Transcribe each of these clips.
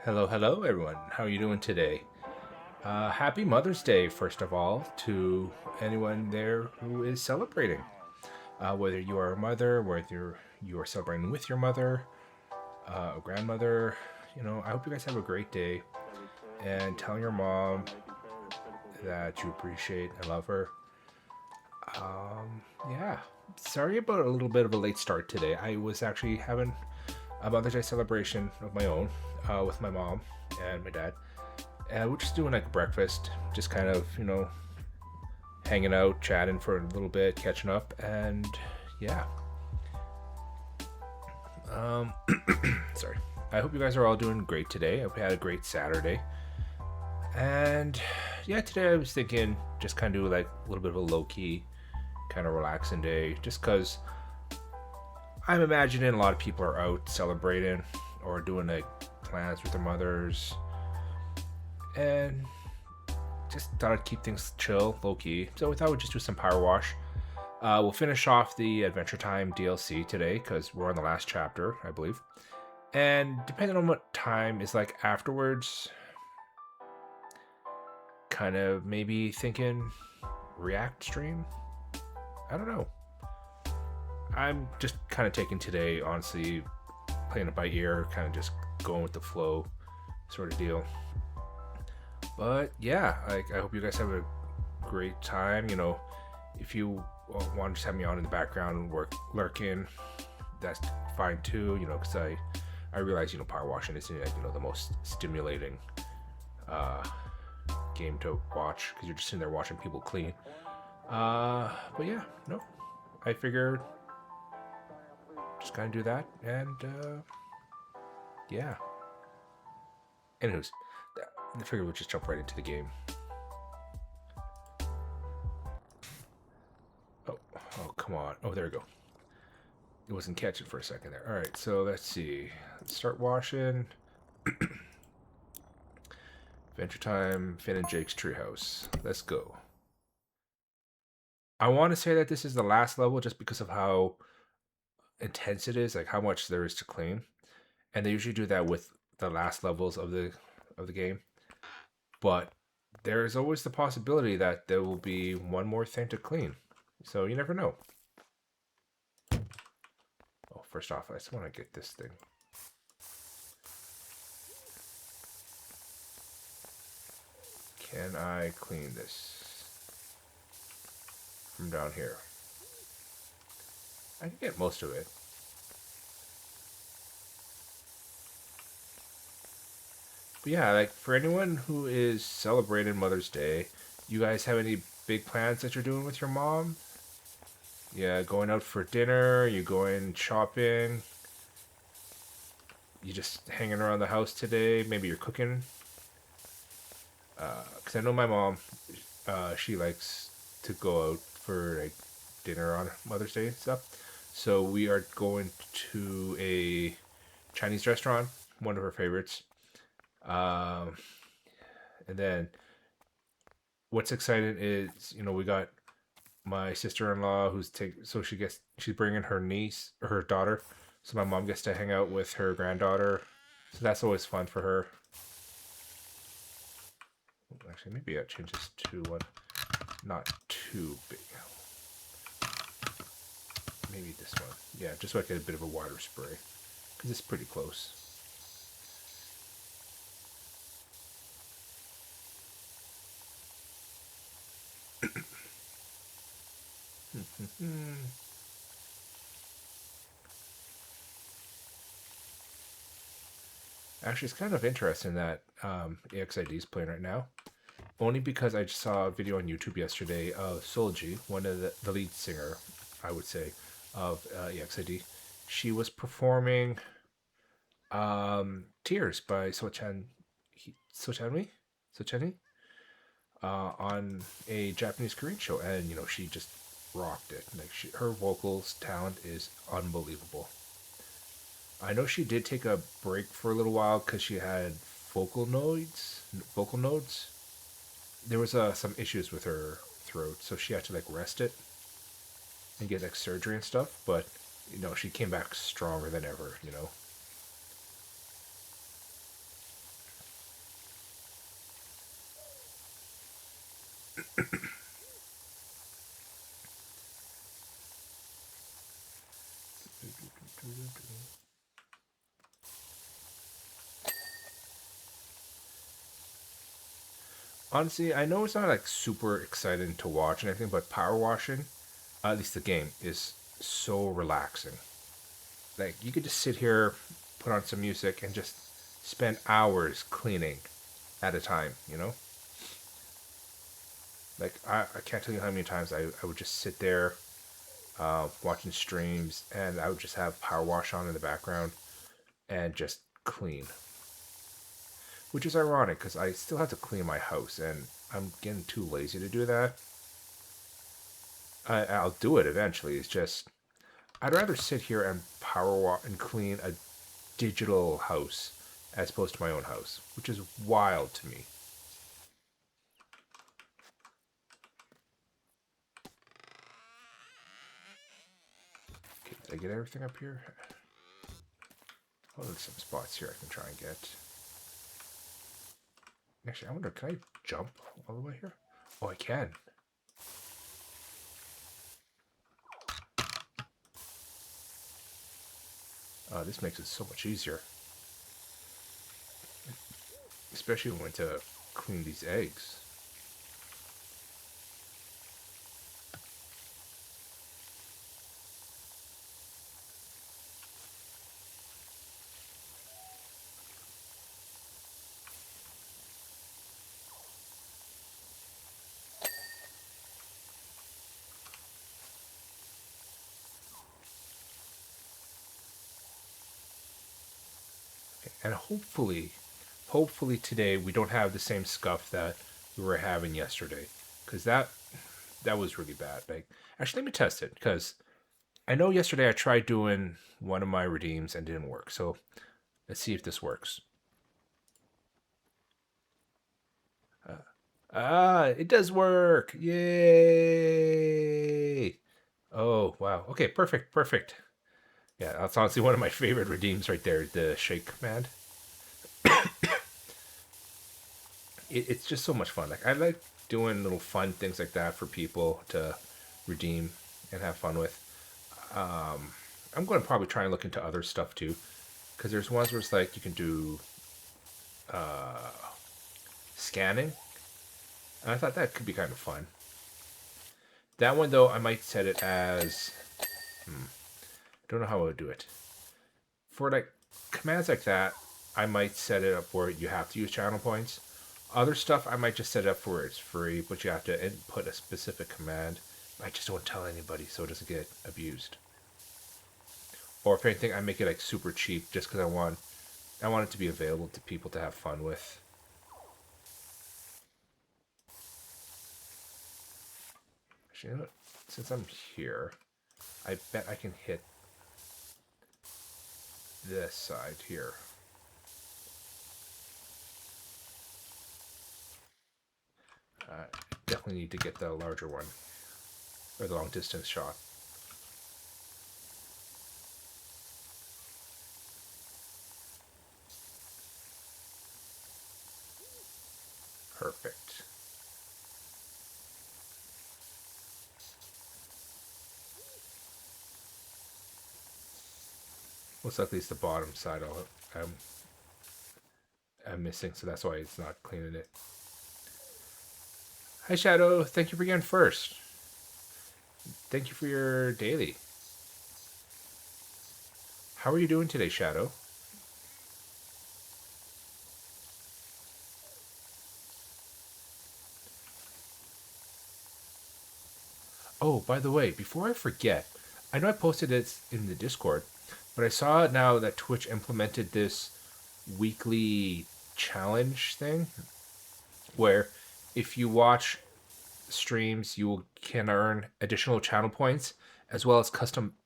Hello, everyone. How are you doing today? Happy Mother's Day, first of all, to anyone there who is celebrating. Whether you are a mother, whether you are celebrating with your mother, a grandmother, I hope you guys have a great day. And tell your mom that you appreciate and love her. Yeah. Sorry about a little bit of a late start today. I was actually having a Mother's Day celebration of my own with my mom and my dad. And we're just doing like breakfast, just kind of, hanging out, chatting for a little bit, catching up, and yeah. Um, Sorry. I hope you guys are all doing great today. I hope you had a great Saturday. And yeah, today I was thinking just kind of do like a little bit of a low key, kind of relaxing day, just because I'm imagining a lot of people are out celebrating or doing like plans with their mothers. And just thought I'd keep things chill, low key. So we thought we'd just do some power wash. We'll finish off the Adventure Time DLC today because we're on the last chapter, I believe. And depending on what time is like afterwards, kind of maybe thinking React stream. I don't know. I'm just kind of taking today, honestly, playing it by ear, kind of just going with the flow sort of deal. But yeah, like I hope you guys have a great time. If you want to just have me on in the background, lurking, that's fine too. Because I realize power washing isn't like the most stimulating game to watch because you're just sitting there watching people clean. But yeah, no, I figured just kind of do that, and yeah. Anyways, I figured we'd just jump right into the game. Oh, come on. Oh, there we go. It wasn't catching for a second there. All right, so let's see. Let's start washing. Adventure Time, Finn and Jake's treehouse. Let's go. I want to say that this is the last level just because of how intense it is, like how much there is to clean. And they usually do that with the last levels of the game. But there is always the possibility that there will be one more thing to clean. So you never know. Oh, first off, I just want to get this thing. Can I clean this from down here? I can get most of it. But yeah, like for anyone who is celebrating Mother's Day, you guys have any big plans that you're doing with your mom? Yeah, going out for dinner, you going shopping, you just hanging around the house today, maybe you're cooking. Because I know my mom, she likes to go out for like dinner on Mother's Day and stuff. So we are going to a Chinese restaurant, one of her favorites. Um, and then what's exciting is, we got my sister-in-law she's bringing her niece or her daughter, so my mom gets to hang out with her granddaughter. So that's always fun for her. Actually, maybe I change this to one not too big. Maybe this one. Yeah, just so I get a bit of a water spray because it's pretty close. Actually, it's kind of interesting that EXID is playing right now. Only because I just saw a video on YouTube yesterday of Solji, one of the lead singer, I would say, of EXID. She was performing Tears by Sochani on a Japanese Korean show, and she just rocked it. Like her vocals talent is unbelievable. I know she did take a break for a little while because she had vocal nodes. There was some issues with her throat, so she had to like rest it and get like surgery and stuff. But she came back stronger than ever. Honestly, I know it's not like super exciting to watch and everything, but power washing, at least the game, is so relaxing. Like you could just sit here, put on some music, and just spend hours cleaning at a time. Like I can't tell you how many times I would just sit there watching streams, and I would just have power wash on in the background and just clean. Which is ironic because I still have to clean my house, and I'm getting too lazy to do that. I'll do it eventually. It's just I'd rather sit here and power wash and clean a digital house as opposed to my own house, which is wild to me. Okay, did I get everything up here? Oh, there's some spots here I can try and get. Actually, I wonder, can I jump all the way here? Oh, I can. This makes it so much easier. Especially when to clean these eggs. And hopefully today we don't have the same scuff that we were having yesterday. Because that was really bad. Like, actually, let me test it. Because I know yesterday I tried doing one of my redeems and didn't work. So let's see if this works. It does work. Yay. Oh, wow. Okay, perfect, perfect. Yeah, that's honestly one of my favorite redeems right there, the shake command. It's just so much fun. Like I like doing little fun things like that for people to redeem and have fun with. I'm going to probably try and look into other stuff too, because there's ones where it's like you can do scanning, and I thought that could be kind of fun. That one though, I might set it as don't know how I would do it. For like commands like that, I might set it up where you have to use channel points. Other stuff, I might just set it up where it's free, but you have to input a specific command. I just don't tell anybody so it doesn't get abused. Or if anything, I make it like super cheap just because I want it to be available to people to have fun with. Actually, you know what? Since I'm here, I bet I can hit this side here. Definitely need to get the larger one, or the long distance shot. Perfect. Most likely it's the bottom side I'm missing, so that's why it's not cleaning it. Hi Shadow, thank you for getting first. Thank you for your daily. How are you doing today, Shadow? Oh, by the way, before I forget, I know I posted this in the Discord, but I saw now that Twitch implemented this weekly challenge thing where if you watch streams, you can earn additional channel points as well as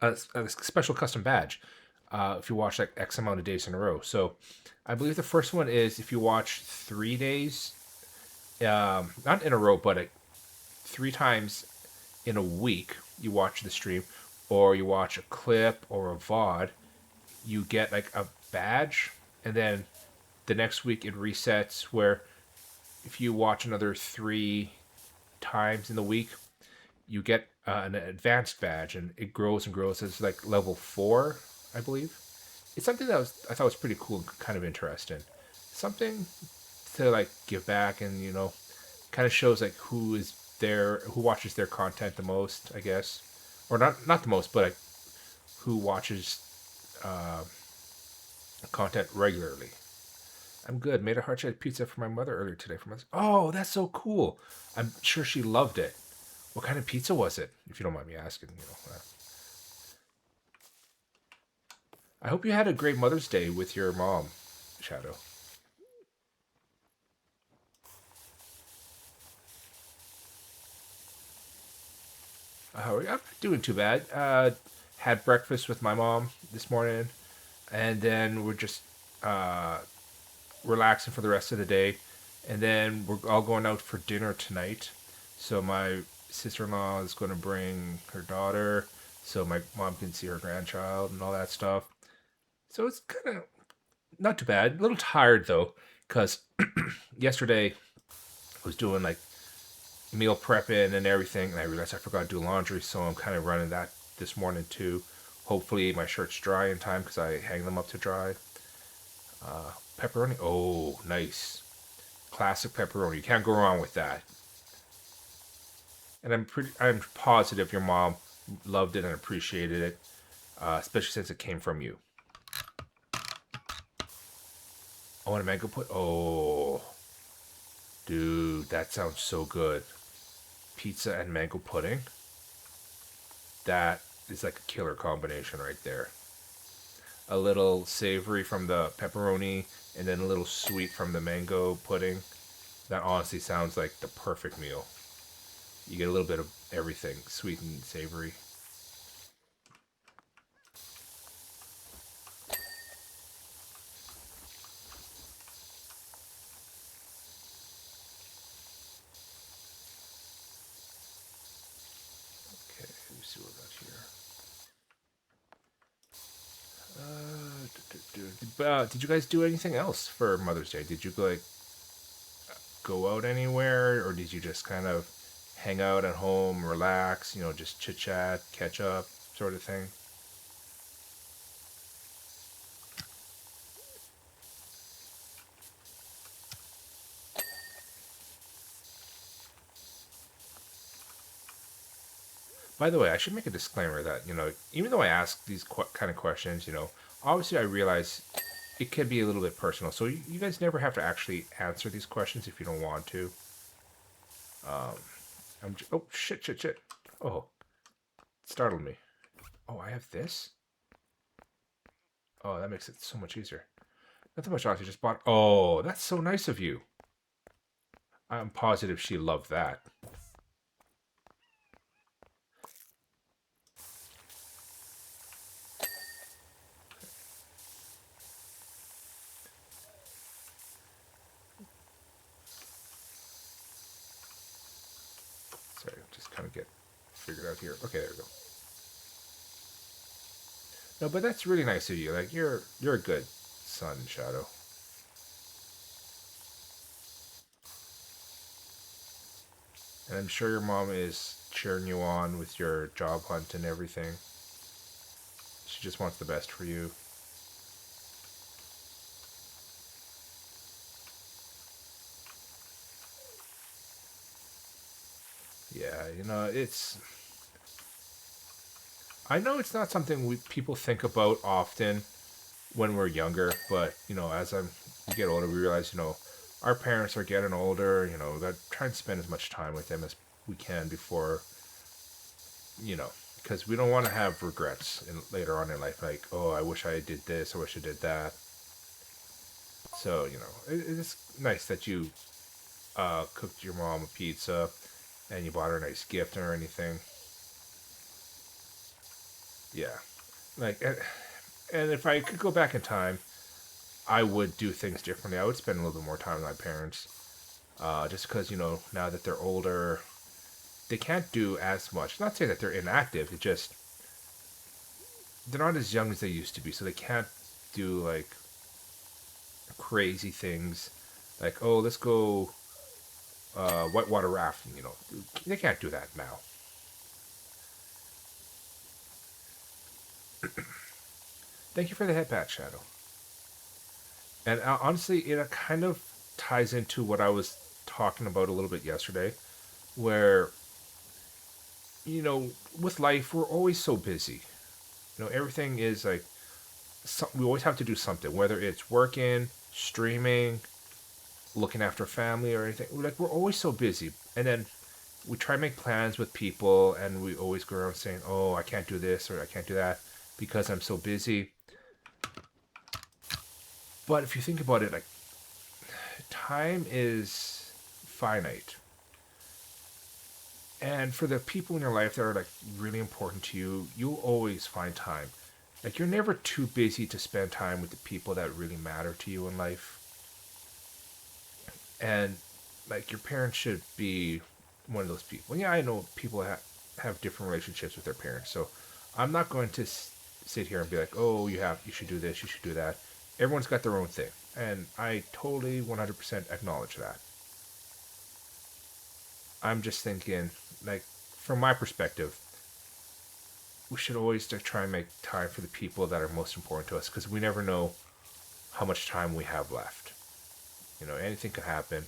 a special custom badge if you watch like X amount of days in a row. So I believe the first one is if you watch 3 days, not in a row, but 3 times in a week, you watch the stream, or you watch a clip or a VOD, you get like a badge, and then the next week it resets where if you watch another 3 times in the week, you get an advanced badge, and it grows and grows. It's like level 4, I believe. It's something that I thought was pretty cool and kind of interesting. Something to like give back, and kind of shows like who watches their content the most, I guess, or not the most, but like who watches uh, content regularly. I'm good. Made a heart shaped pizza for my mother earlier today. Oh, that's so cool. I'm sure she loved it. What kind of pizza was it? If you don't mind me asking, I hope you had a great Mother's Day with your mom, Shadow. How are you? I'm not doing too bad. Had breakfast with my mom this morning, and then we're just uh, relaxing for the rest of the day. And then we're all going out for dinner tonight. So my sister-in-law is going to bring her daughter, so my mom can see her grandchild and all that stuff. So it's kind of not too bad. A little tired though, because yesterday I was doing like meal prepping and everything, and I realized I forgot to do laundry, so I'm kind of running that this morning too. Hopefully my shirt's dry in time because I hang them up to dry. Pepperoni, oh nice, classic pepperoni. You can't go wrong with that. And I'm positive your mom loved it and appreciated it, especially since it came from you. I want a mango put. Oh, dude, that sounds so good. Pizza and mango pudding. That is like a killer combination right there. A little savory from the pepperoni, and then a little sweet from the mango pudding. That honestly sounds like the perfect meal. You get a little bit of everything, sweet and savory. Okay, let me see what we got here. Did you guys do anything else for Mother's Day? Did you like go out anywhere, or did you just kind of hang out at home, relax, just chit chat, catch up, sort of thing? By the way, I should make a disclaimer that even though I ask these kind of questions, obviously I realize it can be a little bit personal. So you guys never have to actually answer these questions if you don't want to. Oh shit, shit, shit. Oh, it startled me. Oh, I have this. Oh, that makes it so much easier. Nothing much else. You just bought. Oh, that's so nice of you. I'm positive she loved that. Sorry, just kind of get figured out here. Okay, there we go. No, but that's really nice of you. Like you're a good son, Shadow. And I'm sure your mom is cheering you on with your job hunt and everything. She just wants the best for you. Yeah, I know it's not something people think about often when we're younger, but as we get older, we realize our parents are getting older. We got to try and spend as much time with them as we can before you know because we don't want to have regrets later on in life, like, oh, I wish I did this, I wish I did that. So it's nice that you cooked your mom a pizza and you bought her a nice gift or anything. Yeah, like, and if I could go back in time, I would do things differently. I would spend a little bit more time with my parents, just because now that they're older, they can't do as much. Not saying that they're inactive. It just they're not as young as they used to be, so they can't do like crazy things, like, oh, let's go. whitewater rafting. They can't do that now. Thank you for the head pat, Shadow. And honestly, it kind of ties into what I was talking about a little bit yesterday, where with life we're always so busy. Everything is like we always have to do something, whether it's working, streaming, looking after family, or anything. We're always so busy, and then we try to make plans with people, and we always go around saying, "Oh, I can't do this or I can't do that because I'm so busy." But if you think about it, like time is finite, and for the people in your life that are like really important to you, you'll always find time. Like you're never too busy to spend time with the people that really matter to you in life. And like your parents should be one of those people. Yeah, I know people have different relationships with their parents, so I'm not going to sit here and be like, oh, you should do this, you should do that. Everyone's got their own thing, and I totally 100% acknowledge that. I'm just thinking, like, from my perspective, we should always try and make time for the people that are most important to us, because we never know how much time we have left. Anything could happen,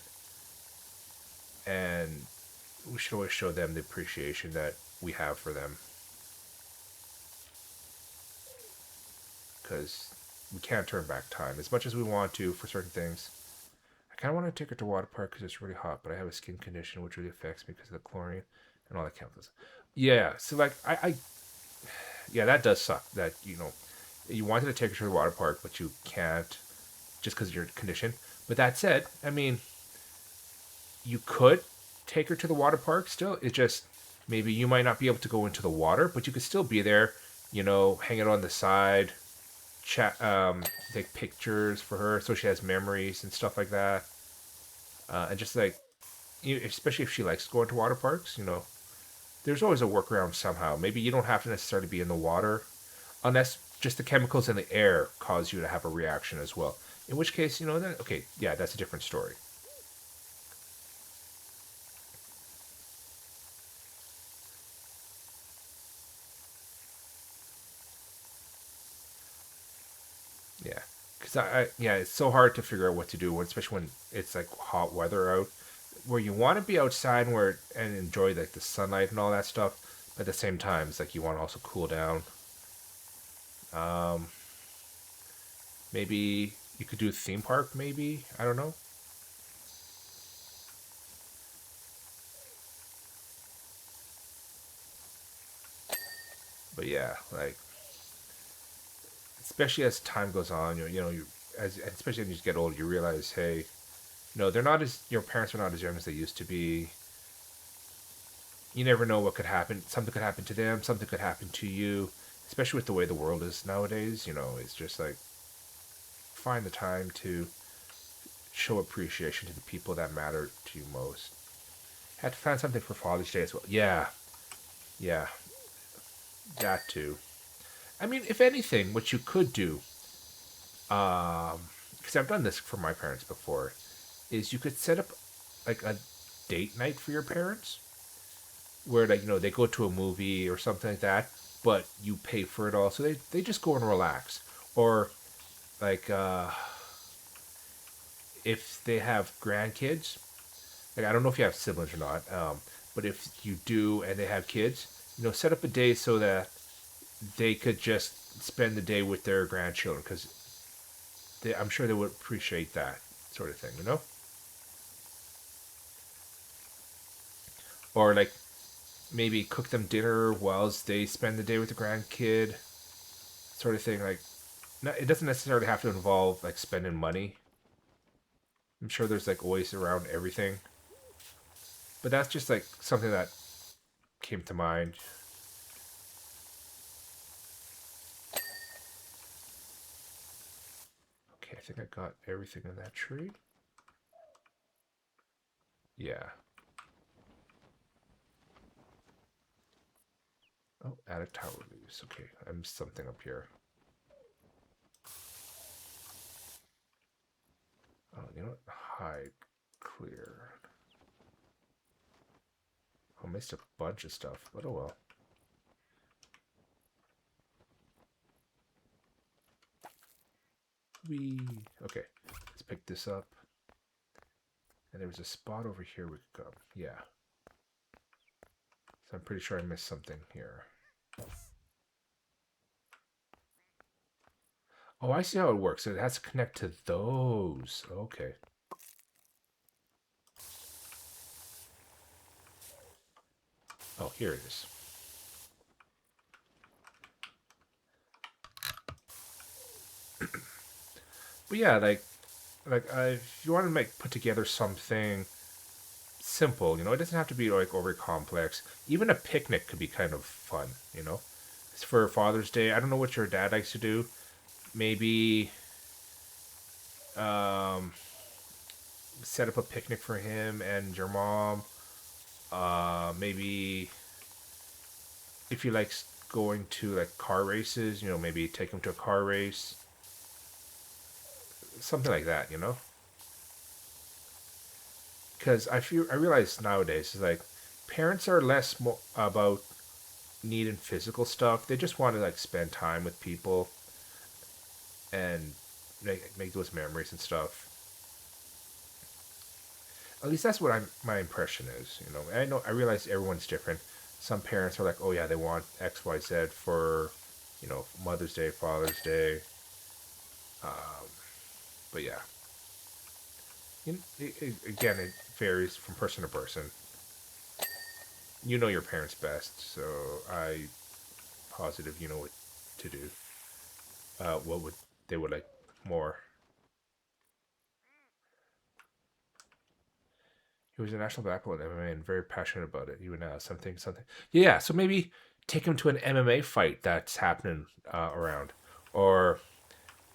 and we should always show them the appreciation that we have for them, because we can't turn back time as much as we want to for certain things. I kind of want to take her to water park because it's really hot, but I have a skin condition which really affects me because of the chlorine and all that chemicals. Yeah, so like yeah, that does suck. That you wanted to take her to the water park, but you can't just because of your condition. But that said, I mean, you could take her to the water park still. It's just maybe you might not be able to go into the water, but you could still be there, hang it on the side, chat, take pictures for her so she has memories and stuff like that. And just like, especially if she likes going to water parks, there's always a workaround somehow. Maybe you don't have to necessarily be in the water, unless just the chemicals in the air cause you to have a reaction as well. In which case, then okay, yeah, that's a different story. Yeah, because yeah, it's so hard to figure out what to do, especially when it's like hot weather out, where you want to be outside and enjoy like the sunlight and all that stuff, but at the same time, it's like you want to also cool down. Um, Maybe you could do a theme park. Maybe I don't know, but yeah, like especially as time goes on, especially as you get older, you realize, hey, no, they're not as your parents are not as young as they used to be. You never know what could happen. Something could happen to them. Something could happen to you. Especially with the way the world is nowadays, it's just like find the time to show appreciation to the people that matter to you most. Had to find something for Father's Day as well. Yeah, yeah, that too. I mean, if anything, what you could do, because I've done this for my parents before, is you could set up like a date night for your parents where like they go to a movie or something like that, but you pay for it all, so they just go and relax. Or like if they have grandkids, like I don't know if you have siblings or not, but if you do and they have kids, set up a day so that they could just spend the day with their grandchildren, because I'm sure they would appreciate that sort of thing. Or like maybe cook them dinner whilst they spend the day with the grandkid, sort of thing. Like, it doesn't necessarily have to involve like spending money. I'm sure there's like ways around everything, but that's just like something that came to mind. Okay, I think I got everything in that tree. Yeah. Oh, add a tower leaves. Okay, I missed something up here. Oh, you know what? Hide, clear. I missed a bunch of stuff, but oh well. Okay, let's pick this up. And there was a spot over here we could go. Yeah. So I'm pretty sure I missed something here. Oh, I see how it works. It has to connect to those. Okay. Oh, here it is. But yeah, if you want to put together something simple, it doesn't have to be like over complex. Even a picnic could be kind of fun. It's for Father's Day. I don't know what your dad likes to do. Maybe um, set up a picnic for him and your mom. Maybe if he likes going to like car races, maybe take him to a car race, something like that. Because I realize nowadays is like parents are less about needing physical stuff. They just want to like spend time with people and make those memories and stuff. At least that's what my impression is. I realize everyone's different. Some parents are like, oh yeah, they want X, Y, Z for, Mother's Day, Father's Day. But yeah, again, it varies from person to person. You know your parents best, so I positive you know what to do. What would they would like more? He was a national basketball and MMA and very passionate about it. Even something. Yeah, so maybe take him to an MMA fight that's happening around, or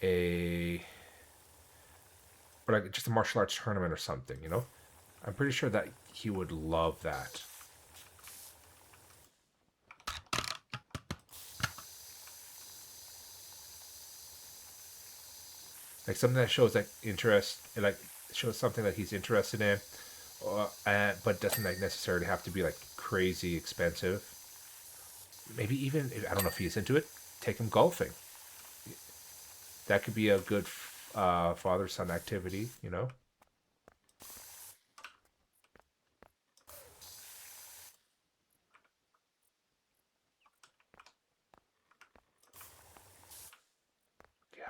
a or like just a martial arts tournament or something. I'm pretty sure that he would love that. Like something that shows like interest, like shows something that he's interested in, but doesn't like necessarily have to be like crazy expensive. Maybe even I don't know if he's into it. Take him golfing. That could be a good father son activity. Okay,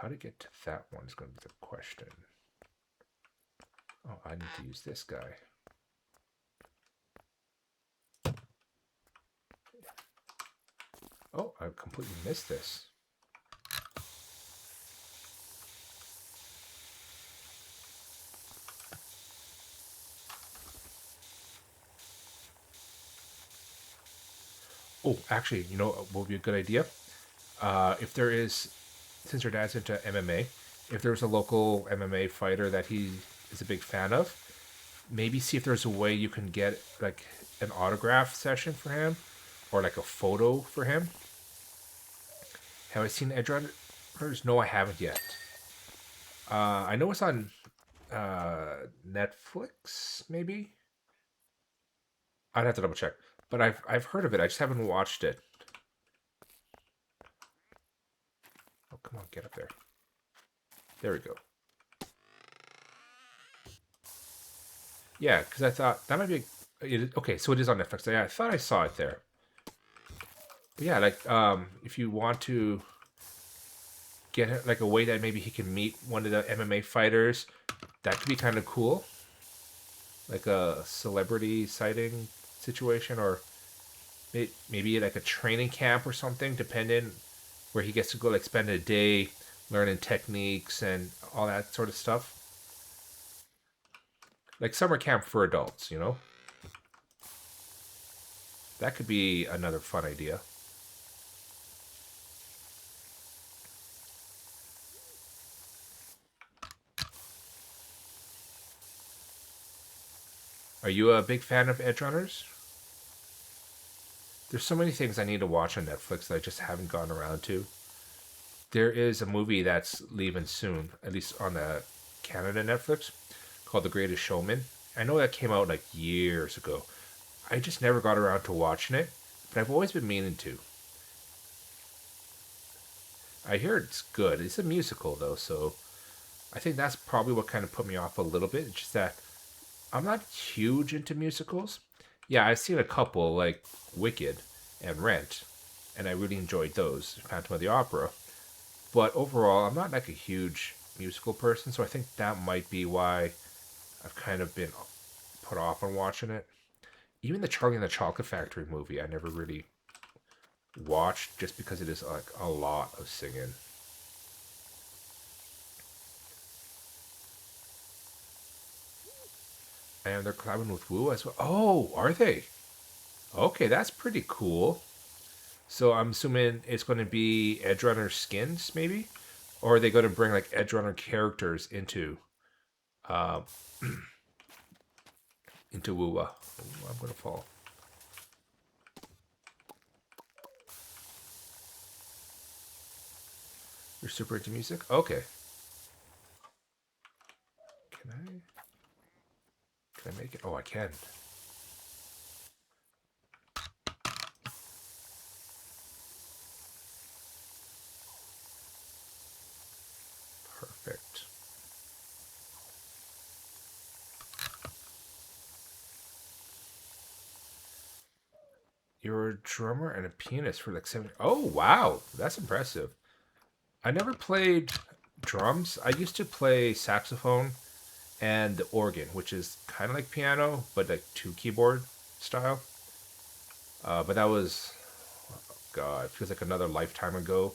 how to get to that one is going to be the question. Oh, I need to use this guy. Oh, I completely missed this. Oh, actually, what would be a good idea? If there is, since your dad's into MMA, if there's a local MMA fighter that he is a big fan of, maybe see if there's a way you can get like an autograph session for him or like a photo for him. Have I seen Edge Runners? No, I haven't yet. I know it's on Netflix, maybe. I'd have to double check, but I've heard of it. I just haven't watched it. Oh, come on, get up there. There we go. Yeah, because I thought that might be okay. So it is on Netflix. Yeah, I thought I saw it there. But yeah, like if you want to get like a way that maybe he can meet one of the MMA fighters, that could be kind of cool. Like a celebrity sighting situation, or maybe like a training camp or something, depending where he gets to go like spend a day learning techniques and all that sort of stuff. Like summer camp for adults. That could be another fun idea. Are you a big fan of Edge Runners? There's so many things I need to watch on Netflix that I just haven't gone around to. There is a movie that's leaving soon, at least on the Canada Netflix, called The Greatest Showman. I know that came out like years ago. I just never got around to watching it, but I've always been meaning to. I hear it's good. It's a musical though, so I think that's probably what kind of put me off a little bit. It's just that I'm not huge into musicals. Yeah, I've seen a couple like Wicked and Rent, and I really enjoyed those, Phantom of the Opera. But overall, I'm not like a huge musical person, so I think that might be why I've kind of been put off on watching it. Even the Charlie and the Chocolate Factory movie, I never really watched just because it is like a lot of singing. And they're collabing with Wu as well. Oh, are they? Okay, that's pretty cool. So I'm assuming it's going to be Edge Runner skins, maybe, or are they going to bring like Edge Runner characters uh, into Wuwa? Ooh, I'm going to fall. You're super into music? Okay. Can I? Can I make it? Oh, I can. Perfect. You're a drummer and a pianist for like 7. Oh, wow. That's impressive. I never played drums. I used to play saxophone and the organ, which is kind of like piano, but like two keyboard style. But that was, God, it feels like another lifetime ago.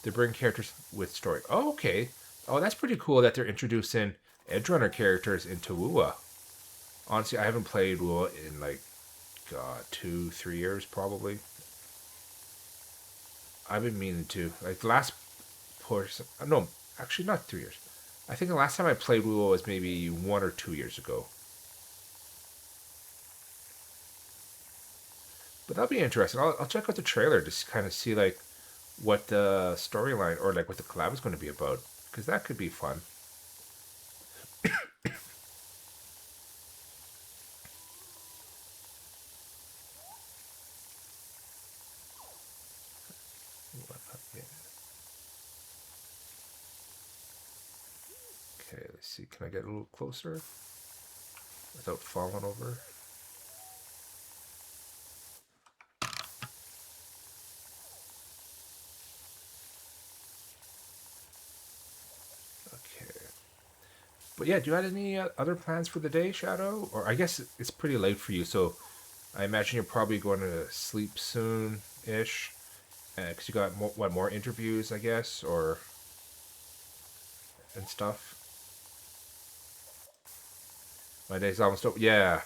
They bring characters with story. Oh, okay. Oh, that's pretty cool that they're introducing Edge Runner characters into Wua. Honestly, I haven't played Wua in like, God, 2, 3 years probably. I've been meaning to. Like the last portion, no, actually not 3 years. I think the last time I played Wua was maybe 1 or 2 years ago. But that'll be interesting. I'll check out the trailer to kind of see like what the storyline or like what the collab is going to be about because that could be fun. Okay, let's see. Can I get a little closer without falling over? Okay. But yeah, do you have any other plans for the day, Shadow? Or I guess it's pretty late for you, so I imagine you're probably going to sleep soon ish. Because you got more interviews, I guess, or and stuff. My day's almost over. Yeah,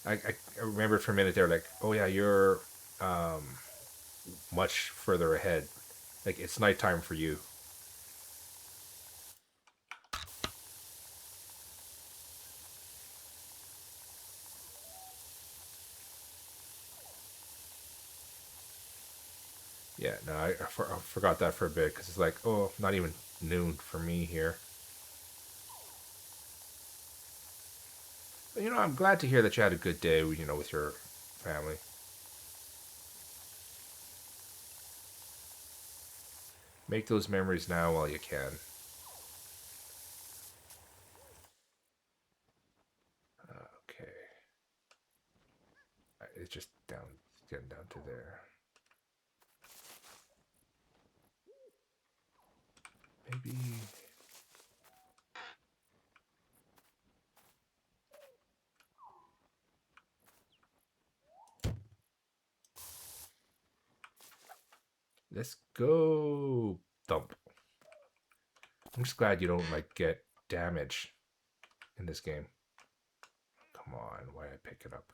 I remember for a minute there, like, oh yeah, you're um, much further ahead. Like it's nighttime for you. Yeah, no, I forgot that for a bit because it's like, oh, not even noon for me here. But, I'm glad to hear that you had a good day, with your family. Make those memories now while you can. Okay, it's just getting down to there. Maybe. Let's go. Thump. I'm just glad you don't like get damage in this game. Come on, why did I pick it up?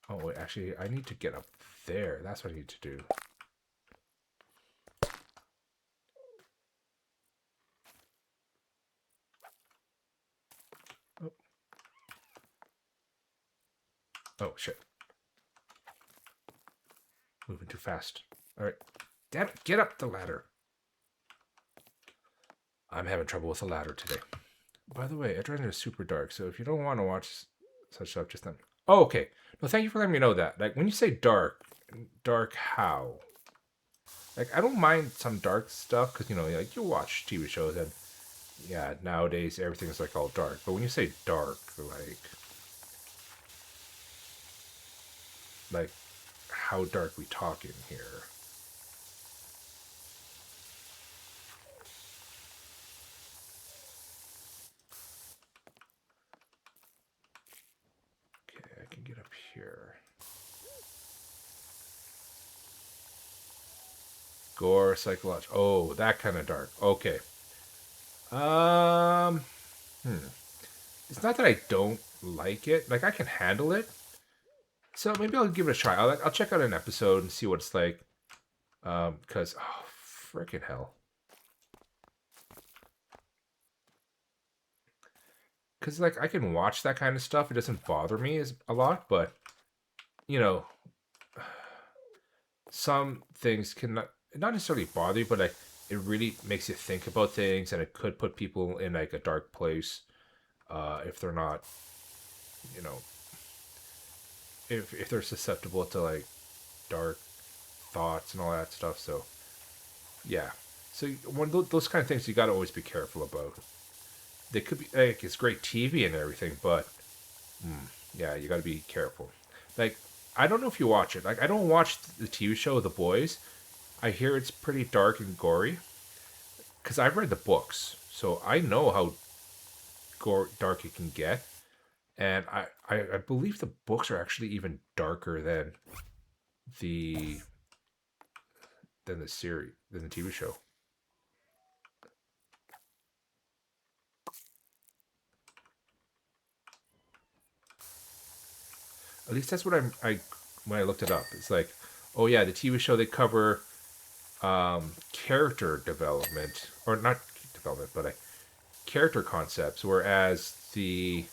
Oh wait, actually, I need to get up there. That's what I need to do. Oh, oh shit. Moving too fast. All right. Damn it, get up the ladder. I'm having trouble with the ladder today. By the way, Edge Runner is super dark, so if you don't want to watch such stuff, just then. Oh, okay. No, thank you for letting me know that. Like when you say dark, dark how? Like I don't mind some dark stuff because like you watch TV shows and yeah, nowadays everything's like all dark. But when you say dark, like how dark we talking here? Okay, I can get up here. Gore, psychological. Oh, that kind of dark. Okay. Um, hmm. It's not that I don't like it. Like I can handle it. So maybe I'll give it a try. I'll check out an episode and see what it's like. Because oh, freaking hell. Because like I can watch that kind of stuff. It doesn't bother me as a lot, but you know, some things can not necessarily bother you, but like it really makes you think about things, and it could put people in like a dark place if they're not, you know, if they're susceptible to like dark thoughts and all that stuff. So yeah, so one of those kind of things you got to always be careful about. They could be like it's great TV and everything, but yeah, you got to be careful. Like I don't know if you watch it. Like I don't watch the TV show The Boys. I hear it's pretty dark and gory because I've read the books, so I know how dark it can get. And I believe the books are actually even darker the than the series than the TV show. At least that's what I when I looked it up. It's like, oh yeah, the TV show they cover character development or not development, but character concepts, whereas the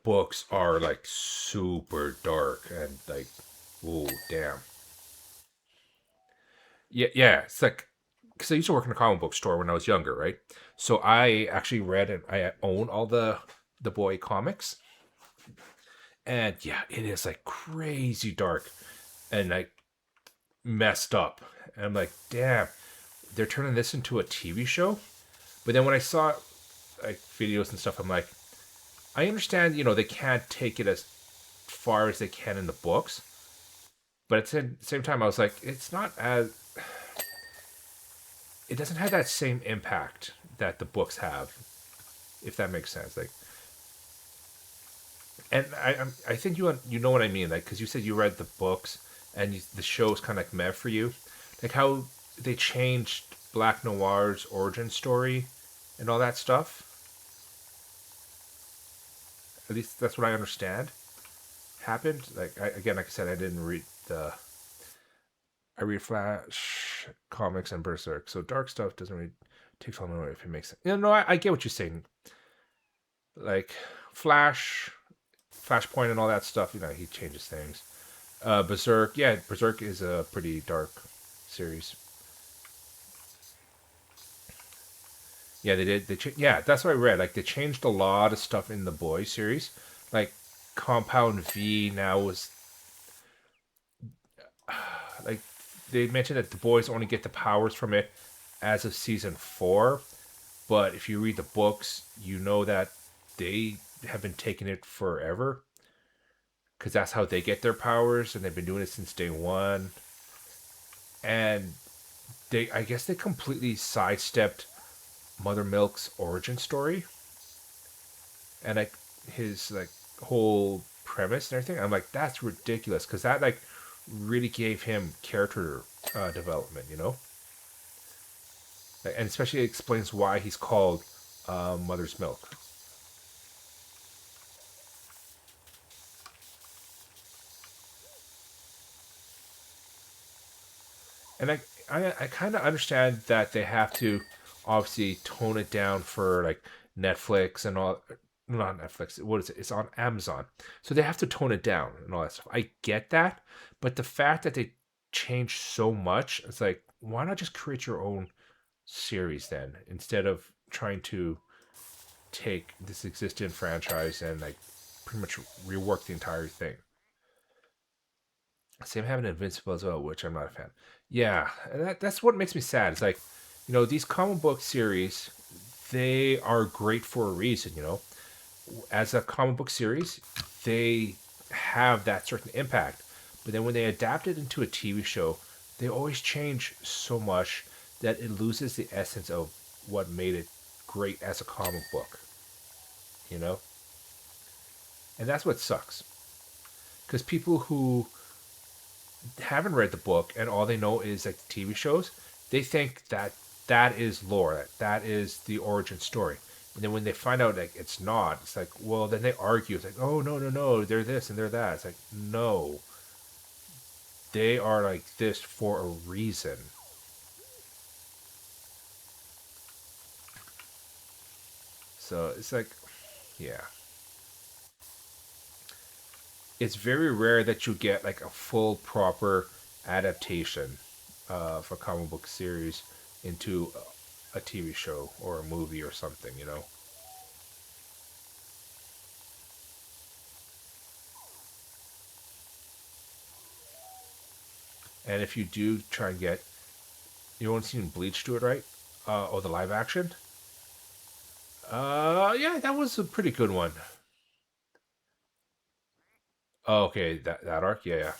books are like super dark and like, oh damn, yeah. It's like because I used to work in a comic book store when I was younger, right? So I actually read and I own all the boy comics, and yeah, it is like crazy dark and like messed up. And I'm like, damn, they're turning this into a TV show. But then when I saw like videos and stuff, I'm like, I understand, they can't take it as far as they can in the books, but at the same time, I was like, it's not as it doesn't have that same impact that the books have, if that makes sense. Like, and I think you know what I mean, like, because you said you read the books and the show's kind of like meh for you, like how they changed Black Noir's origin story and all that stuff. At least that's what I understand happened. Like again, like I said, I didn't read the. I read Flash comics and Berserk, so dark stuff doesn't really take so long if it makes sense. No, I get what you're saying. Like Flashpoint, and all that stuff. He changes things. Berserk, yeah, Berserk is a pretty dark series. Yeah, they did. Yeah, that's what I read. Like they changed a lot of stuff in the Boy series. Like Compound V now was like they mentioned that the boys only get the powers from it as of season 4. But if you read the books, you know that they have been taking it forever because that's how they get their powers, and they've been doing it since day one. And I guess they completely sidestepped Mother Milk's origin story and like his like whole premise and everything. I'm like, that's ridiculous because that like really gave him character development, and especially explains why he's called Mother's Milk. And I kind of understand that they have to obviously tone it down for like Netflix and all. Not Netflix. What is it? It's on Amazon, so they have to tone it down and all that stuff. I get that, but the fact that they change so much, it's like, why not just create your own series then instead of trying to take this existing franchise and like pretty much rework the entire thing. Same happened to Invincible as well, which I'm not a fan. Yeah, and that's what makes me sad. It's like, these comic book series, they are great for a reason. As a comic book series, they have that certain impact. But then when they adapt it into a TV show, they always change so much that it loses the essence of what made it great as a comic book, you know? And that's what sucks. Because people who haven't read the book and all they know is like the TV shows, they think that that is lore, that is the origin story. And then when they find out like it's not, it's like, well, then they argue. It's like, oh no, no, no, they're this and they're that. It's like, no, they are like this for a reason. So it's like, yeah, it's very rare that you get like a full proper adaptation of a comic book series into a TV show or a movie or something. And if you do try and get, you won't see Bleach do it right, or the live action. Yeah, that was a pretty good one. Oh, okay, that arc, yeah, yeah.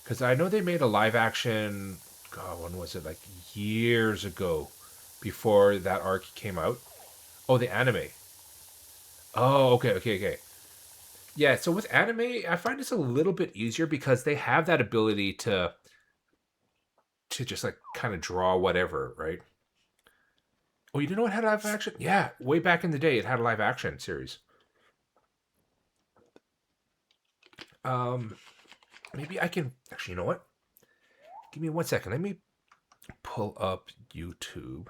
Because I know they made a live action. God, when was it? Like years ago, before that arc came out. Oh, the anime. Oh, okay, okay, okay. Yeah, so with anime, I find it's a little bit easier because they have that ability to just like kind of draw whatever, right? Oh, you didn't know it had live action? Yeah, way back in the day, it had a live action series. Um, maybe I can actually. You know what? Give me 1 second. Let me pull up YouTube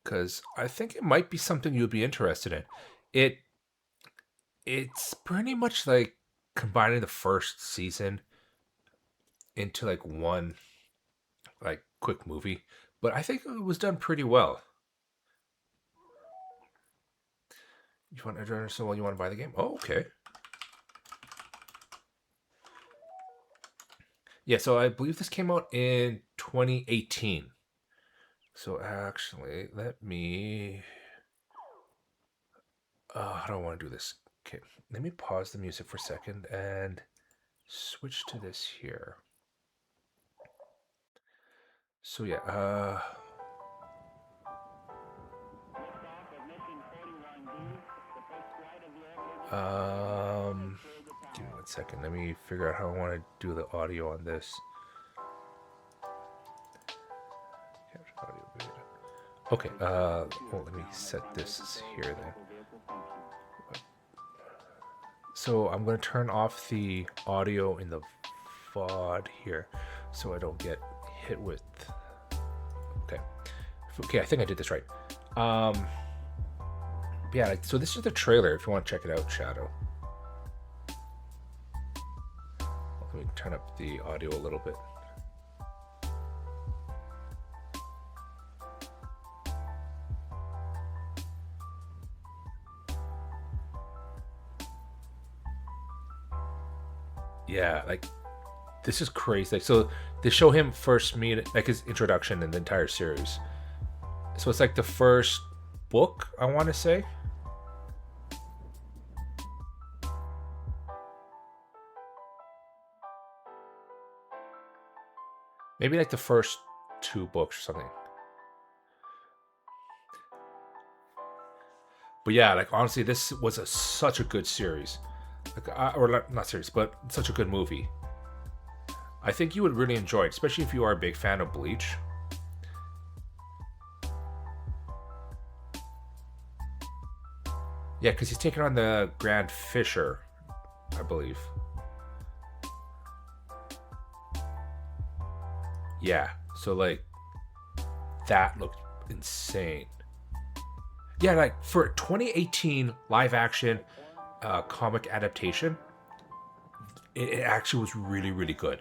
because I think it might be something you'd be interested in. It it's pretty much like combining the first season into like one like quick movie, but I think it was done pretty well. You want to understand? Well, you want to buy the game? Oh, okay. Yeah, so I believe this came out in 2018. So actually, let me. How do I want to do this? Okay, let me pause the music for a second and switch to this here. So yeah, give me 1 second. Let me figure out how I want to do the audio on this. Okay, well, let me set this here then. So I'm going to turn off the audio in the VOD here so I don't get hit with. Okay. Okay, I think I did this right. Yeah, so this is the trailer if you want to check it out, Shadow. Let me turn up the audio a little bit. Yeah, like this is crazy. Like, so they show him first meet like his introduction in the entire series. So it's like the first book, I want to say. Maybe like the first two books or something. But yeah, like honestly, this was such a good series. Like, or not series, but such a good movie. I think you would really enjoy it, especially if you are a big fan of Bleach. Yeah, because he's taking on the Grand Fisher, I believe. Yeah, so like that looked insane. Yeah, like for 2018 live action comic adaptation, it actually was really, really good.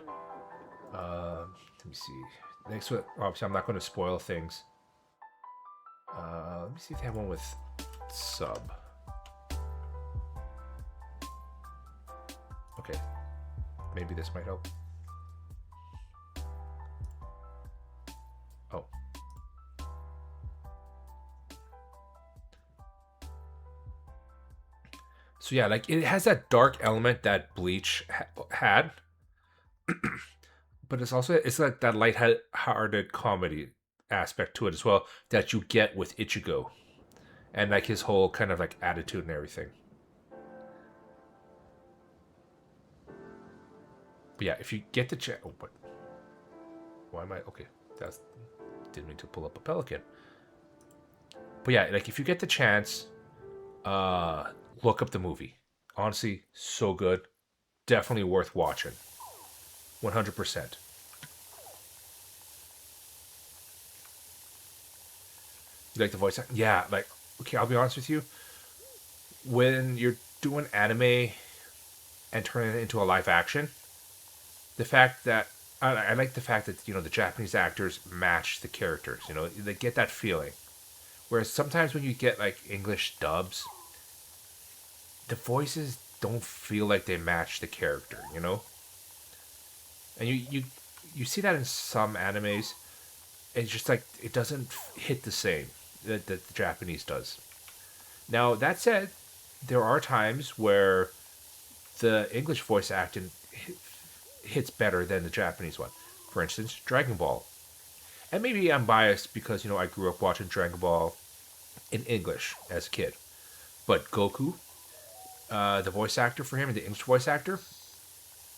Let me see. Next one, obviously, I'm not going to spoil things. Let me see if they have one with sub. Okay, maybe this might help. Oh. So yeah, like it has that dark element that Bleach had, but it's like that light-hearted comedy aspect to it as well that you get with Ichigo and like his whole kind of like attitude and everything. But yeah, if you get the chance, oh, but why am I okay? That's didn't mean to pull up a pelican. But yeah, like if you get the chance, uh, look up the movie. Honestly, so good, definitely worth watching. 100%. You like the voice acting? Yeah, like okay, I'll be honest with you. When you're doing anime and turning it into a live action, the fact that I like the fact that the Japanese actors match the characters. They get that feeling. Whereas sometimes when you get like English dubs, the voices don't feel like they match the character. And you see that in some animes. It's just like it doesn't hit the same that the Japanese does. Now that said, there are times where the English voice acting hits better than the Japanese one. For instance, Dragon Ball. And maybe I'm biased because I grew up watching Dragon Ball in English as a kid. But Goku, the voice actor for him, the English voice actor,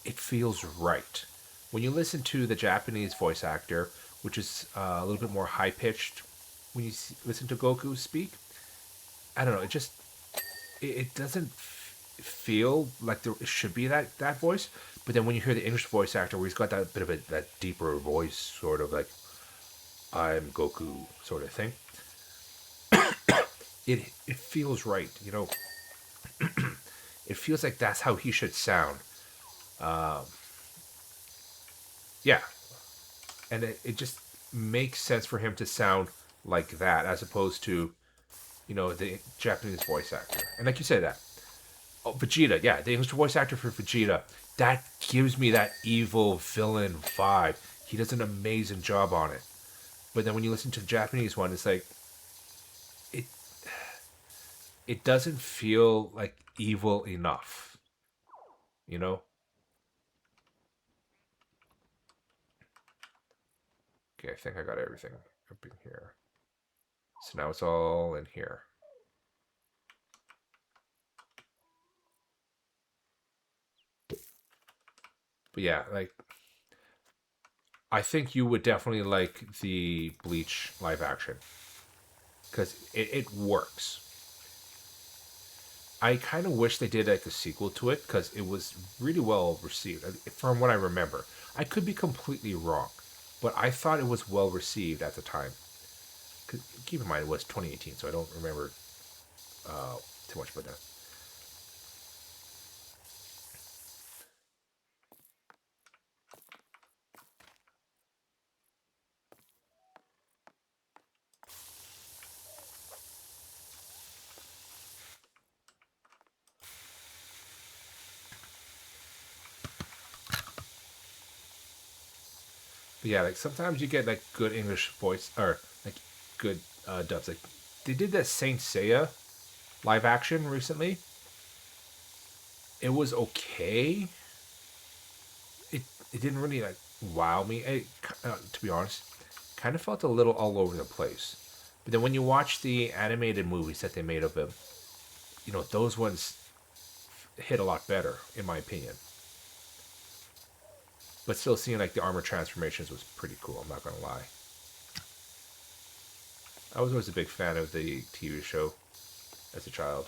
it feels right. When you listen to the Japanese voice actor, which is a little bit more high pitched, when you listen to Goku speak, I don't know. It doesn't feel like there should be that voice. But then when you hear the English voice actor, where he's got that bit of that deeper voice, sort of like I'm Goku sort of thing, it feels right. It feels like that's how he should sound. Um, yeah, and it just makes sense for him to sound like that as opposed to the Japanese voice actor. And like you said, that Vegeta, yeah, the English voice actor for Vegeta, that gives me that evil villain vibe. He does an amazing job on it. But then when you listen to the Japanese one, it's like it it doesn't feel like evil enough. You know? Okay, I think I got everything up in here. So now it's all in here. But yeah, like I think you would definitely like the Bleach live action because it works. I kind of wish they did like a sequel to it because it was really well received, from what I remember. I could be completely wrong, but I thought it was well received at the time. 'Cause keep in mind it was 2018, so I don't remember too much about that. But yeah, like sometimes you get like good English voice or like good dubs. Like they did that Saint Seiya live action recently. It was okay. It didn't really like wow me. To be honest, kind of felt a little all over the place. But then when you watch the animated movies that they made of him, those ones hit a lot better in my opinion. But still, seeing like the armor transformations was pretty cool. I'm not gonna lie. I was always a big fan of the TV show as a child.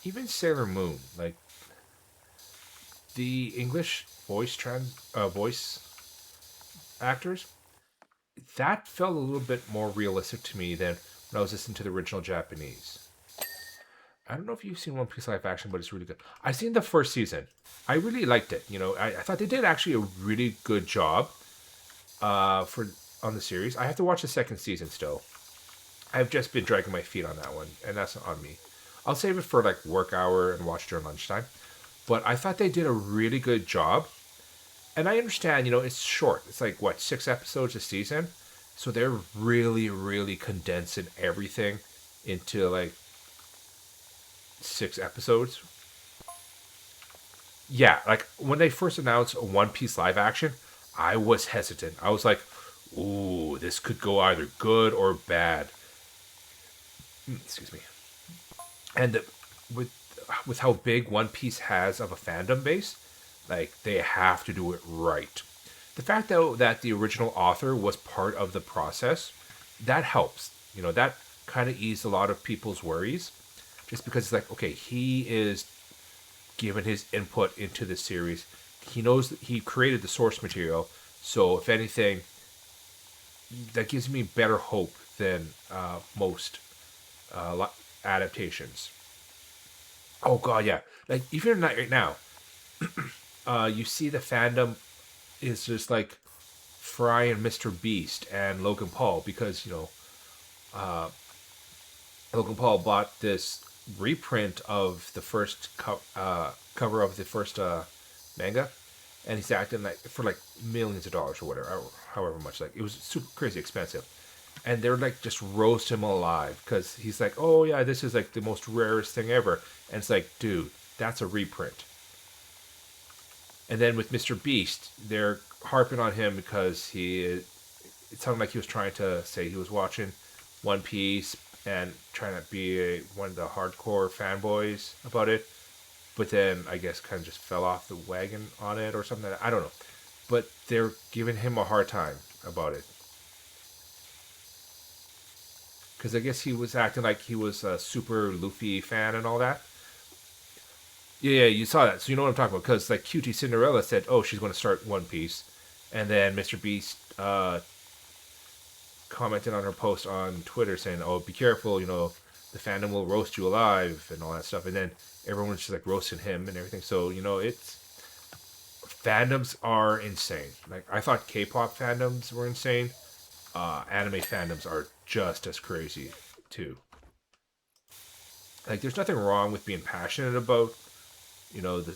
Even Sailor Moon, like the English voice actors, that felt a little bit more realistic to me than when I was listening to the original Japanese. I don't know if you've seen One Piece live action, but it's really good. I've seen the first season. I really liked it. I thought they did actually a really good job for on the series. I have to watch the second season still. I've just been dragging my feet on that one, and that's on me. I'll save it for like work hour and watch during lunchtime. But I thought they did a really good job. And I understand, it's short. It's like what, 6 episodes a season? So they're really, really condensing everything into like 6 episodes. Yeah, like when they first announced a One Piece live action, I was hesitant. I was like, ooh, this could go either good or bad. Excuse me. And with with how big One Piece has of a fandom base, like they have to do it right. The fact though that the original author was part of the process, that helps. That kind of eased a lot of people's worries, just because it's like, okay, he is given his input into the series. He knows that he created the source material, so if anything, that gives me better hope than most adaptations. Oh god, yeah. Like even right now, you see the fandom is just like Fry and Mr. Beast and Logan Paul because Logan Paul bought this reprint of the first cover of the first manga, and he's acting like for like millions of dollars or whatever, or however much. Like it was super crazy expensive, and they're like just roast him alive because he's like, oh yeah, this is like the most rarest thing ever, and it's like, dude, that's a reprint. And then with Mr. Beast, they're harping on him because it sounded like he was trying to say he was watching One Piece and trying to be one of the hardcore fanboys about it. But then I guess kind of just fell off the wagon on it or something. I don't know. But they're giving him a hard time about it. Because I guess he was acting like he was a super Luffy fan and all that. Yeah, you saw that. So you know what I'm talking about. Because like Cutie Cinderella said, oh, she's going to start One Piece. And then Mr. Beast commented on her post on Twitter saying, oh, be careful, the fandom will roast you alive and all that stuff. And then everyone's just like roasting him and everything. So, it's fandoms are insane. Like I thought K-pop fandoms were insane. Anime fandoms are just as crazy too. Like there's nothing wrong with being passionate about, the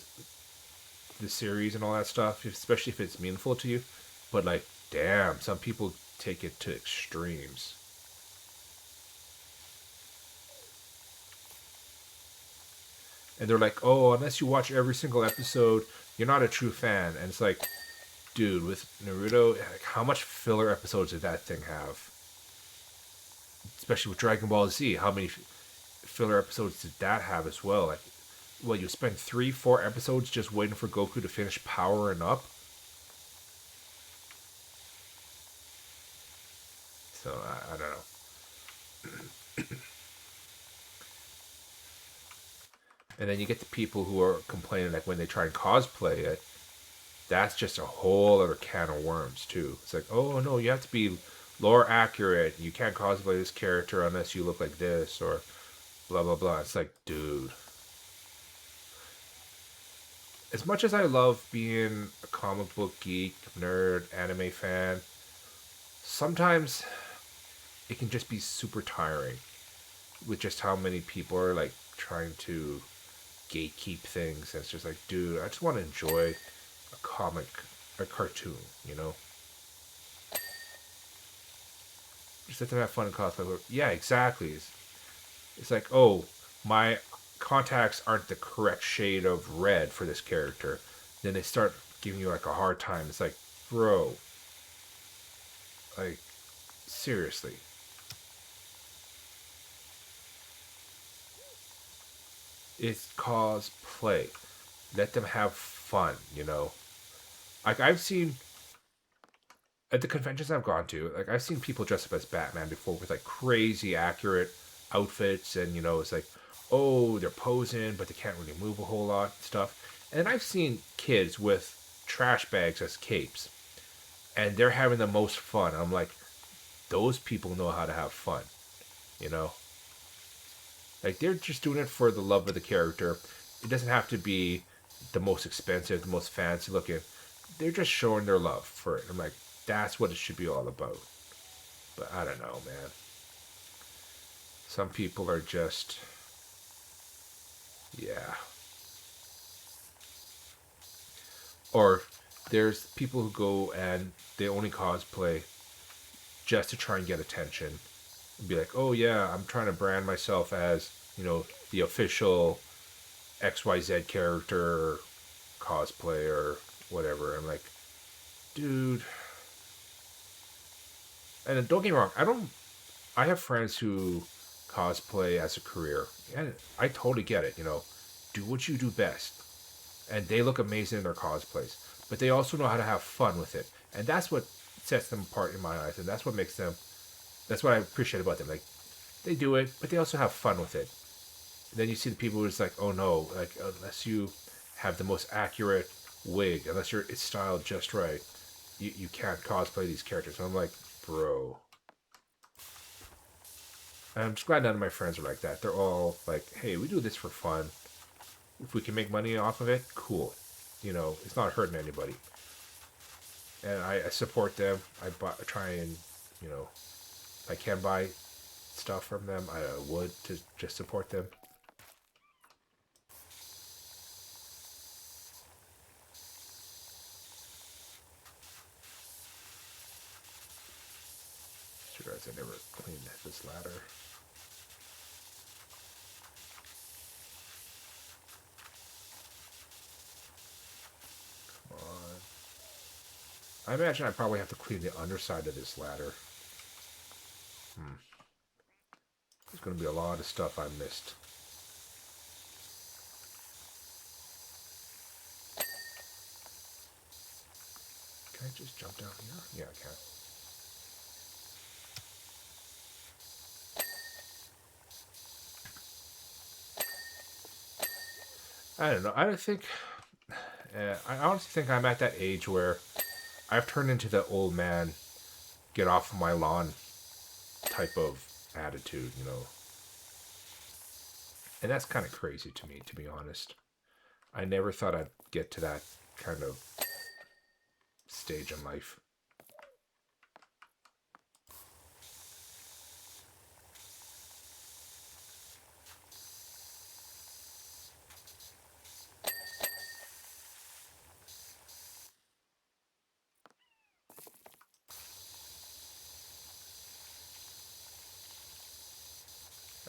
series and all that stuff, especially if it's meaningful to you. But like, damn, some people take it to extremes. And they're like, oh, unless you watch every single episode, you're not a true fan. And it's like, dude, with Naruto, like, how much filler episodes did that thing have? Especially with Dragon Ball Z, how many filler episodes did that have as well? Like, well, you spend 3, 4 episodes just waiting for Goku to finish powering up. So I don't know. And then you get the people who are complaining like when they try and cosplay it, that's just a whole other can of worms too. It's like, oh no, you have to be lore accurate. You can't cosplay this character unless you look like this or blah blah blah. It's like, dude. As much as I love being a comic book geek, nerd, anime fan, sometimes it can just be super tiring with just how many people are like trying to gatekeep things. And it's just like, dude, I just want to enjoy a comic, a cartoon, Just let them have fun and cosplay. Yeah, exactly. It's like, oh, my contacts aren't the correct shade of red for this character. Then they start giving you like a hard time. It's like, bro, like, seriously. It's cosplay. Let them have fun, Like I've seen at the conventions I've gone to, like I've seen people dress up as Batman before with like crazy accurate outfits, and it's like, oh, they're posing, but they can't really move a whole lot and stuff. And I've seen kids with trash bags as capes, and they're having the most fun. I'm like, those people know how to have fun, you know? Like they're just doing it for the love of the character. It doesn't have to be the most expensive, the most fancy looking. They're just showing their love for it. I'm like, that's what it should be all about. But I don't know, man. Some people are just, yeah. Or there's people who go and they only cosplay just to try and get attention. And be like, oh yeah, I'm trying to brand myself as, the official XYZ character cosplay or whatever. I'm like, dude. And don't get me wrong, I have friends who cosplay as a career. And I totally get it, do what you do best. And they look amazing in their cosplays. But they also know how to have fun with it. And that's what sets them apart in my eyes. And that's what I appreciate about them. Like, they do it, but they also have fun with it. And then you see the people who's like, oh no, like, unless you have the most accurate wig, unless it's styled just right, you can't cosplay these characters. And I'm like, bro. And I'm just glad none of my friends are like that. They're all like, hey, we do this for fun. If we can make money off of it, cool. It's not hurting anybody. And I support them. I try and, if I can buy stuff from them, I would to just support them. Sure, guys, I never cleaned this ladder. Come on. I imagine I probably have to clean the underside of this ladder. There's going to be a lot of stuff I missed. Can I just jump down here? Yeah, I can. I don't know. I don't think. I honestly think I'm at that age where I've turned into the old man, get off of my lawn type of attitude. And that's kind of crazy to me, to be honest. I never thought I'd get to that kind of stage in life.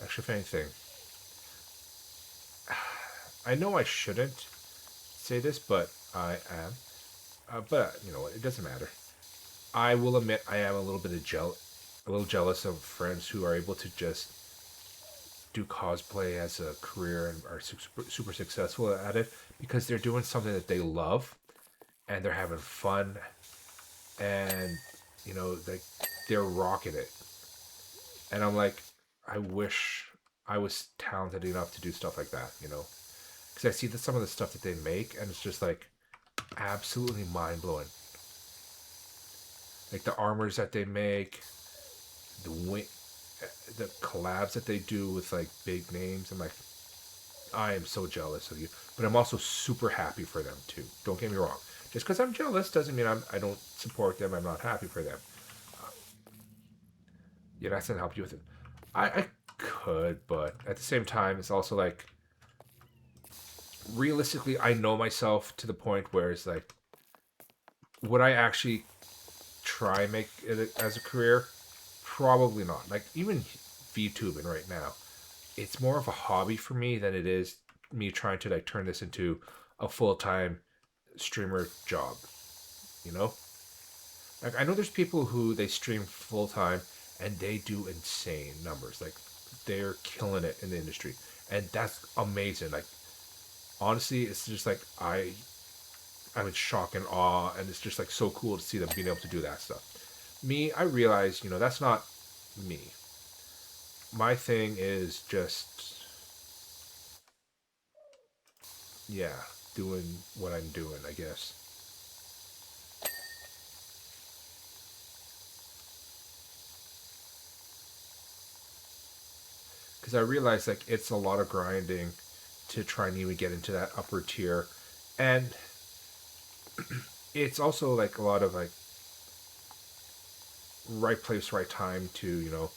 Actually, if anything, I know I shouldn't say this, but I am. But you know what? It doesn't matter. I will admit I am a little jealous of friends who are able to just do cosplay as a career and are super, super successful at it because they're doing something that they love and they're having fun and they're rocking it. And I'm like, I wish I was talented enough to do stuff like that. Because I see some of the stuff that they make, and it's just like absolutely mind blowing. Like the armors that they make, the wing, the collabs that they do with like big names. I'm like, I am so jealous of you, but I'm also super happy for them too. Don't get me wrong. Just because I'm jealous doesn't mean I don't support them. I'm not happy for them. Yeah, that's gonna help you with it. I could, but at the same time, it's also like realistically, I know myself to the point where it's like, would I actually try and make it as a career? Probably not. Like even VTubing right now, it's more of a hobby for me than it is me trying to like turn this into a full time streamer job. You know, like I know there's people who they stream full time and they do insane numbers. Like they're killing it in the industry, and that's amazing. Like honestly, it's just like I'm in shock and awe, and it's just like so cool to see them being able to do that stuff. Me, I realize, that's not me. My thing is just, yeah, doing what I'm doing, I guess. because I realized like it's a lot of grinding to try and even get into that upper tier, and it's also like a lot of like right place, right time to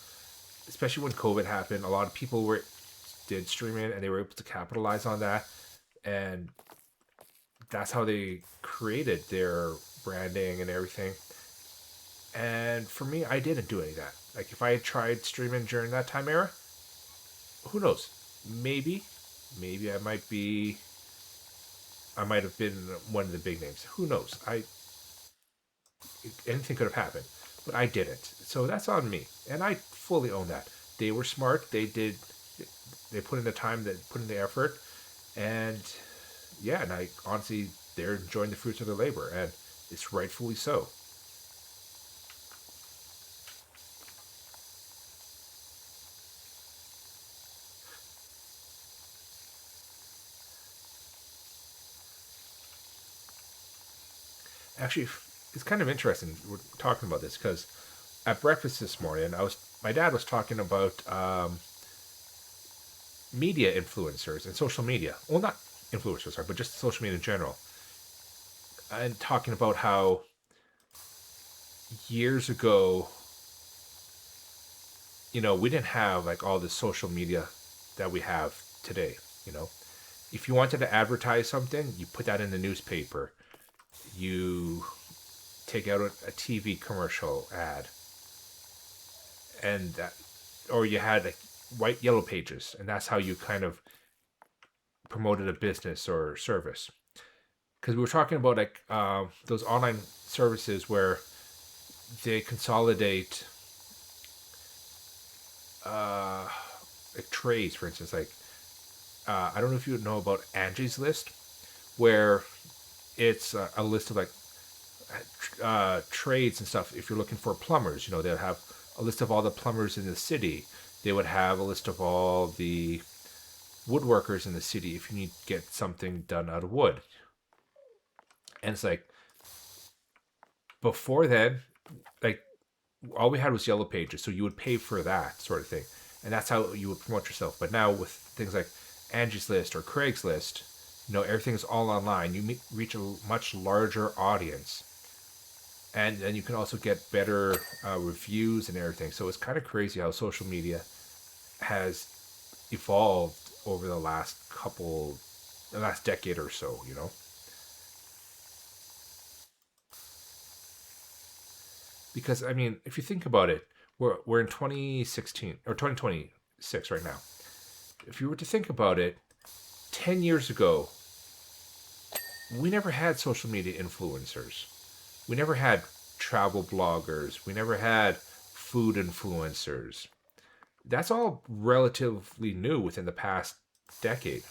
especially when COVID happened. A lot of people were did stream it and they were able to capitalize on that, and that's how they created their branding and everything. And for me, I didn't do any of that. Like if I had tried streaming during that time era, who knows? Maybe, maybe I might have been one of the big names. Who knows? I Anything could have happened, but I didn't. So that's on me, and I fully own that. They were smart. They put in the time, they put in the effort, and yeah, and I honestly, they're enjoying the fruits of their labor, and it's rightfully so. Actually, it's kind of interesting we're talking about this because at breakfast this morning, my dad was talking about media influencers and social media. Well, not influencers, sorry, but just social media in general, and talking about how years ago, we didn't have like all this social media that we have today. You know, if you wanted to advertise something, you put that in the newspaper. You take out a TV commercial ad, and that, or you had like white yellow pages, and that's how you kind of promoted a business or service. Because we were talking about like those online services where they consolidate uh, like trades, for instance. Like I don't know if you know about Angie's List, where it's a list of like trades and stuff. If you're looking for plumbers, they'll have a list of all the plumbers in the city. They would have a list of all the woodworkers in the city if you need to get something done out of wood. And it's like before then, like all we had was yellow pages, so you would pay for that sort of thing, and that's how you would promote yourself. But now with things like Angie's List or Craigslist, everything's all online. You reach a much larger audience, and then you can also get better reviews and everything. So it's kind of crazy how social media has evolved over the last decade or so. Because I mean, if you think about it, we're in 2016 or 2026 right now. If you were to think about it, 10 years ago, we never had social media influencers. We never had travel bloggers. We never had food influencers. That's all relatively new within the past decade.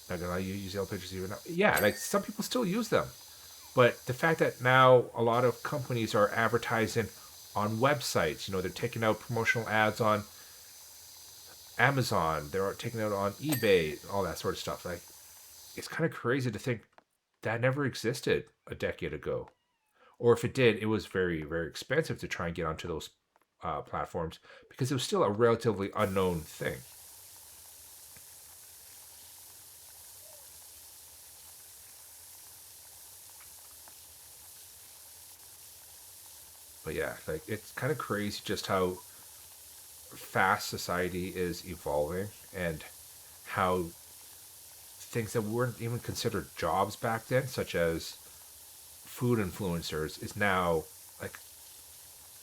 Not gonna lie, you use yellow pages even now. Yeah, like some people still use them. But the fact that now a lot of companies are advertising on websites, they're taking out promotional ads on Amazon, they're taking out on eBay, all that sort of stuff. Like, it's kind of crazy to think that never existed a decade ago. Or if it did, it was very, very expensive to try and get onto those platforms because it was still a relatively unknown thing. But yeah, like it's kind of crazy just how fast society is evolving and how things that weren't even considered jobs back then, such as food influencers, is now like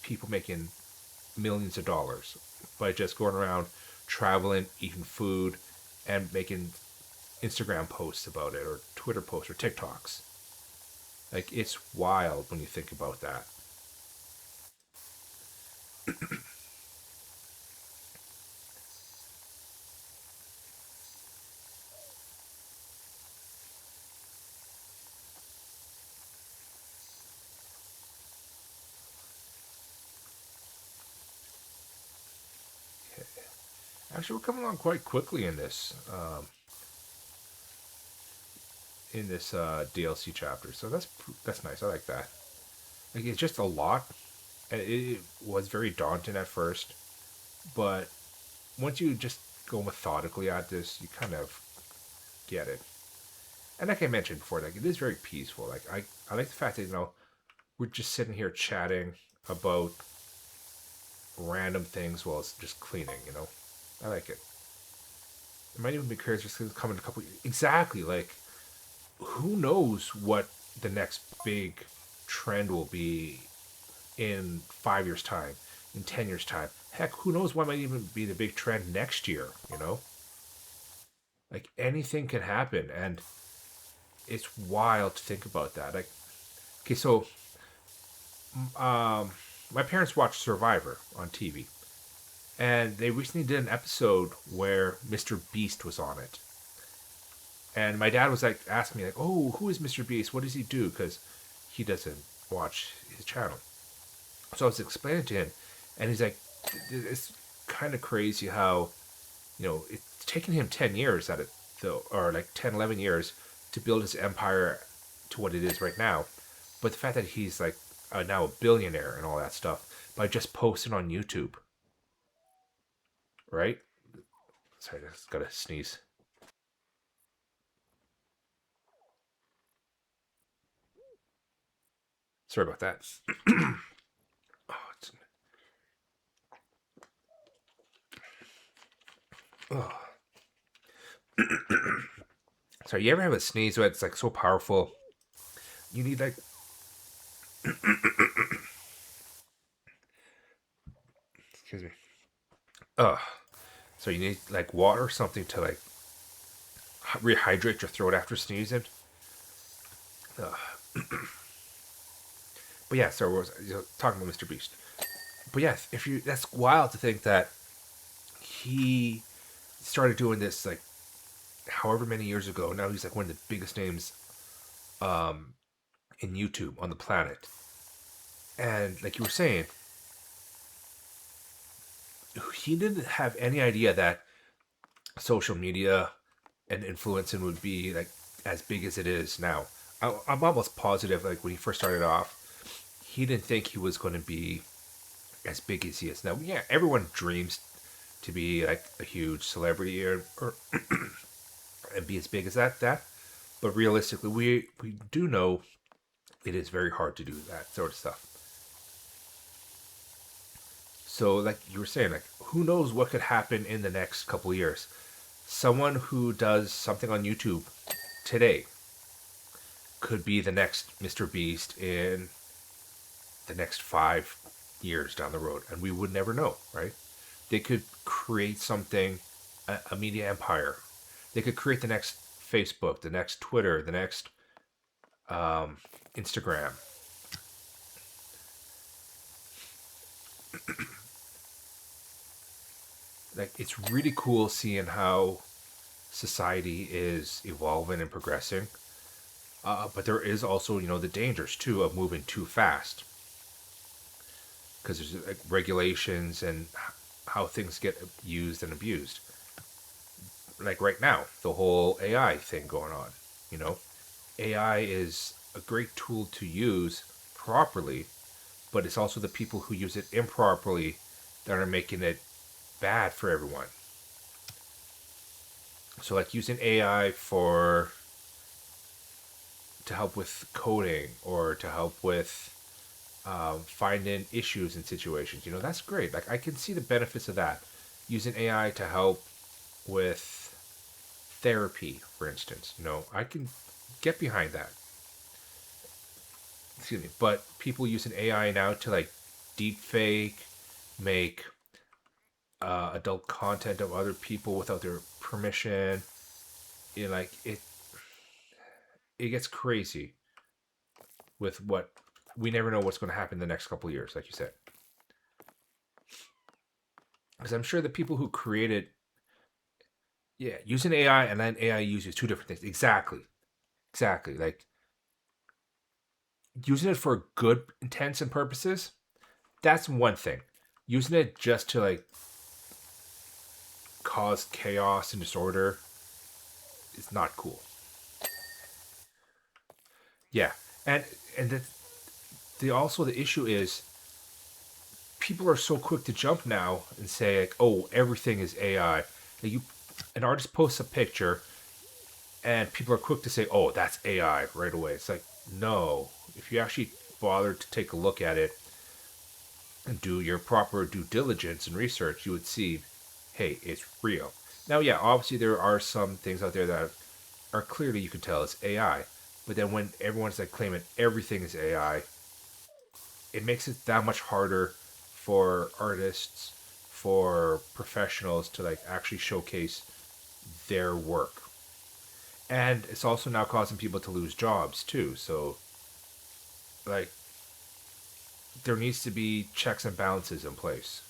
people making millions of dollars by just going around traveling, eating food, and making Instagram posts about it, or Twitter posts, or TikToks. Like, it's wild when you think about that. Actually, we're coming along quite quickly in this DLC chapter, so that's nice. I like that. Like, it's just a lot, and it was very daunting at first. But once you just go methodically at this, you kind of get it. And like I mentioned before, like it is very peaceful. Like I like the fact that we're just sitting here chatting about random things while it's just cleaning. I like it. It might even be curious just to come in a couple. Exactly. Like who knows what the next big trend will be in 5 years' time, in 10 years' time. Heck, who knows what might even be the big trend next year? Like anything can happen, and it's wild to think about that. Like, okay, so um, my parents watched Survivor on TV, and they recently did an episode where Mr. Beast was on it. And my dad was like asking me like, "Oh, who is Mr. Beast? What does he do?" Because he doesn't watch his channel. So I was explaining to him, and he's like, "It's kind of crazy how it's taken him 10 years at it though, or like 10, 11 years to build his empire to what it is right now. But the fact that he's like now a billionaire and all that stuff by just posting on YouTube, right?" Sorry, I just gotta sneeze. Sorry about that. Oh, oh. Sorry, you ever have a sneeze where it's like so powerful? You need like, excuse me. Ugh. So you need like water or something to like rehydrate your throat after sneezing. Ugh. But yeah, so we're talking about Mr. Beast. But yeah, if you that's wild to think that he started doing this like however many years ago. Now he's like one of the biggest names um, in YouTube on the planet. And like you were saying, he didn't have any idea that social media and influencing would be like as big as it is now. I'm almost positive, like when he first started off, he didn't think he was going to be as big as he is now. Yeah, everyone dreams to be like a huge celebrity or and be as big as that. But realistically, we do know it is very hard to do that sort of stuff. So, like you were saying, like who knows what could happen in the next couple of years? Someone who does something on YouTube today could be the next Mr. Beast in the next 5 years down the road, and we would never know, right? They could create something, a media empire. They could create the next Facebook, the next Twitter, the next um, Instagram. Like it's really cool seeing how society is evolving and progressing. But there is also, the dangers too of moving too fast because there's like regulations and how things get used and abused. Like right now, the whole AI thing going on. You know, AI is a great tool to use properly, but it's also the people who use it improperly that are making it bad for everyone. So, like using AI for to help with coding or to help with finding issues in situations. That's great. Like I can see the benefits of that. Using AI to help with therapy, for instance. I can get behind that. Excuse me. But people using AI now to like deep fake, make adult content of other people without their permission. Like it gets crazy with what we never know what's going to happen in the next couple of years, like you said. Because I'm sure the people who created, yeah, using AI and then AI uses two different things. Exactly, exactly. Like using it for good intents and purposes, that's one thing. Using it just to like cause chaos and disorder is not cool. Yeah, and the also the issue is people are so quick to jump now and say like, "Oh, everything is AI." Like an artist posts a picture, and people are quick to say, "Oh, that's AI" right away. It's like, no. If you actually bother to take a look at it and do your proper due diligence and research, you would see, hey, it's real. Now, yeah, obviously there are some things out there that are clearly you can tell it's AI, but then when everyone's like claiming everything is AI, it makes it that much harder for artists, for professionals to like actually showcase their work. And it's also now causing people to lose jobs too. So like there needs to be checks and balances in place.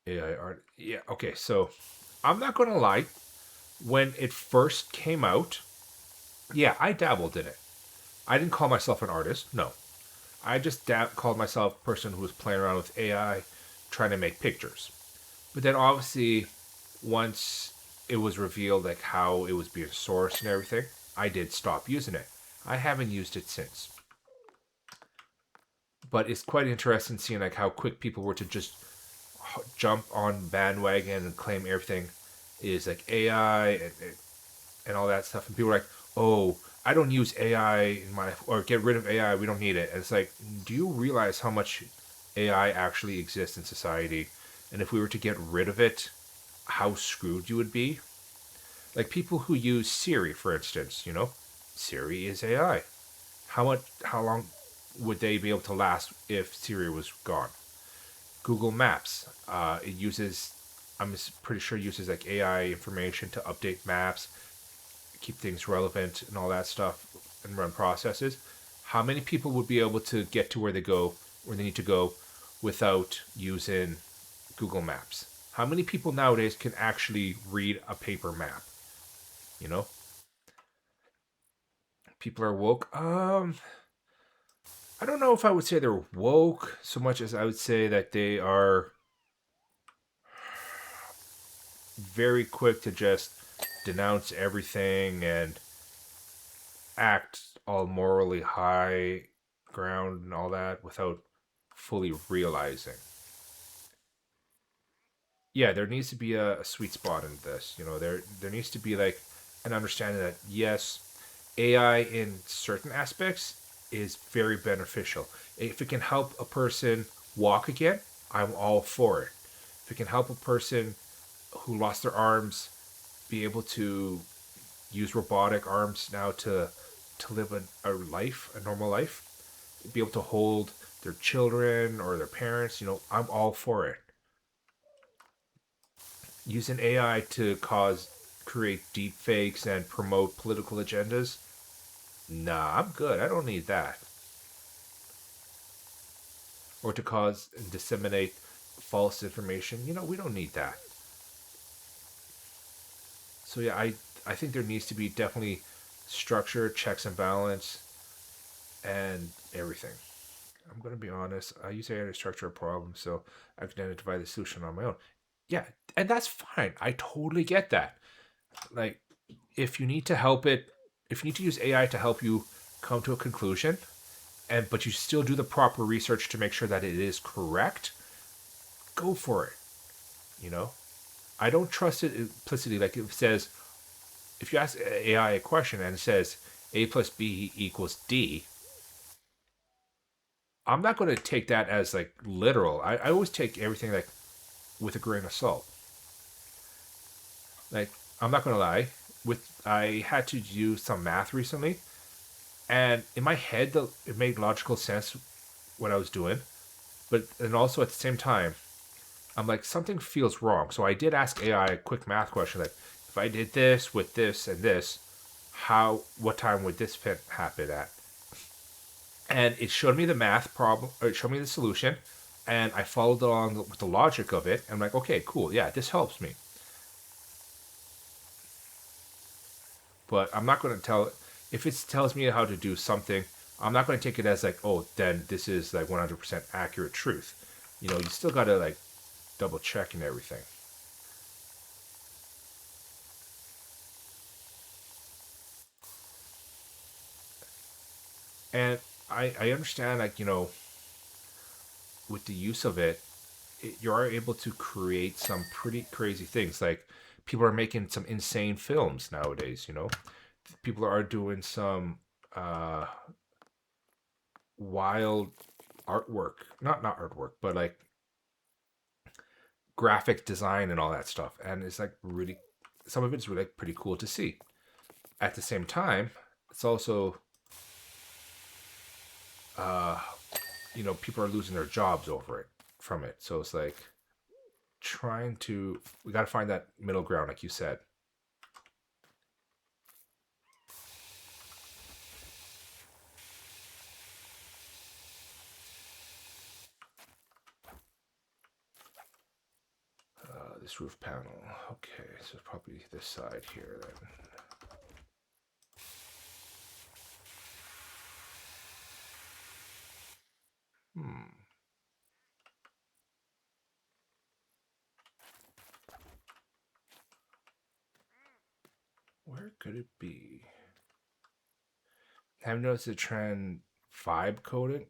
AI art. Yeah, okay. So I'm not going to lie, when it first came out, yeah, I dabbled in it. I didn't call myself an artist. No. I just called myself a person who was playing around with AI, trying to make pictures. But then obviously, once it was revealed like how it was being sourced and everything, I did stop using it. I haven't used it since. But it's quite interesting seeing like how quick people were to just jump on bandwagon and claim everything is like AI and all that stuff. And people are like, "Oh, I don't use AI in my or get rid of AI. We don't need it." And it's like, do you realize how much AI actually exists in society? And if we were to get rid of it, how screwed you would be? Like people who use Siri, for instance, Siri is AI. How long would they be able to last if Siri was gone? Google Maps, it uses, I'm pretty sure it uses like AI information to update maps, keep things relevant and all that stuff, and run processes. How many people would be able to get to where they need to go, without using Google Maps? How many people nowadays can actually read a paper map? You know, people are woke. I don't know if I would say they're woke so much as I would say that they are very quick to just denounce everything and act all morally high ground and all that without fully realizing. Yeah, there needs to be a sweet spot in this. There needs to be like an understanding that yes, AI in certain aspects is very beneficial. If it can help a person walk again, I'm all for it. If it can help a person who lost their arms be able to use robotic arms now to live a normal life, be able to hold their children or their parents, I'm all for it. Using AI to create deep fakes and promote political agendas, nah, I'm good. I don't need that. Or to cause and disseminate false information, we don't need that. So yeah, I think there needs to be definitely structure, checks and balance, and everything. I'm gonna be honest. I use AI to structure a problem so I can identify the solution on my own. Yeah, and that's fine. I totally get that. Like, if you need to help it, if you need to use AI to help you come to a conclusion, and but you still do the proper research to make sure that it is correct, go for it. You know, I don't trust it implicitly. Like it says, if you ask AI a question and it says A plus B equals D, I'm not going to take that as like literal. I always take everything like with a grain of salt. Like I'm not going to lie, with I had to do some math recently, and in my head it made logical sense what I was doing, but and also at the same time I'm like something feels wrong. So I did ask AI a quick math question like if I did this with this and this, what time would this happen at? And it showed me the math problem, or it showed me the solution, and I followed along with the logic of it. And I'm like, okay, cool, yeah, this helps me. But I'm not going to tell if it tells me how to do something. I'm not going to take it as like, oh, then this is like 100% accurate truth. You still got to like double check and everything. And I understand, like, with the use of it, you are able to create some pretty crazy things. Like, people are making some insane films nowadays. People are doing some uh, wild artwork, not artwork, but like graphic design and all that stuff. And it's like really, some of it's really like, pretty cool to see. At the same time, it's also, uh, people are losing their jobs over it from it. So it's like we got to find that middle ground, like you said. This roof panel. Okay, so probably this side here then. Hmm. Where could it be? Have you noticed the trend vibe coding?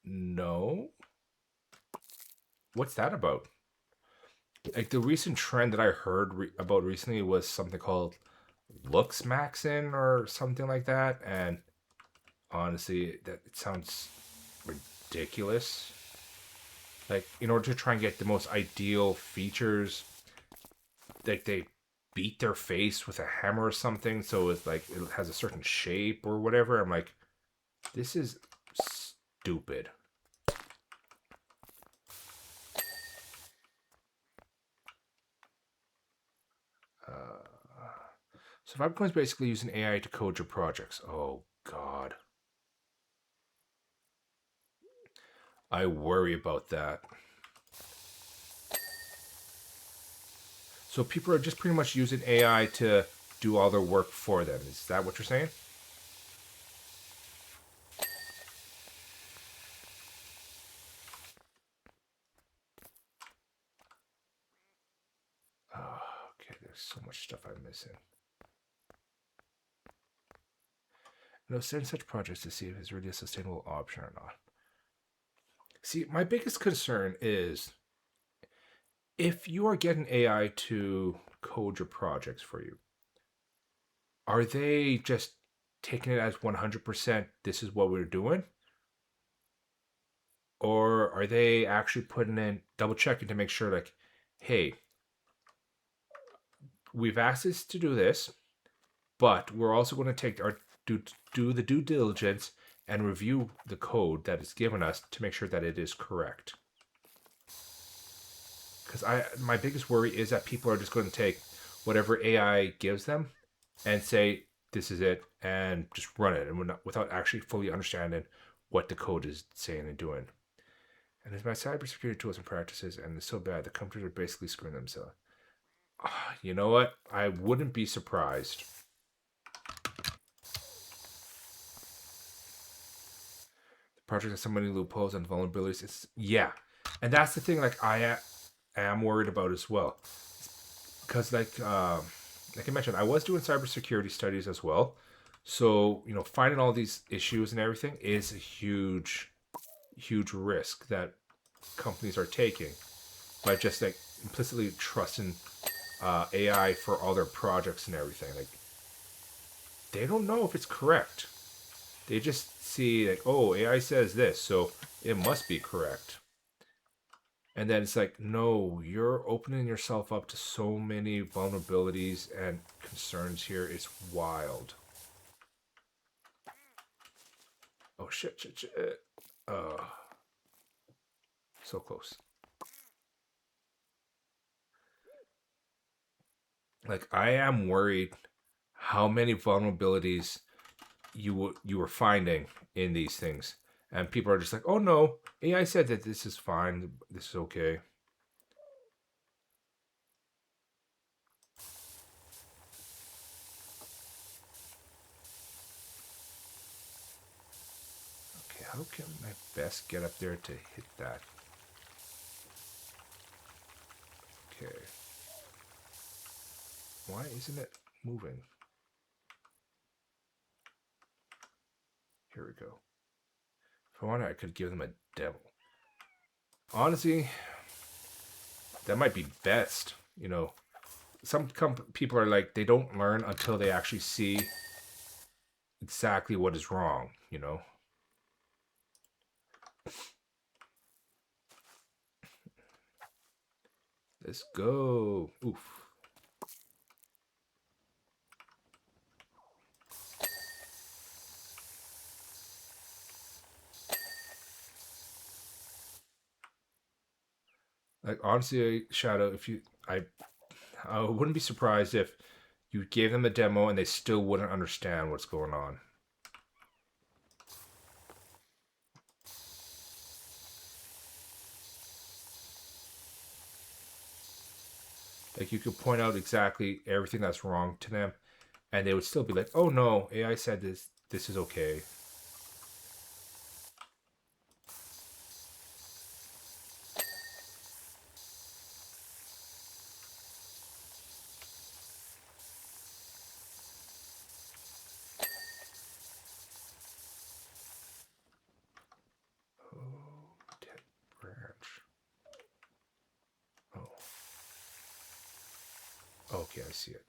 No. What's that about? Like, the recent trend that I heard about recently was something called looks maxing or something like that. And honestly, that it sounds ridiculous. Like, in order to try and get the most ideal features, like they beat their face with a hammer or something, so it's like it has a certain shape or whatever. I'm like, this is stupid. So Vibecoin is basically using AI to code your projects. Oh God, I worry about that. So people are just pretty much using AI to do all their work for them. Is that what you're saying? Oh, okay, there's so much stuff I'm missing. Study such projects to see if it's really a sustainable option or not. See, my biggest concern is if you are getting AI to code your projects for you, are they just taking it as 100% this is what we're doing? Or are they actually putting in, double checking to make sure, like, hey, we've asked this to do this, but we're also going to take our do the due diligence and review the code that is given us to make sure that it is correct. Because my biggest worry is that people are just going to take whatever AI gives them and say this is it and just run it, and without actually fully understanding what the code is saying and doing. And it's my cybersecurity tools and practices, and it's so bad the companies are basically screwing themselves. You know what? I wouldn't be surprised. The project has so many loopholes and vulnerabilities. Yeah, and that's the thing. Like, I am worried about as well, because like I mentioned, I was doing cybersecurity studies as well. So finding all these issues and everything is a huge risk that companies are taking by just like implicitly trusting AI for all their projects and everything. Like, they don't know if it's correct. They just see like, oh, AI says this, so it must be correct. And then it's like, no, you're opening yourself up to so many vulnerabilities and concerns here. It's wild. Oh shit. Uh, so close. Like, I am worried how many vulnerabilities you were finding in these things, and people are just like, oh no, AI said that this is fine, this is okay. Okay, how can I best get up there to hit that? Okay, why isn't it moving? Here we go. If I wanted, I could give them a demo. Honestly, that might be best. You know, some people are like, they don't learn until they actually see exactly what is wrong, you know? Let's go. Oof. Like, honestly, Shadow, if you, I wouldn't be surprised if you gave them a demo and they still wouldn't understand what's going on. Like, you could point out exactly everything that's wrong to them, and they would still be like, "Oh no, AI said this. This is okay." Oh, dead branch. Oh, okay, I see it.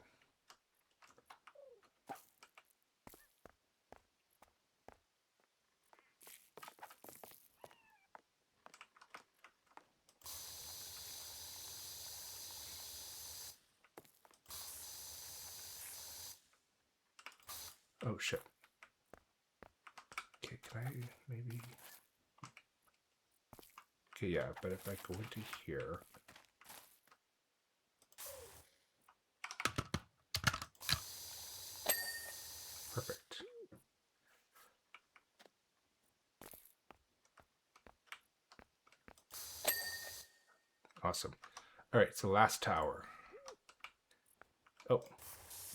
Oh shit. Okay, can I maybe? Okay, yeah, but if I go into here, perfect. Awesome. All right, so last tower. Oh,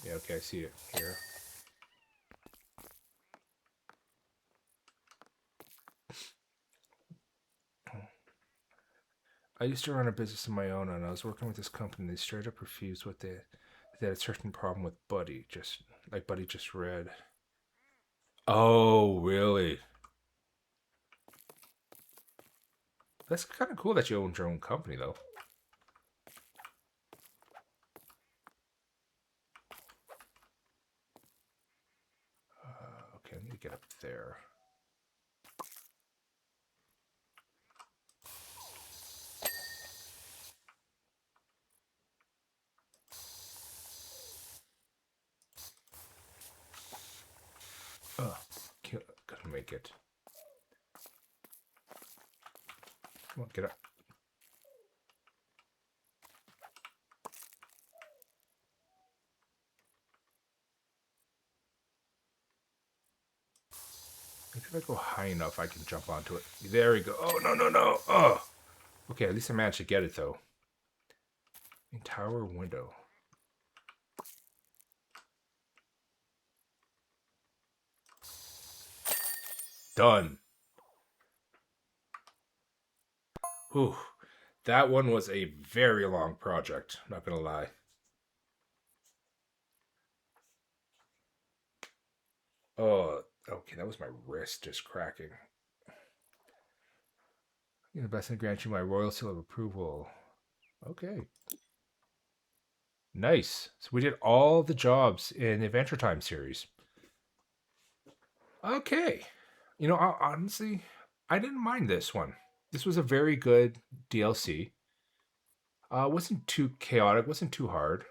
yeah, okay, I see it here. I used to run a business of my own, and I was working with this company. They straight up refused what they had a certain problem with Buddy, just like Buddy just read. Oh, really? That's kind of cool that you own your own company, though. Okay, I need to get up there. Oh, couldn't make it. Come on, get up. Maybe if I go high enough, I can jump onto it. There we go. Oh, no, no, no. Oh. Okay, at least I managed to get it, though. In tower window. Done. Whew. That one was a very long project, not gonna lie. Oh, okay, that was my wrist just cracking. The best and grant you my royal seal of approval. Okay. Nice. So we did all the jobs in the Adventure Time series. Okay. You know, honestly, I didn't mind this one. This was a very good DLC. Wasn't too chaotic, wasn't too hard.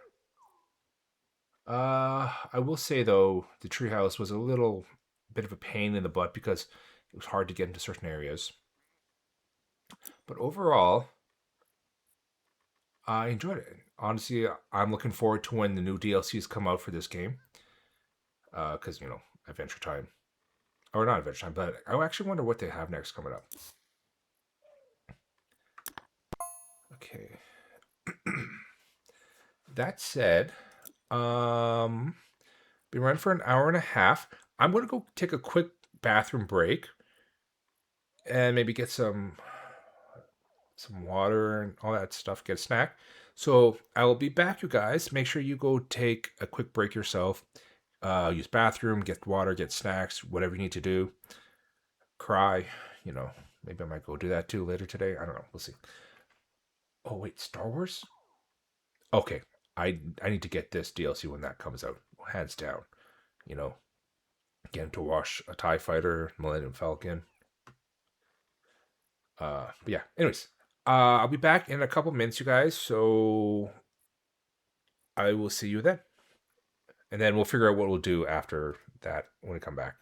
I will say though, the treehouse was a little bit of a pain in the butt because it was hard to get into certain areas. But overall, I enjoyed it. Honestly, I'm looking forward to when the new DLCs come out for this game. Because, you know, Adventure Time. Or not Adventure Time, but I actually wonder what they have next coming up. Okay. That said, been running for an hour and a half. I'm going to go take a quick bathroom break and maybe get some water and all that stuff, get a snack. So I will be back, you guys. Make sure you go take a quick break yourself. use bathroom, get water, get snacks, whatever you need to do. Cry, you know, maybe I might go do that too later today. I don't know. We'll see. Oh wait, Star Wars? Okay, I need to get this DLC when that comes out, hands down. You know, getting to watch a TIE Fighter, Millennium Falcon. But yeah. Anyways, I'll be back in a couple minutes, you guys. So I will see you then, and then we'll figure out what we'll do after that when we come back.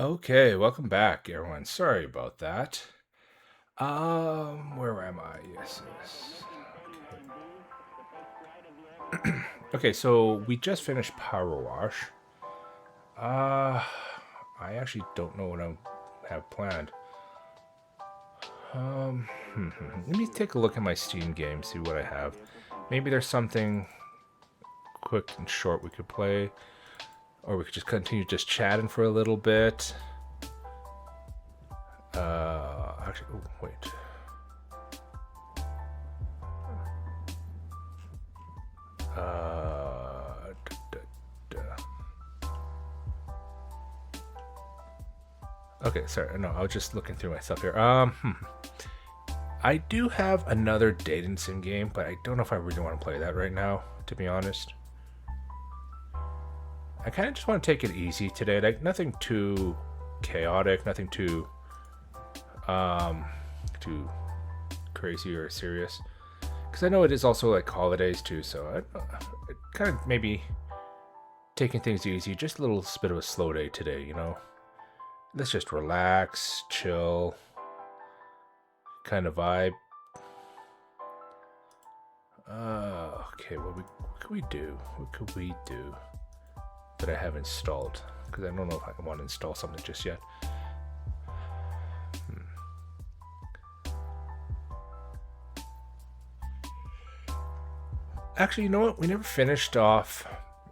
Okay, welcome back, everyone. Sorry about that. Where am I? Yes. Okay, so we just finished Power Wash. Uh, I actually don't know what I have planned. Let me take a look at my Steam game, see what I have. Maybe there's something quick and short we could play, or we could just continue just chatting for a little bit. Actually, oh, wait. Okay, sorry. No, I was just looking through my stuff here. I do have another dating sim game, but I don't know if I really want to play that right now, to be honest. I kind of just want to take it easy today. Like, nothing too chaotic, nothing too too crazy or serious. Because I know it is also like holidays too, so I kind of maybe taking things easy. Just a little bit of a slow day today, you know. Let's just relax, chill, kind of vibe. Okay, what could we do? What could we do that I have installed? Because I don't know if I want to install something just yet. Actually, you know what? We never finished off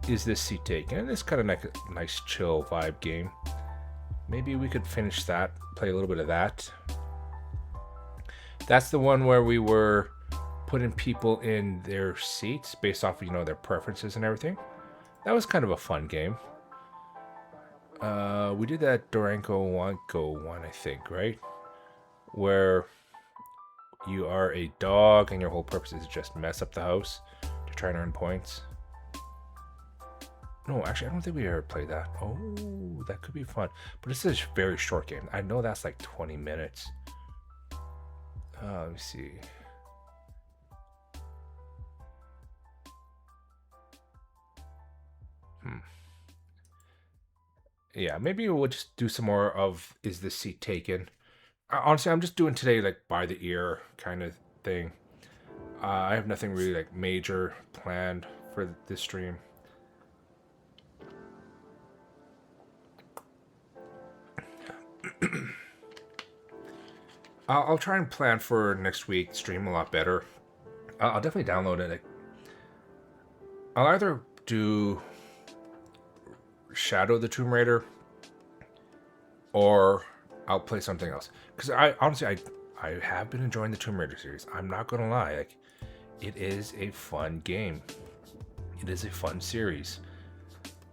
Is This Seat Taken? And it's kind of like a nice chill vibe game. Maybe we could finish that, play a little bit of that. That's the one where we were putting people in their seats based off of, their preferences and everything. That was kind of a fun game. We did that Durango Wanko one, I think, right? Where you are a dog and your whole purpose is just mess up the house to try and earn points. No, actually, I don't think we ever played that. Oh, that could be fun. But it's a very short game. I know that's like 20 minutes. Let me see. Yeah, maybe we'll just do some more of Is This Seat Taken? Honestly, I'm just doing today like by the ear kind of thing. I have nothing really like major planned for this stream. I'll try and plan for next week stream a lot better. I'll definitely download it. I'll either do Shadow of the Tomb Raider or I'll play something else. Because I have been enjoying the Tomb Raider series. I'm not gonna lie, like it is a fun game. It is a fun series.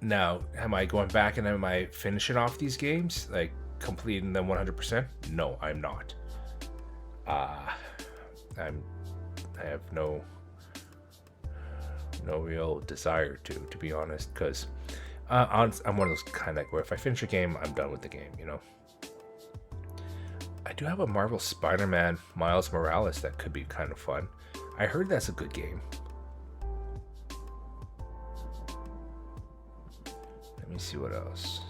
Now, am I going back and am I finishing off these games, like completing them 100%? No, I'm not. I have no real desire to be honest, because I'm one of those kind of like where if I finish a game, I'm done with the game, I do have a Marvel Spider-Man Miles Morales that could be kind of fun. I heard that's a good game. Let me see what else.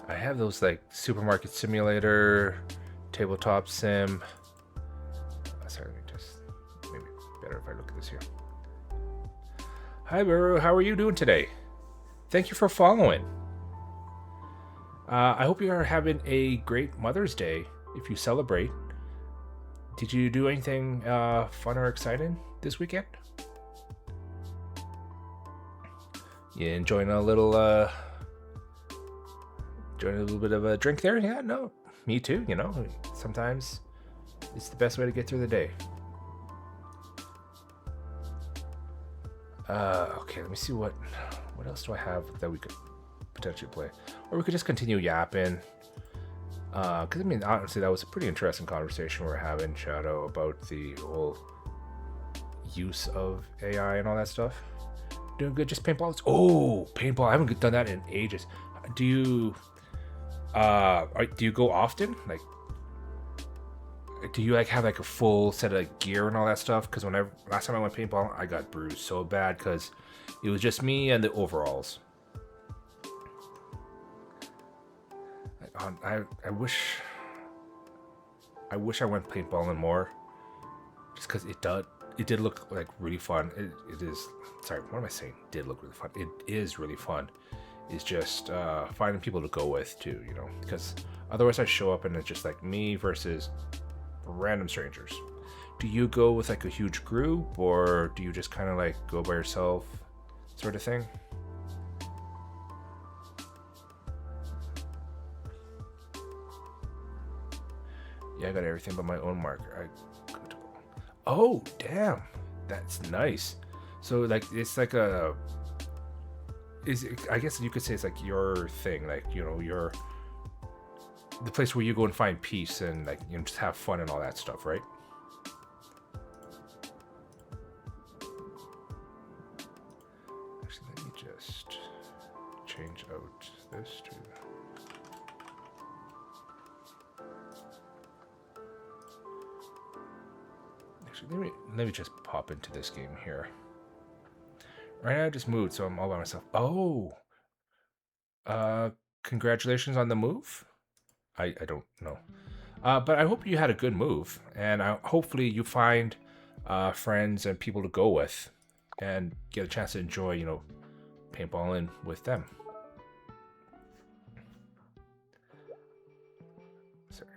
I have those like Supermarket Simulator, Tabletop Sim. Sorry, let me just maybe better if I look at this here. Hi, Buru. How are you doing today? Thank you for following. I hope you are having a great Mother's Day if you celebrate. Did you do anything fun or exciting this weekend? You enjoying a little bit of a drink there? Yeah, no, me too. Sometimes it's the best way to get through the day. Okay, let me see what else do I have that we could potentially play, or we could just continue yapping. Because honestly, that was a pretty interesting conversation we were having, Shadow, about the whole use of AI and all that stuff. Doing good, just paintball. Oh, paintball! I haven't done that in ages. Do you go often? Like, do you like have like a full set of like, gear and all that stuff? Because whenever last time I went paintball, I got bruised so bad because it was just me and the overalls. I wish I went paintballing more, just because it did look like really fun. It is, sorry, what am I saying? Did look really fun. It is really fun. It's just finding people to go with too, you know, because otherwise I show up and it's just like me versus random strangers. Do you go with like a huge group, or do you just kind of like go by yourself, sort of thing? Yeah, I got everything but my own marker. Oh, damn. That's nice. So, like, it's like a... I guess you could say it's like your thing. Like, you know, your... The place where you go and find peace and, like, you know, just have fun and all that stuff, right? Actually, let me just change out this to... Let me just pop into this game here. Right now I just moved, so I'm all by myself. Oh, congratulations on the move. I don't know, but I hope you had a good move, and hopefully you find friends and people to go with, and get a chance to enjoy, you know, paintballing with them. Sorry.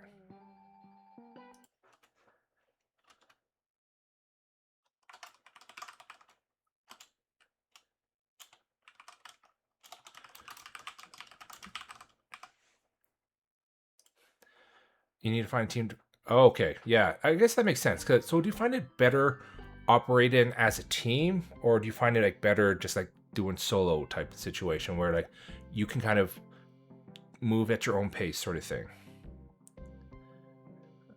You need to find a team. Oh, okay, yeah, I guess that makes sense. So, do you find it better operating as a team, or do you find it like better just like doing solo type of situation where like you can kind of move at your own pace, sort of thing?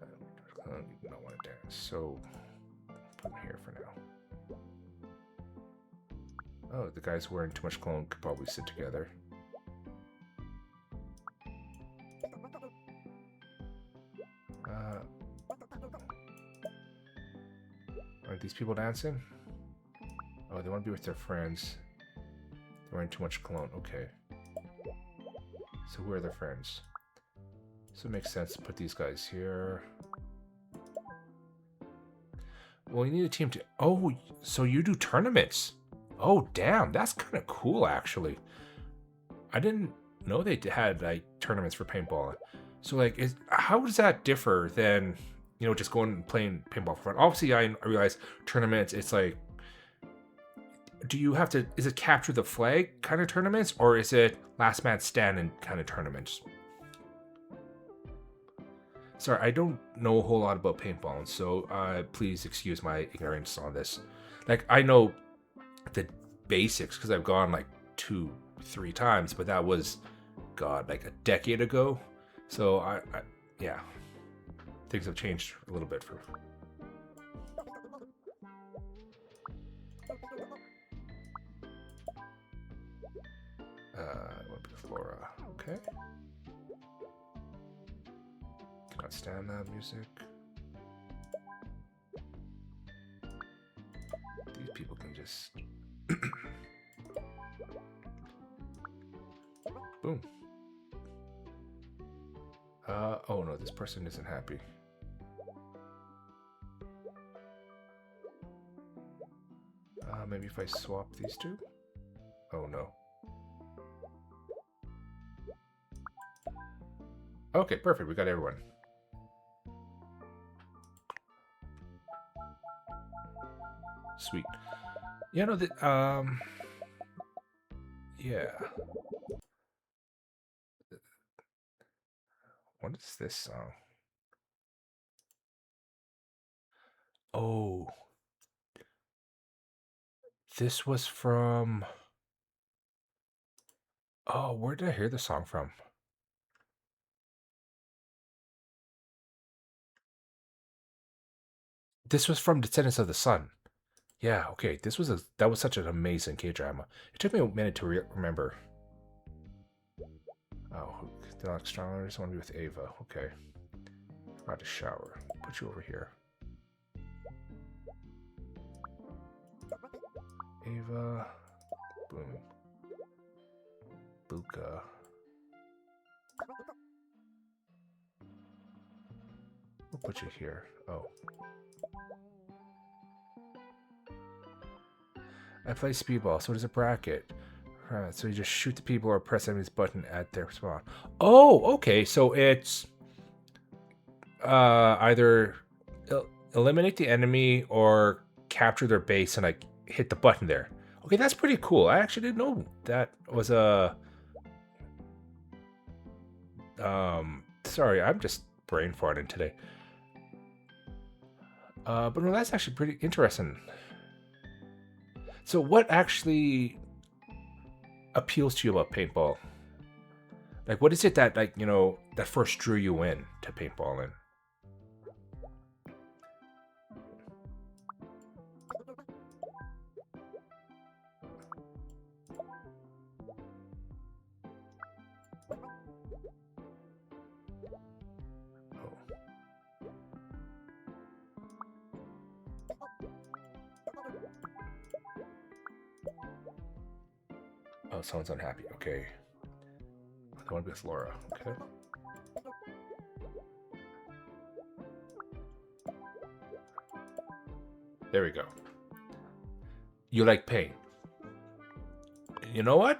You don't want to dance, so put him here for now. Oh, the guys wearing too much cologne could probably sit together. Are these people dancing? Oh, they want to be with their friends. They're wearing too much cologne. Okay. So who are their friends? So it makes sense to put these guys here. Well, you need a team to... Oh, so you do tournaments. Oh, damn. That's kind of cool, actually. I didn't know they had, like, tournaments for paintball. So, like, how does that differ than, you know, just going and playing paintball for fun? Obviously, I realize tournaments, it's like... Do you have to... Is it capture the flag kind of tournaments? Or is it last man standing kind of tournaments? Sorry, I don't know a whole lot about paintball, so please excuse my ignorance on this. Like, I know the basics because I've gone like 2-3 times, but that was, God, like a decade ago. So yeah, things have changed a little bit for. I went with Flora. Okay. Cannot stand that music. These people can just... Boom. Oh no, this person isn't happy. Maybe if I swap these two? Oh no. Okay, perfect, we got everyone. Sweet. Yeah, no, yeah. What is this song? Oh. This was from... Oh, where did I hear the song from? This was from Descendants of the Sun. Yeah, okay. That was such an amazing K-drama. It took me a minute to remember. Oh, the Alex Stronger. I just want to be with Ava. Okay. About to shower. Put put you over here. Ava. Boom. Buka. We'll put you here. Oh. I play speedball, so there's a bracket. So you just shoot the people or press enemy's button at their spawn. Oh, okay. So it's either eliminate the enemy or capture their base and like hit the button there. Okay, that's pretty cool. I actually didn't know that was a. Sorry, I'm just brain farting today. But no, that's actually pretty interesting. So what actually appeals to you about paintball? Like, what is it that, like, you know, that first drew you in to paintballing? Oh, someone's unhappy. Okay. I want to be with Laura. Okay. There we go. You like pain. You know what?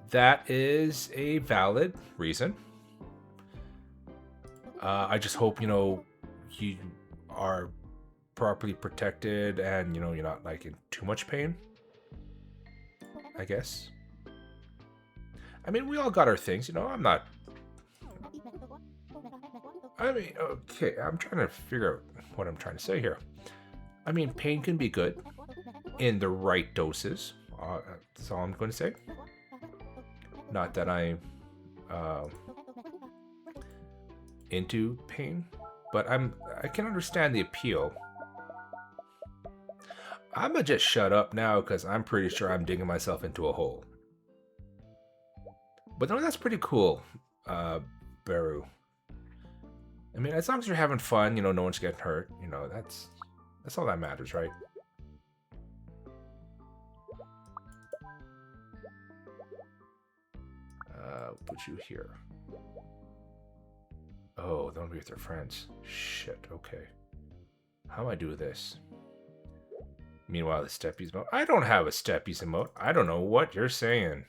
That is a valid reason. I just hope, you know, you are properly protected and, you know, you're not like in too much pain. I guess. I mean, we all got our things, you know. I'm not. I mean, okay, I'm trying to figure out what I'm trying to say here. I mean, pain can be good in the right doses. That's all I'm going to say. Not that I'm into pain, but I can understand the appeal. I'm gonna just shut up now because I'm pretty sure I'm digging myself into a hole. But no, that's pretty cool, Beru. I mean, as long as you're having fun, you know, no one's getting hurt. You know, that's all that matters, right? Put you here. Oh, they want to be with their friends. Shit. Okay. How do I do this? Meanwhile, the steppies emote. I don't have a steppies emote. I don't know what you're saying.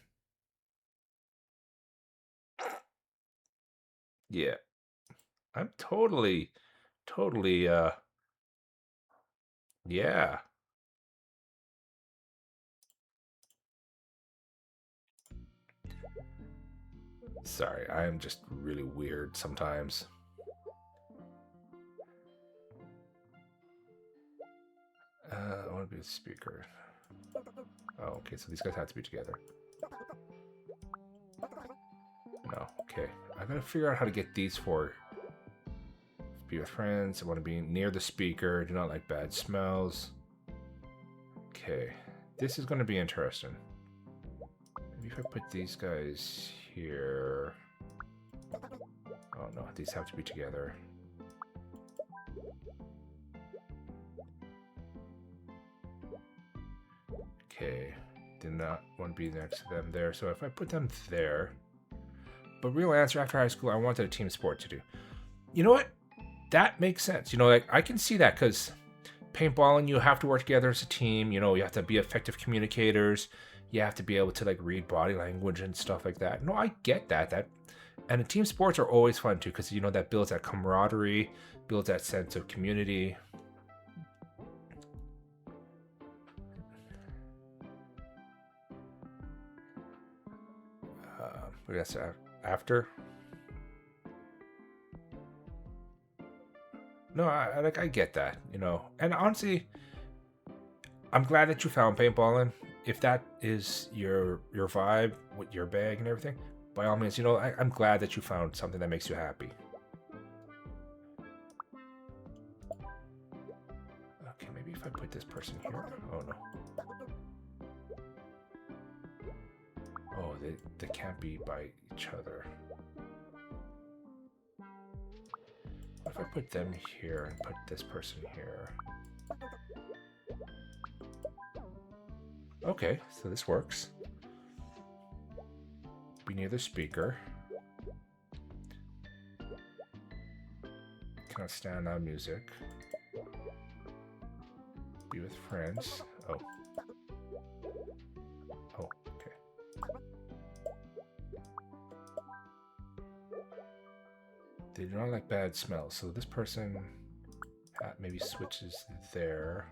Yeah. I'm totally, yeah. Sorry, I am just really weird sometimes. I want to be a speaker. Oh, okay, so these guys have to be together. No, okay. I gotta figure out how to get these four. Be with friends. I want to be near the speaker. Do not like bad smells. Okay, this is going to be interesting. Maybe if I put these guys here. Oh no, these have to be together. Okay, did not want to be next to them there. So if I put them there. But real answer, after high school, I wanted a team sport to do. You know what? That makes sense. You know, like I can see that because paintballing, you have to work together as a team. You know, you have to be effective communicators. You have to be able to like read body language and stuff like that. No, I get that. And the team sports are always fun too because, you know, that builds that camaraderie, builds that sense of community. I guess after. No, I get that, you know. And honestly, I'm glad that you found paintballing. If that is your vibe with your bag and everything, by all means, you know, I'm glad that you found something that makes you happy. Okay, maybe if I put this person here. Oh no. Oh, they can't be by each other. What if I put them here and put this person here? Okay, so this works. Be near the speaker. Cannot stand loud music. Be with friends. Oh. Oh, okay. They do not like bad smells, so this person maybe switches there.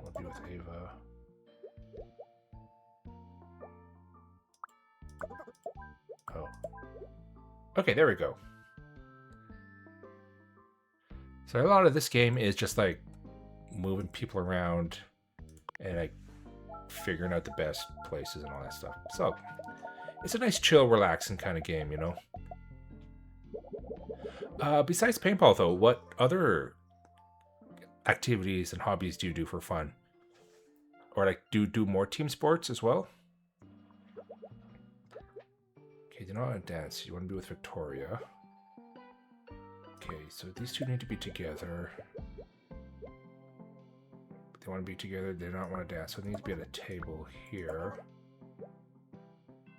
We'll be with Ava. Oh. Okay, there we go. So a lot of this game is just like moving people around and like figuring out the best places and all that stuff. So it's a nice, chill, relaxing kind of game, you know? Besides paintball, though, what other activities and hobbies do you do for fun? Or like, do you do more team sports as well? Okay, you know how to dance. You want to be with Victoria. Okay, so these two need to be together. They want to be together. They don't want to dance, so they need to be at a table here.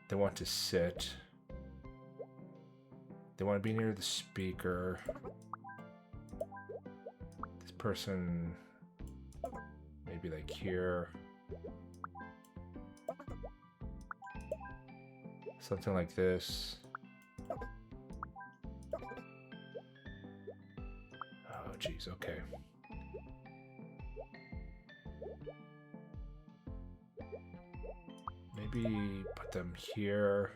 They want to sit. They want to be near the speaker. This person maybe like here. Something like this. Oh, jeez, okay. Maybe put them here.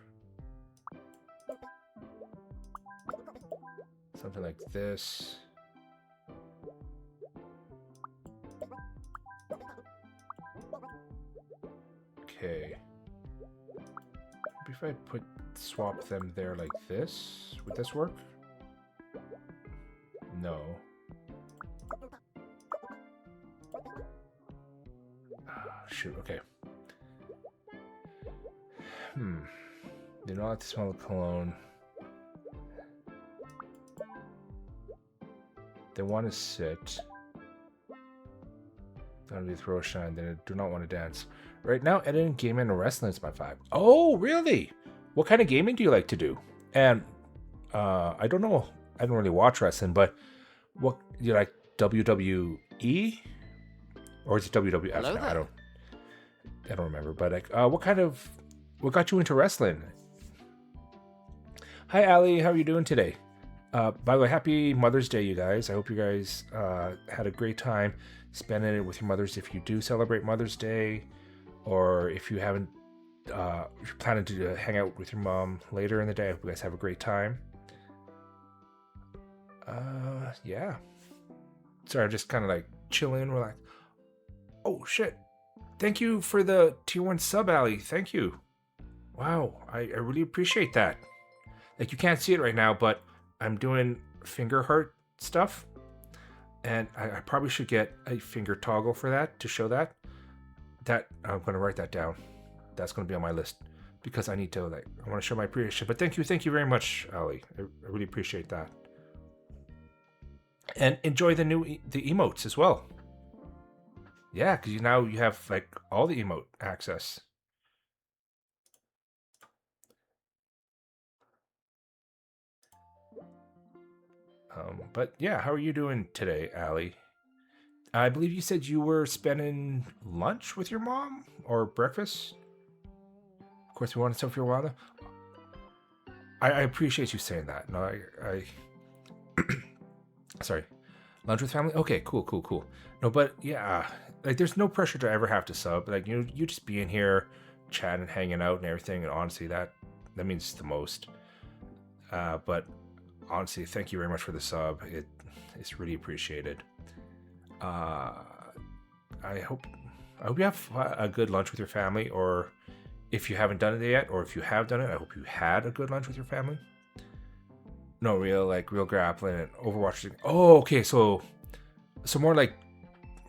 Something like this. Okay. Maybe if I swap them there like this, would this work? No. Shoot, okay. They don't like to smell the cologne. They want to sit. They want to be throw shine. They do not want to dance. Right now, editing, gaming, and wrestling is my vibe. Oh, really? What kind of gaming do you like to do? And I don't know. I don't really watch wrestling, but what you like? WWE or is it WWF? Hello now? there. I don't remember. But like, what got you into wrestling? Hi, Ali. How are you doing today? By the way, happy Mother's Day, you guys. I hope you guys had a great time spending it with your mothers. If you do celebrate Mother's Day, or if you haven't, if you're planning to hang out with your mom later in the day, I hope you guys have a great time. Yeah. Sorry, I'm just kind of like chilling, relax. Oh, shit. Thank you for the tier 1 sub, Ali. Thank you. Wow, I really appreciate that. Like, you can't see it right now, but I'm doing finger heart stuff. And I probably should get a finger toggle for that to show that. I'm going to write that down. That's going to be on my list. Because I need to, like, I want to show my appreciation. But thank you very much, Ali. I really appreciate that. And enjoy the emotes as well. Yeah, because now you have, like, all the emote access. But yeah, how are you doing today, Ali? I believe you said you were spending lunch with your mom or breakfast. Of course, we wanted stuff for a while. I appreciate you saying that. No, I sorry, lunch with family. Okay, cool. No, but yeah, like there's no pressure to ever have to sub. Like you just being here, chatting, hanging out, and everything. And honestly, that means the most. But honestly, thank you very much for the sub. It's really appreciated. I hope you have a good lunch with your family, or if you haven't done it yet, or if you have done it, I hope you had a good lunch with your family. No, real grappling and Overwatch. Oh, okay, so more like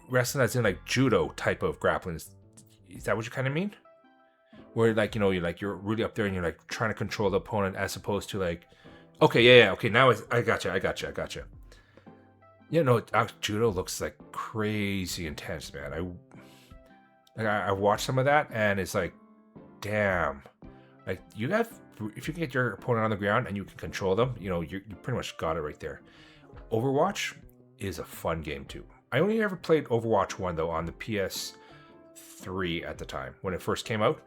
wrestling as in like judo type of grappling. Is that what you kind of mean? Where like, you're really up there and you're like trying to control the opponent as opposed to like Okay, yeah. Okay, now I gotcha. Yeah, no, judo looks like crazy intense, man. I watched some of that, and it's like, damn. Like you have, if you can get your opponent on the ground and you can control them, you pretty much got it right there. Overwatch is a fun game too. I only ever played Overwatch 1 though on the PS3 at the time when it first came out,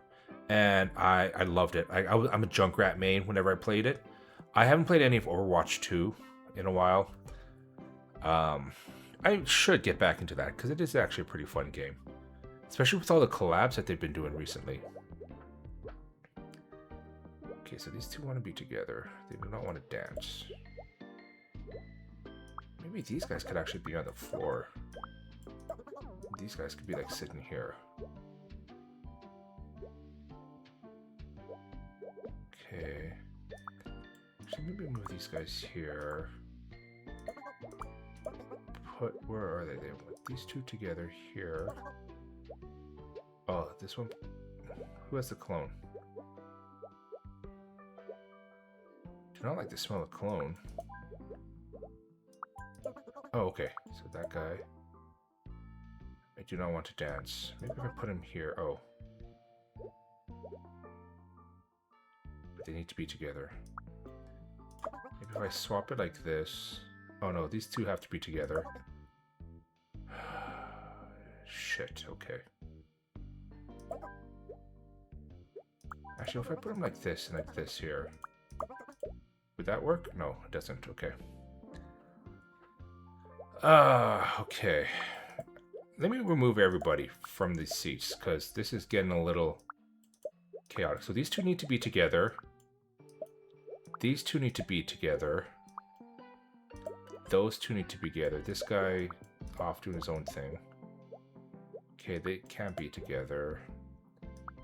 and I loved it. I'm a Junkrat main whenever I played it. I haven't played any of Overwatch 2 in a while. I should get back into that because it is actually a pretty fun game, especially with all the collabs that they've been doing recently. Okay, so these two want to be together. They do not want to dance. Maybe these guys could actually be on the floor. These guys could be like sitting here. Okay. Actually, maybe move these guys here. Where are they? They want these two together here. Oh, this one. Who has the clone? Do not like the smell of cologne. Oh, okay. So that guy. I do not want to dance. Maybe if I put him here. Oh. But they need to be together. Maybe if I swap it like this. Oh no, these two have to be together. Shit, okay. Actually, if I put them like this and like this here. Would that work? No, it doesn't. Okay. Okay. Let me remove everybody from these seats, because this is getting a little chaotic. So these two need to be together. These two need to be together. Those two need to be together. This guy off doing his own thing. Okay, they can't be together.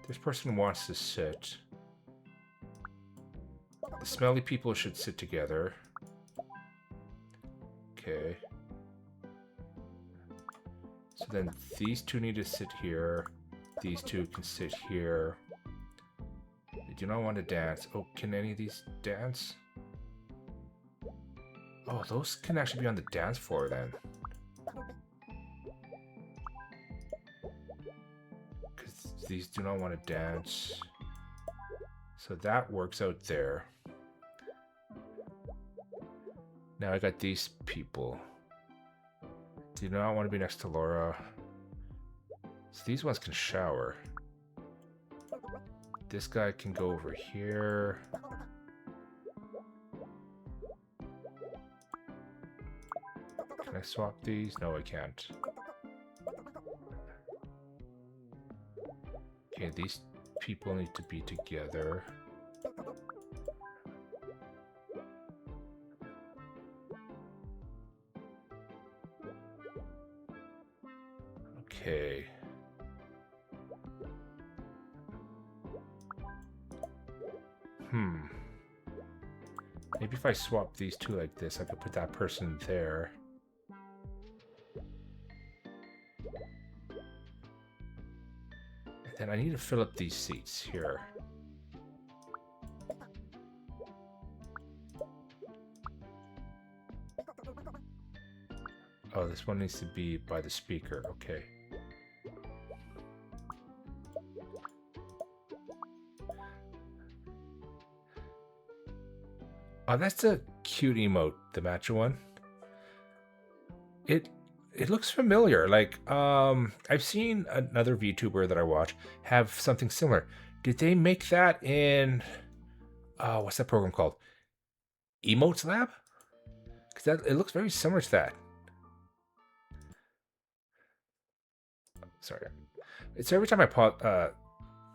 This person wants to sit. The smelly people should sit together. Okay. So then these two need to sit here. These two can sit here. They do not want to dance. Oh, can any of these dance? Oh, those can actually be on the dance floor then. Because these do not want to dance. So that works out there. Now I got these people. Do not want to be next to Laura. So these ones can shower. This guy can go over here. Can I swap these? No, I can't. Okay, these people need to be together. Okay. Maybe if I swap these two like this, I could put that person there. And then I need to fill up these seats here. Oh, this one needs to be by the speaker. Okay. Oh, that's a cute emote, the matcha one. It looks familiar. Like, I've seen another VTuber that I watch have something similar. Did they make that in what's that program called? Emotes Lab? Because it looks very similar to that. Sorry. It's every time I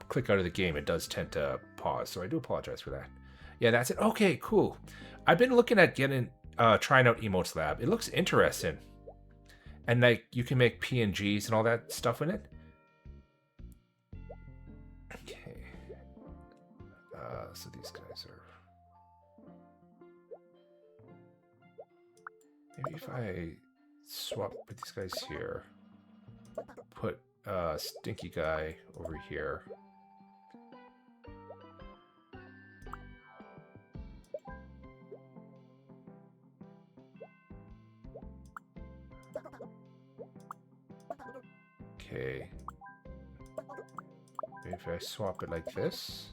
click out of the game, it does tend to pause, so I do apologize for that. Yeah, that's it. Okay, cool. I've been looking at trying out Emotes Lab. It looks interesting. And like you can make PNGs and all that stuff in it. Okay. So these guys are. Maybe if I swap with these guys here, put Stinky guy over here. Okay. If I swap it like this.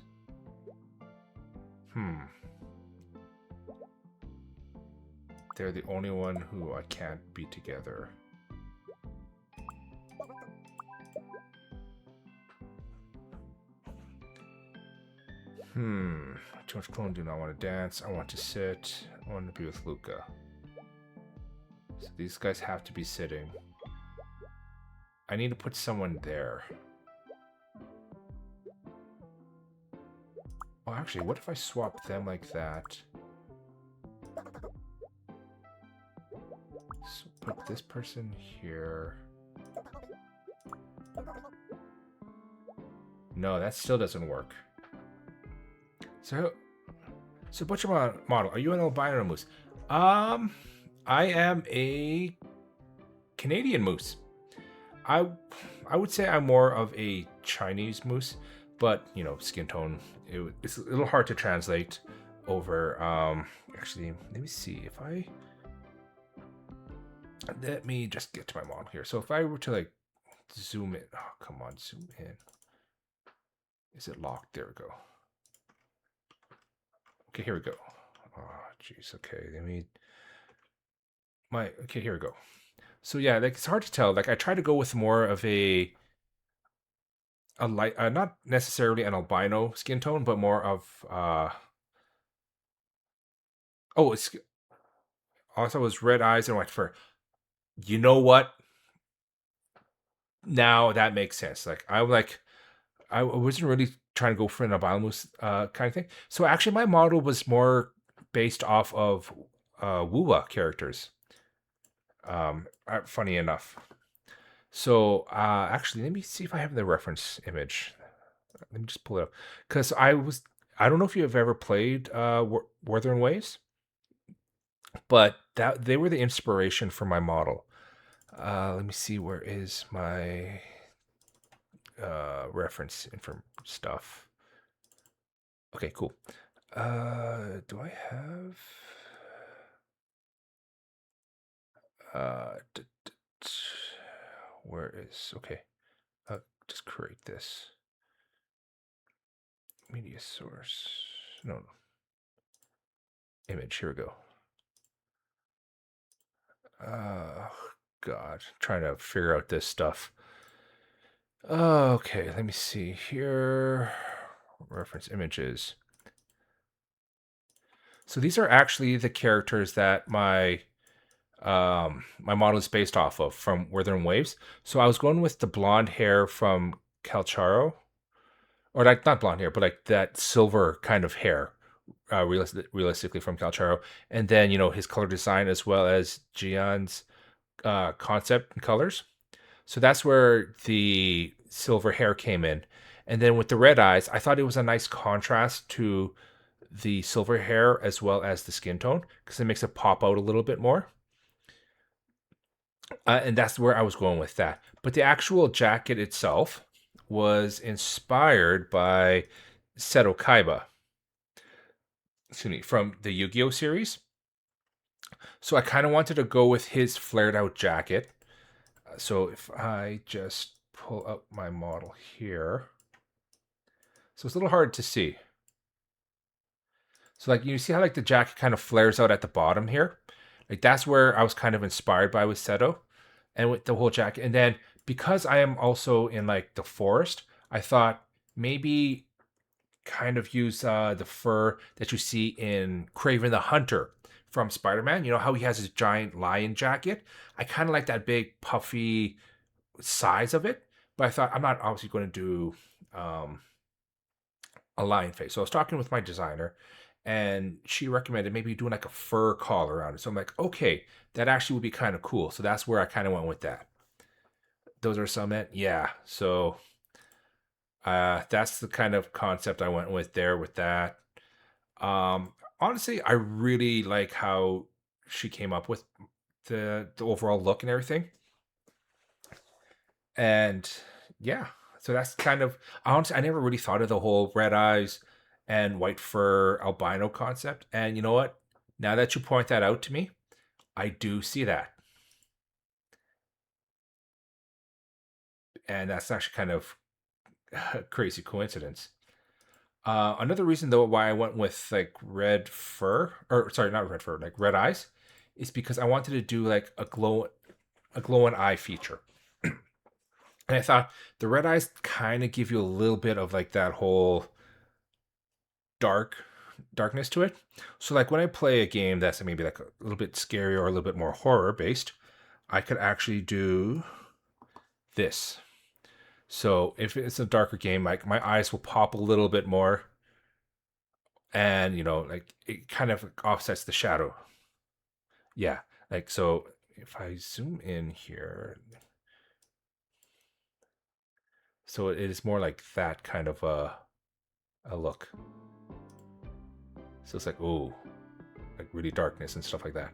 They're the only one who I can't be together. Too much clone, do not want to dance. I want to sit. I want to be with Luca. So these guys have to be sitting. I need to put someone there. Oh, actually, what if I swap them like that? So put this person here. No, that still doesn't work. So Butcher Model, are you an albino moose? I am a Canadian moose. I would say I'm more of a Chinese moose, but you know, skin tone, it's a little hard to translate over. Actually, let me see if I. Let me just get to my model here. So if I were to like zoom in, oh come on, zoom in. Is it locked? There we go. Okay, here we go. Oh, jeez. Okay, let me. Okay, here we go. So yeah, like it's hard to tell. Like I try to go with more of a light, not necessarily an albino skin tone, but more of oh, it's also it was red eyes and white fur. You know what? Now that makes sense. I wasn't really trying to go for an albino kind of thing. So actually, my model was more based off of Wuwa characters. Funny enough. So actually, let me see if I have the reference image. Let me just pull it up because I don't know if you have ever played Wuthering Waves, but that they were the inspiration for my model. Let me see, where is my reference info stuff? Okay, cool. Do I have? Where is? Okay, just create this media source. No, image. Here we go. God, trying to figure out this stuff. Okay, let me see here. Reference images. So these are actually the characters that my model is based off of from Wuthering Waves. So I was going with the blonde hair from Calcharo, or like not blonde hair, but like that silver kind of hair, realistically from Calcharo, and then you know his color design as well as Gian's concept and colors. So that's where the silver hair came in. And then with the red eyes, I thought it was a nice contrast to the silver hair as well as the skin tone because it makes it pop out a little bit more. And that's where I was going with that. But the actual jacket itself was inspired by Seto Kaiba, excuse me, from the Yu-Gi-Oh series. So I kind of wanted to go with his flared out jacket. So if I just pull up my model here. So it's a little hard to see. So like you see how like the jacket kind of flares out at the bottom here? Like that's where I was kind of inspired by with Seto and with the whole jacket. And then because I am also in like the forest, I thought maybe kind of use the fur that you see in Craven the Hunter from Spider-Man. You know how he has his giant lion jacket? I kind of like that big puffy size of it, but I thought I'm not obviously going to do a lion face. So I was talking with my designer and she recommended maybe doing like a fur collar around it. So I'm like, okay, that actually would be kind of cool. So that's where I kind of went with that. Those are some, yeah. So that's the kind of concept I went with there with that. Honestly, I really like how she came up with the overall look and everything. And yeah, so that's kind of honestly, I never really thought of the whole red eyes and white fur albino concept. And you know what? Now that you point that out to me, I do see that. and that's actually kind of a crazy coincidence. Another reason though why I went with like red fur, or sorry, not red fur, like red eyes, is because I wanted to do like a glow and eye feature. And I thought the red eyes kind of give you a little bit of like that whole darkness to it. So like when I play a game that's maybe like a little bit scary or a little bit more horror based, I could actually do this. So if it's a darker game, like my eyes will pop a little bit more, and like it kind of offsets the shadow. Yeah, like so if I zoom in here, so it is more like that kind of a look. So it's like, oh, like really darkness and stuff like that.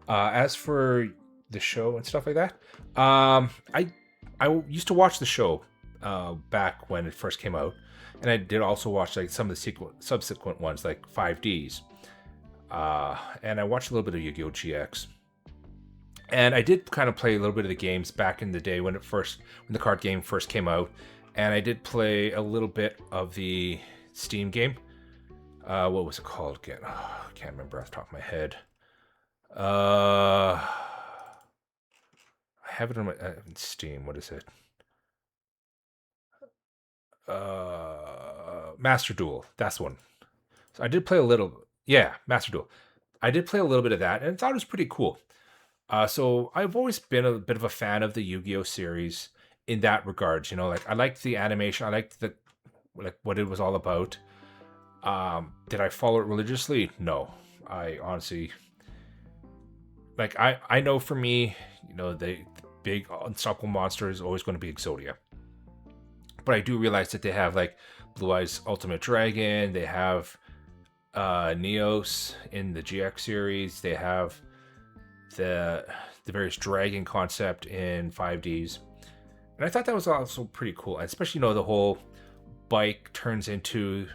As for the show and stuff like that, I used to watch the show back when it first came out, and I did also watch like some of the subsequent ones, like 5Ds. And I watched a little bit of Yu-Gi-Oh! GX. And I did kind of play a little bit of the games back in the day when the card game first came out, and I did play a little bit of the Steam game. What was it called again? Oh, I can't remember off the top of my head. I have it on my Steam. What is it? Master Duel. That's the one. So I did play a little. Yeah, Master Duel. I did play a little bit of that, and I thought it was pretty cool. So I've always been a bit of a fan of the Yu-Gi-Oh series in that regards. Like I liked the animation. I liked what it was all about. Did I follow it religiously? No. I honestly, like, I know for me, the big unstoppable monster is always going to be Exodia. But I do realize that they have like Blue Eyes Ultimate Dragon. They have Neos in the GX series. They have the various dragon concept in 5Ds. And I thought that was also pretty cool. Especially, the whole bike turns into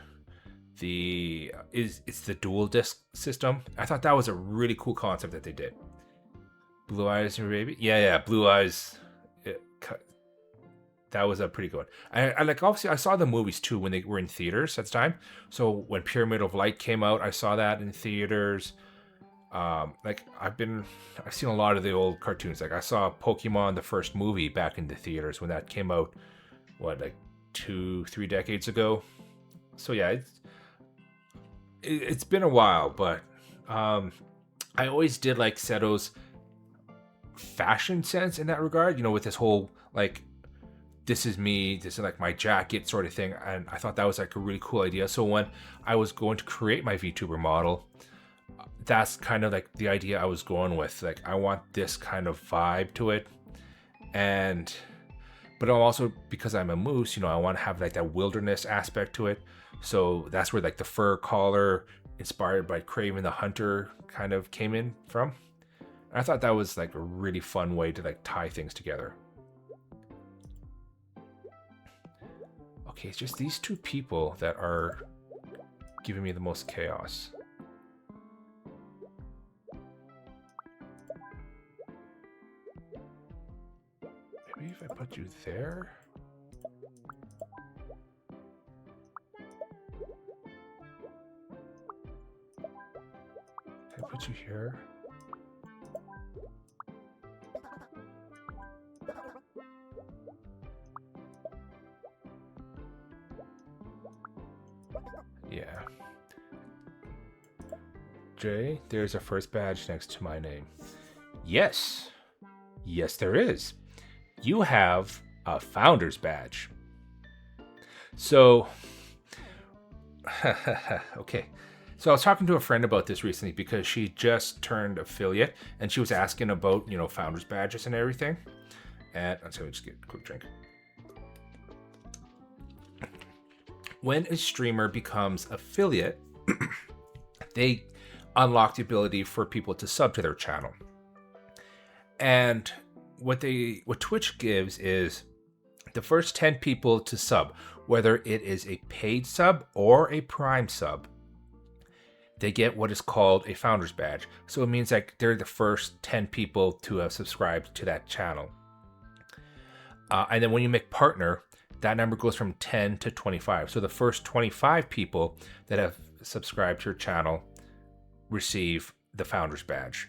it's the dual disc system. I thought that was a really cool concept that they did. Blue Eyes, baby. Yeah, Blue Eyes. That was a pretty good one. I like, obviously I saw the movies too when they were in theaters at the time. So when Pyramid of Light came out, I saw that in theaters. Like I've seen a lot of the old cartoons. Like I saw Pokemon, the first movie, back in the theaters when that came out. What, like 2-3 decades ago? So yeah, it's been a while, but I always did like Seto's fashion sense in that regard. With this whole like, this is me, this is like my jacket sort of thing, and I thought that was like a really cool idea. So when I was going to create my VTuber model, that's kind of like the idea I was going with. Like I want this kind of vibe to it, but also because I'm a moose, I want to have like that wilderness aspect to it. So that's where like the fur collar inspired by Craven the Hunter kind of came in from. And I thought that was like a really fun way to like tie things together. Okay, it's just these two people that are giving me the most chaos. Maybe if I put you there? Can I put you here? Yeah. Jay, there's a first badge next to my name. Yes. Yes, there is. You have a founder's badge. So, okay. So I was talking to a friend about this recently because she just turned affiliate and she was asking about, founder's badges and everything. And so just get a quick drink. When a streamer becomes affiliate, they unlock the ability for people to sub to their channel. And what Twitch gives is the first 10 people to sub, whether it is a paid sub or a prime sub, they get what is called a founder's badge. So it means like they're the first 10 people to have subscribed to that channel. And then when you make partner, that number goes from 10 to 25. So the first 25 people that have subscribed to your channel receive the founder's badge.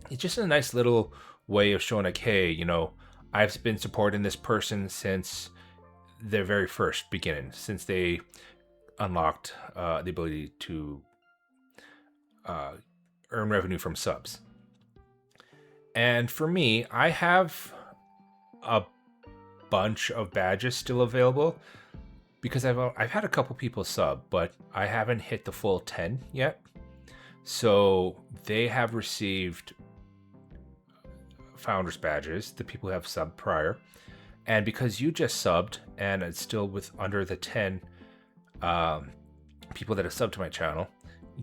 It's just a nice little way of showing like, hey, I've been supporting this person since their very first beginning, since they unlocked the ability to uh, earn revenue from subs. And for me, I have a bunch of badges still available because I've had a couple people sub, but I haven't hit the full 10 yet. So they have received founders badges, the people who have subbed prior. And because you just subbed and it's still with under the 10 people that have subbed to my channel,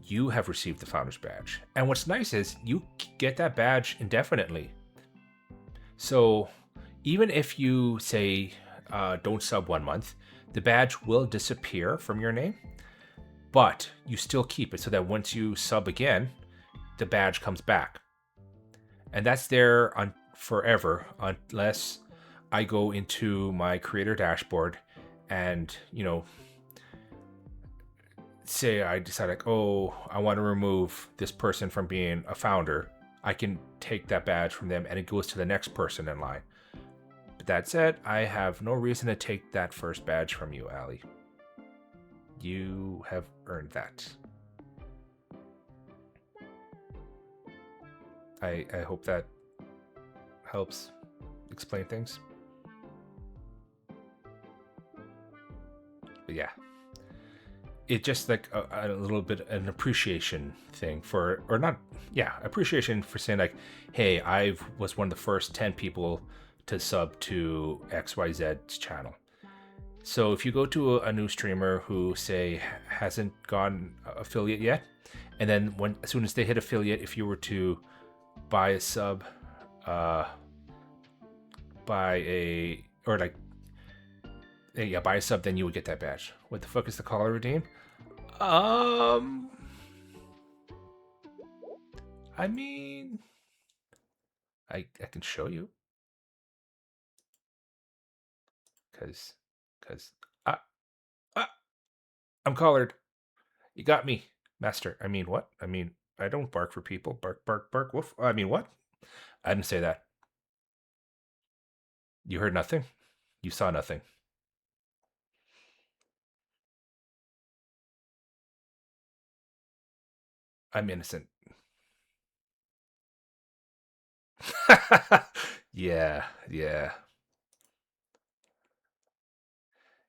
you have received the founders badge. And what's nice is you get that badge indefinitely. So even if you say don't sub 1 month, the badge will disappear from your name, but you still keep it so that once you sub again, the badge comes back. And that's there on forever unless I go into my creator dashboard and, say I decide like, oh, I want to remove this person from being a founder. I can take that badge from them and it goes to the next person in line. But that said, I have no reason to take that first badge from you, Ali. You have earned that. I hope that helps explain things. But yeah, it's just like a little bit an appreciation thing for, or not, yeah, appreciation for saying like, hey, I was one of the first 10 people to sub to XYZ's channel. So if you go to a new streamer who say hasn't gone affiliate yet, and then as soon as they hit affiliate, if you were to buy a sub, buy a sub, then you would get that badge. What the fuck is the caller redeem? I mean, I can show you, cause I'm collared. You got me, master. I mean, what? I mean, I don't bark for people. Bark, bark, bark, woof. I mean, what? I didn't say that. You heard nothing? You saw nothing. I'm innocent. Yeah, yeah,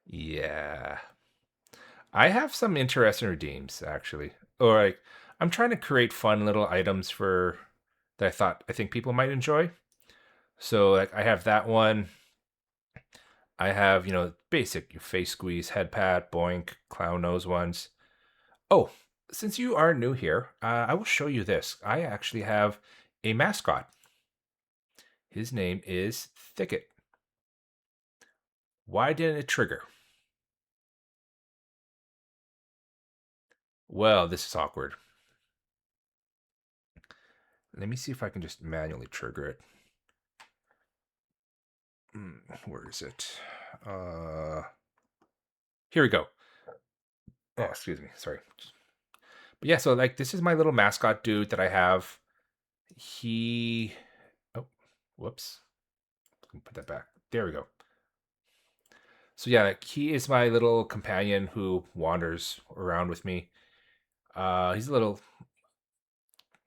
yeah. I have some interesting redeems actually. Or like, I'm trying to create fun little items for that I think people might enjoy. So like I have that one. I have, basic face squeeze, head pat, boink, clown nose ones. Oh, since you are new here, I will show you this. I actually have a mascot. His name is Thicket. Why didn't it trigger? Well, this is awkward. Let me see if I can just manually trigger it. Where is it? Here we go. Oh, excuse me. Sorry. But yeah, so like this is my little mascot dude that I have. Oh, whoops. Put that back. There we go. So yeah, like he is my little companion who wanders around with me. He's a little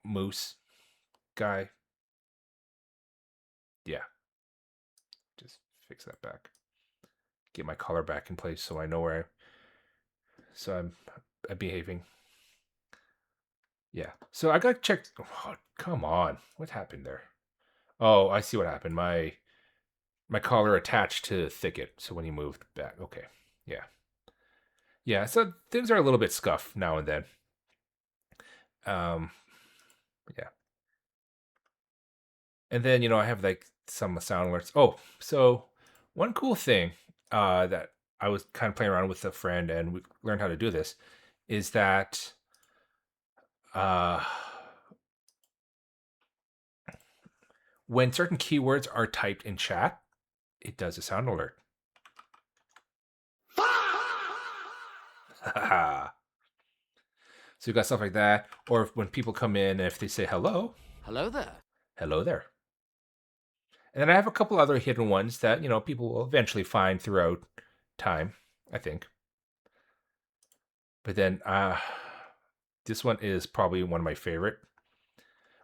moose guy. Yeah, just fix that back. Get my collar back in place so I know where I'm behaving. Yeah. So I got checked. Oh, come on. What happened there? Oh, I see what happened. My collar attached to Thicket, so when he moved back. Okay. Yeah. Yeah, so things are a little bit scuffed now and then. Yeah. And then, I have like some sound alerts. Oh, so one cool thing that I was kind of playing around with a friend and we learned how to do this is that when certain keywords are typed in chat, it does a sound alert. So you got stuff like that, or when people come in, if they say hello, Hello there. hello there. And then I have a couple other hidden ones that people will eventually find throughout time, I think. But then this one is probably one of my favorite.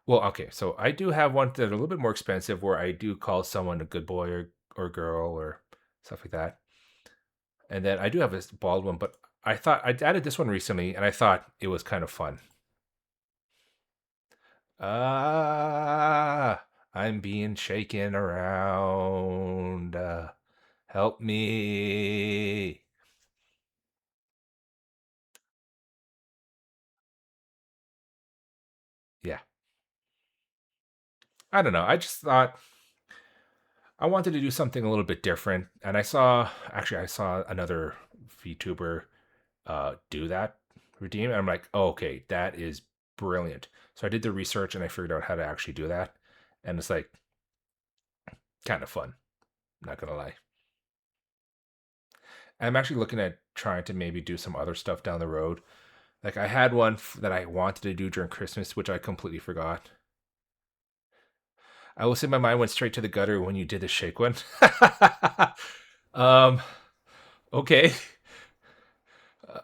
Well, okay, so I do have one that are a little bit more expensive where I do call someone a good boy or girl or stuff like that. And then I do have a bald one, but I thought I added this one recently and I thought it was kind of fun. I'm being shaken around. Help me. Yeah. I don't know. I just thought I wanted to do something a little bit different. And I saw another VTuber do that redeem. And I'm like, oh, okay, that is brilliant. So I did the research and I figured out how to actually do that. And it's like kind of fun. Not going to lie. I'm actually looking at trying to maybe do some other stuff down the road. Like I had one that I wanted to do during Christmas, which I completely forgot. I will say my mind went straight to the gutter when you did the shake one. um, okay. Uh,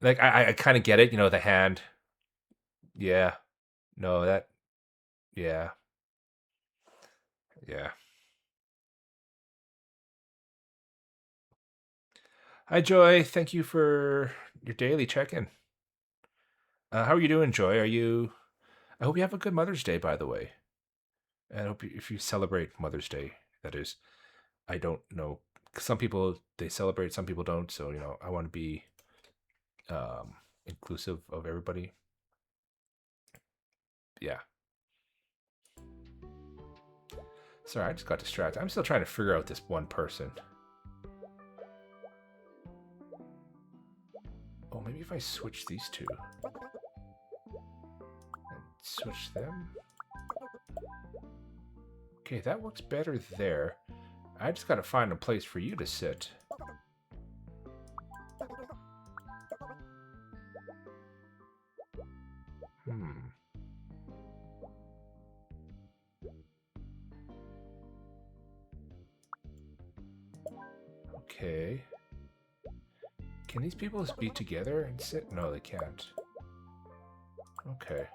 like I kind of get it, the hand. Yeah. No, that. Yeah. Yeah. Hi, Joy. Thank you for your daily check-in. How are you doing, Joy? I hope you have a good Mother's Day, by the way. And I hope if you celebrate Mother's Day, that is. I don't know. Some people they celebrate, some people don't. So I want to be inclusive of everybody. Yeah. Sorry, I just got distracted. I'm still trying to figure out this one person. Oh, maybe if I switch these two and switch them. Okay, that works better there. I just got to find a place for you to sit. Okay. Can these people be together and sit? No, they can't. Okay.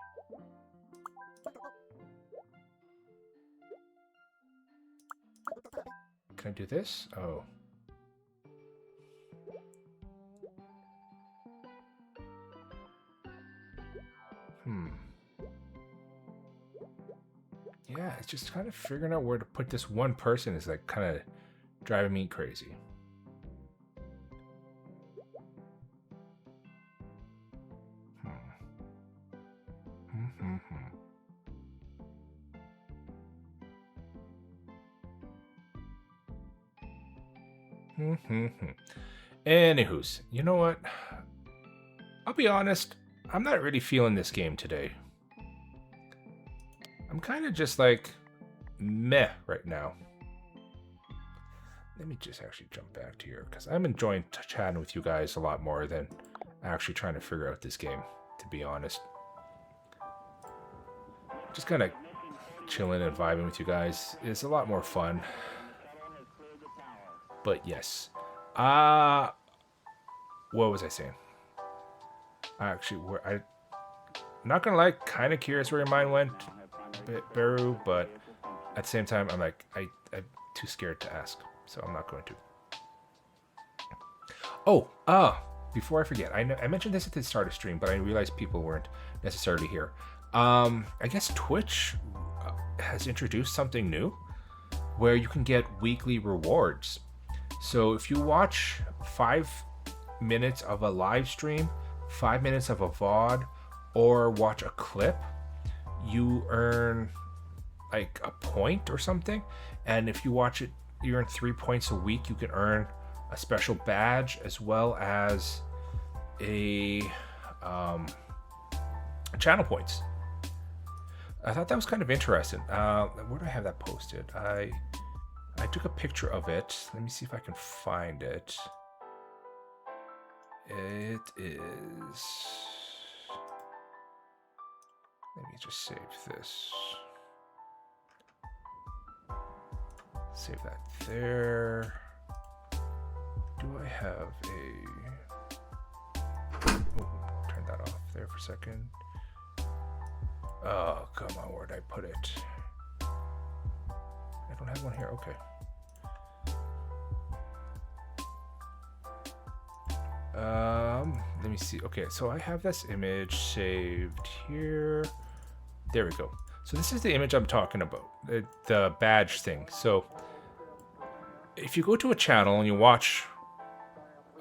Can I do this? Oh. Yeah, it's just kind of figuring out where to put this one person is like kind of driving me crazy. Anywho's, you know what? I'll be honest, I'm not really feeling this game today. I'm kind of just like meh right now. Let me just actually jump back to here because I'm enjoying chatting with you guys a lot more than actually trying to figure out this game, to be honest. Just kind of chilling and vibing with you guys is a lot more fun. But yes. What was I saying? Actually, I'm not gonna lie, kind of curious where your mind went, Beru, but at the same time, I'm like, I'm too scared to ask, so I'm not going to. Oh, before I forget, I mentioned this at the start of stream, but I realized people weren't necessarily here. I guess Twitch has introduced something new where you can get weekly rewards. So if you watch 5 minutes of a live stream, 5 minutes of a VOD, or watch a clip, you earn like a point or something. And if you watch it, you earn 3 points a week. You can earn a special badge as well as a channel points. I thought that was kind of interesting. Where do I have that posted? I I took a picture of it. Let me see if I can find it. It is... Let me just save this. Save that there. Do I have a... Oh, turn that off there for a second. Oh, come on, where'd I put it? I don't have one here, okay. Let me see. Okay, so I have this image saved here. There we go. So this is the image I'm talking about, the badge thing. So if you go to a channel and you watch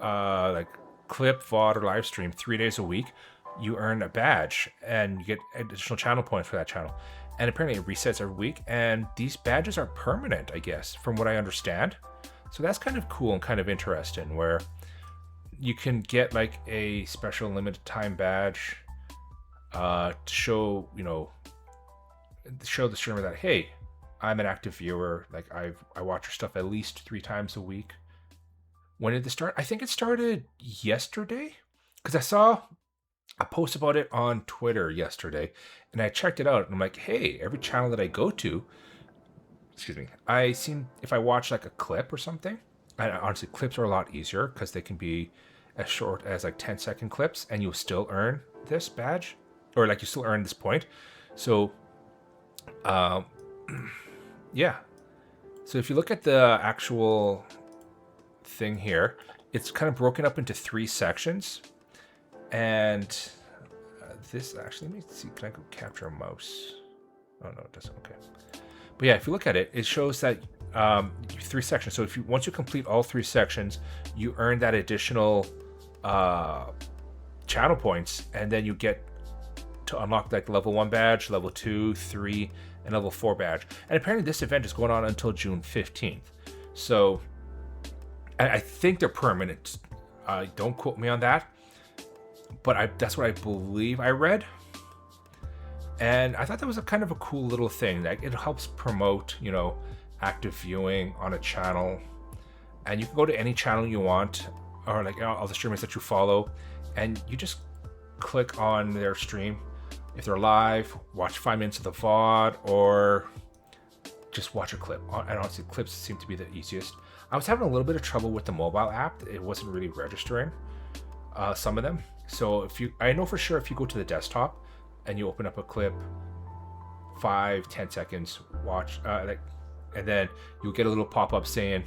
like clip, VOD, or live stream 3 days a week, you earn a badge and you get additional channel points for that channel. And apparently it resets every week, and these badges are permanent, I guess, from what I understand. So that's kind of cool and kind of interesting, where you can get like a special limited time badge to show, show the streamer that, hey, I'm an active viewer. Like I watch your stuff at least 3 times a week. When did this start? I think it started yesterday, because I saw a post about it on Twitter yesterday, and I checked it out, and I'm like, hey, every channel that I go to, if I watch like a clip or something, and honestly, clips are a lot easier because they can be as short as like 10-second clips, and you'll still earn this badge, or like you still earn this point. So, yeah. So if you look at the actual thing here, it's kind of broken up into 3 sections. And this actually, let me see, can I go capture a mouse? Oh no, it doesn't. Okay. But yeah, if you look at it, it shows that 3 sections. So once you complete all 3 sections, you earn that additional channel points, and then you get to unlock like level 1 badge, level 2, 3, and level 4 badge. And apparently this event is going on until June 15th. So I think they're permanent. Don't quote me on that, but that's what I believe I read. And I thought that was a kind of a cool little thing. Like, it helps promote, active viewing on a channel. And you can go to any channel you want, or like all the streamers that you follow, and you just click on their stream. If they're live, watch 5 minutes of the VOD, or just watch a clip. And honestly, clips seem to be the easiest. I was having a little bit of trouble with the mobile app. It wasn't really registering some of them. So I know for sure if you go to the desktop and you open up a clip, 5-10 seconds, watch, and then you'll get a little pop-up saying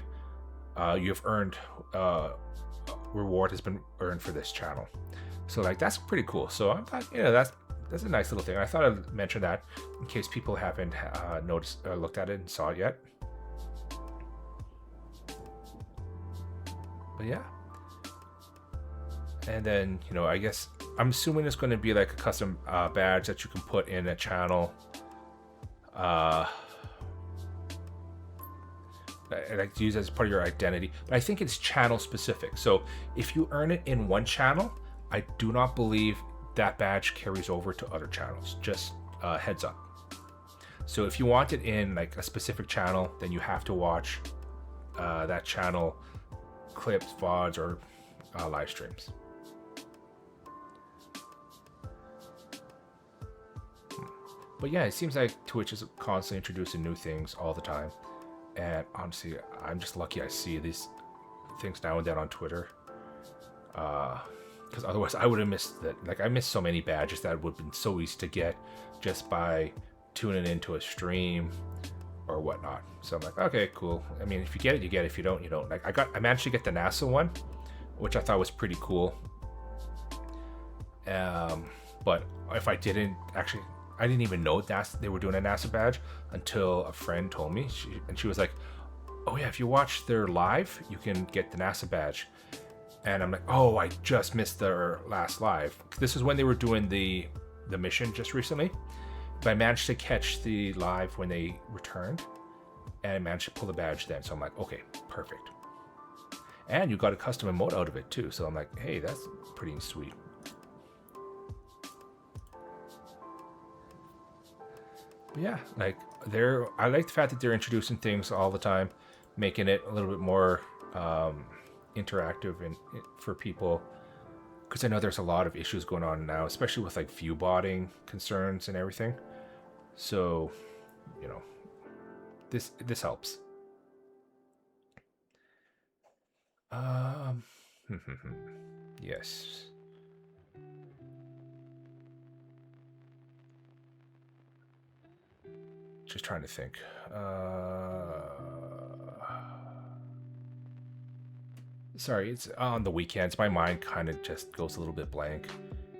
you've earned reward has been earned for this channel. So like, that's pretty cool. So I thought, that's a nice little thing. I thought I'd mention that in case people haven't noticed, looked at it and saw it yet. But yeah. And then, I guess I'm assuming it's going to be like a custom badge that you can put in a channel. Like to use as part of your identity. But I think it's channel specific. So if you earn it in one channel, I do not believe that badge carries over to other channels. Just heads up. So if you want it in like a specific channel, then you have to watch that channel clips, VODs, or live streams. But yeah, it seems like Twitch is constantly introducing new things all the time. And honestly, I'm just lucky I see these things now and then on Twitter. Because otherwise I would have missed that. Like, I missed so many badges that would have been so easy to get just by tuning into a stream or whatnot. So I'm like, okay, cool. I mean, if you get it, you get it. If you don't, you don't. Like, I managed to get the NASA one, which I thought was pretty cool. But if I didn't, actually, I didn't even know they were doing a NASA badge until a friend told me. She was like, oh yeah, if you watch their live, you can get the NASA badge. And I'm like, oh, I just missed their last live. This is when they were doing the mission just recently. But I managed to catch the live when they returned, and I managed to pull the badge then. So I'm like, okay, perfect. And you got a custom emote out of it too. So I'm like, hey, that's pretty sweet. But yeah, like I like the fact that they're introducing things all the time. making it a little bit more interactive and for people, because I know there's a lot of issues going on now, especially with like view botting concerns and everything. So, you know, this helps. Um, yes. Just trying to think. Sorry, it's on the weekends. My mind kind of just goes a little bit blank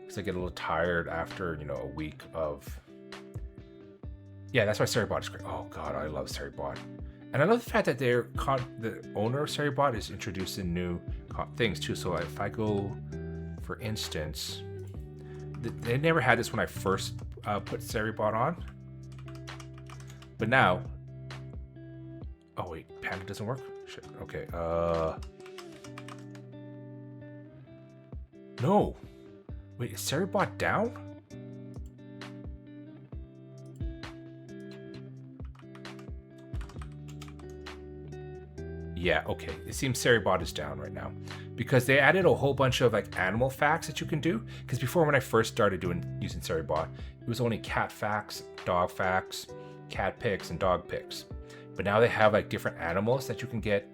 because I get a little tired after a week of. Yeah, that's why Seribot is great. Oh god, I love Seribot, and I love the fact that the owner of Seribot is introducing new things too. So if I go, for instance, they never had this when I first put Seribot on, but now. Oh wait, Panda doesn't work. Shit. Okay. No. Wait, is Seribot down? Yeah, okay. It seems Seribot is down right now because they added a whole bunch of like animal facts that you can do. Because before, when I first started using Seribot, it was only cat facts, dog facts, cat pics, and dog pics. But now they have like different animals that you can get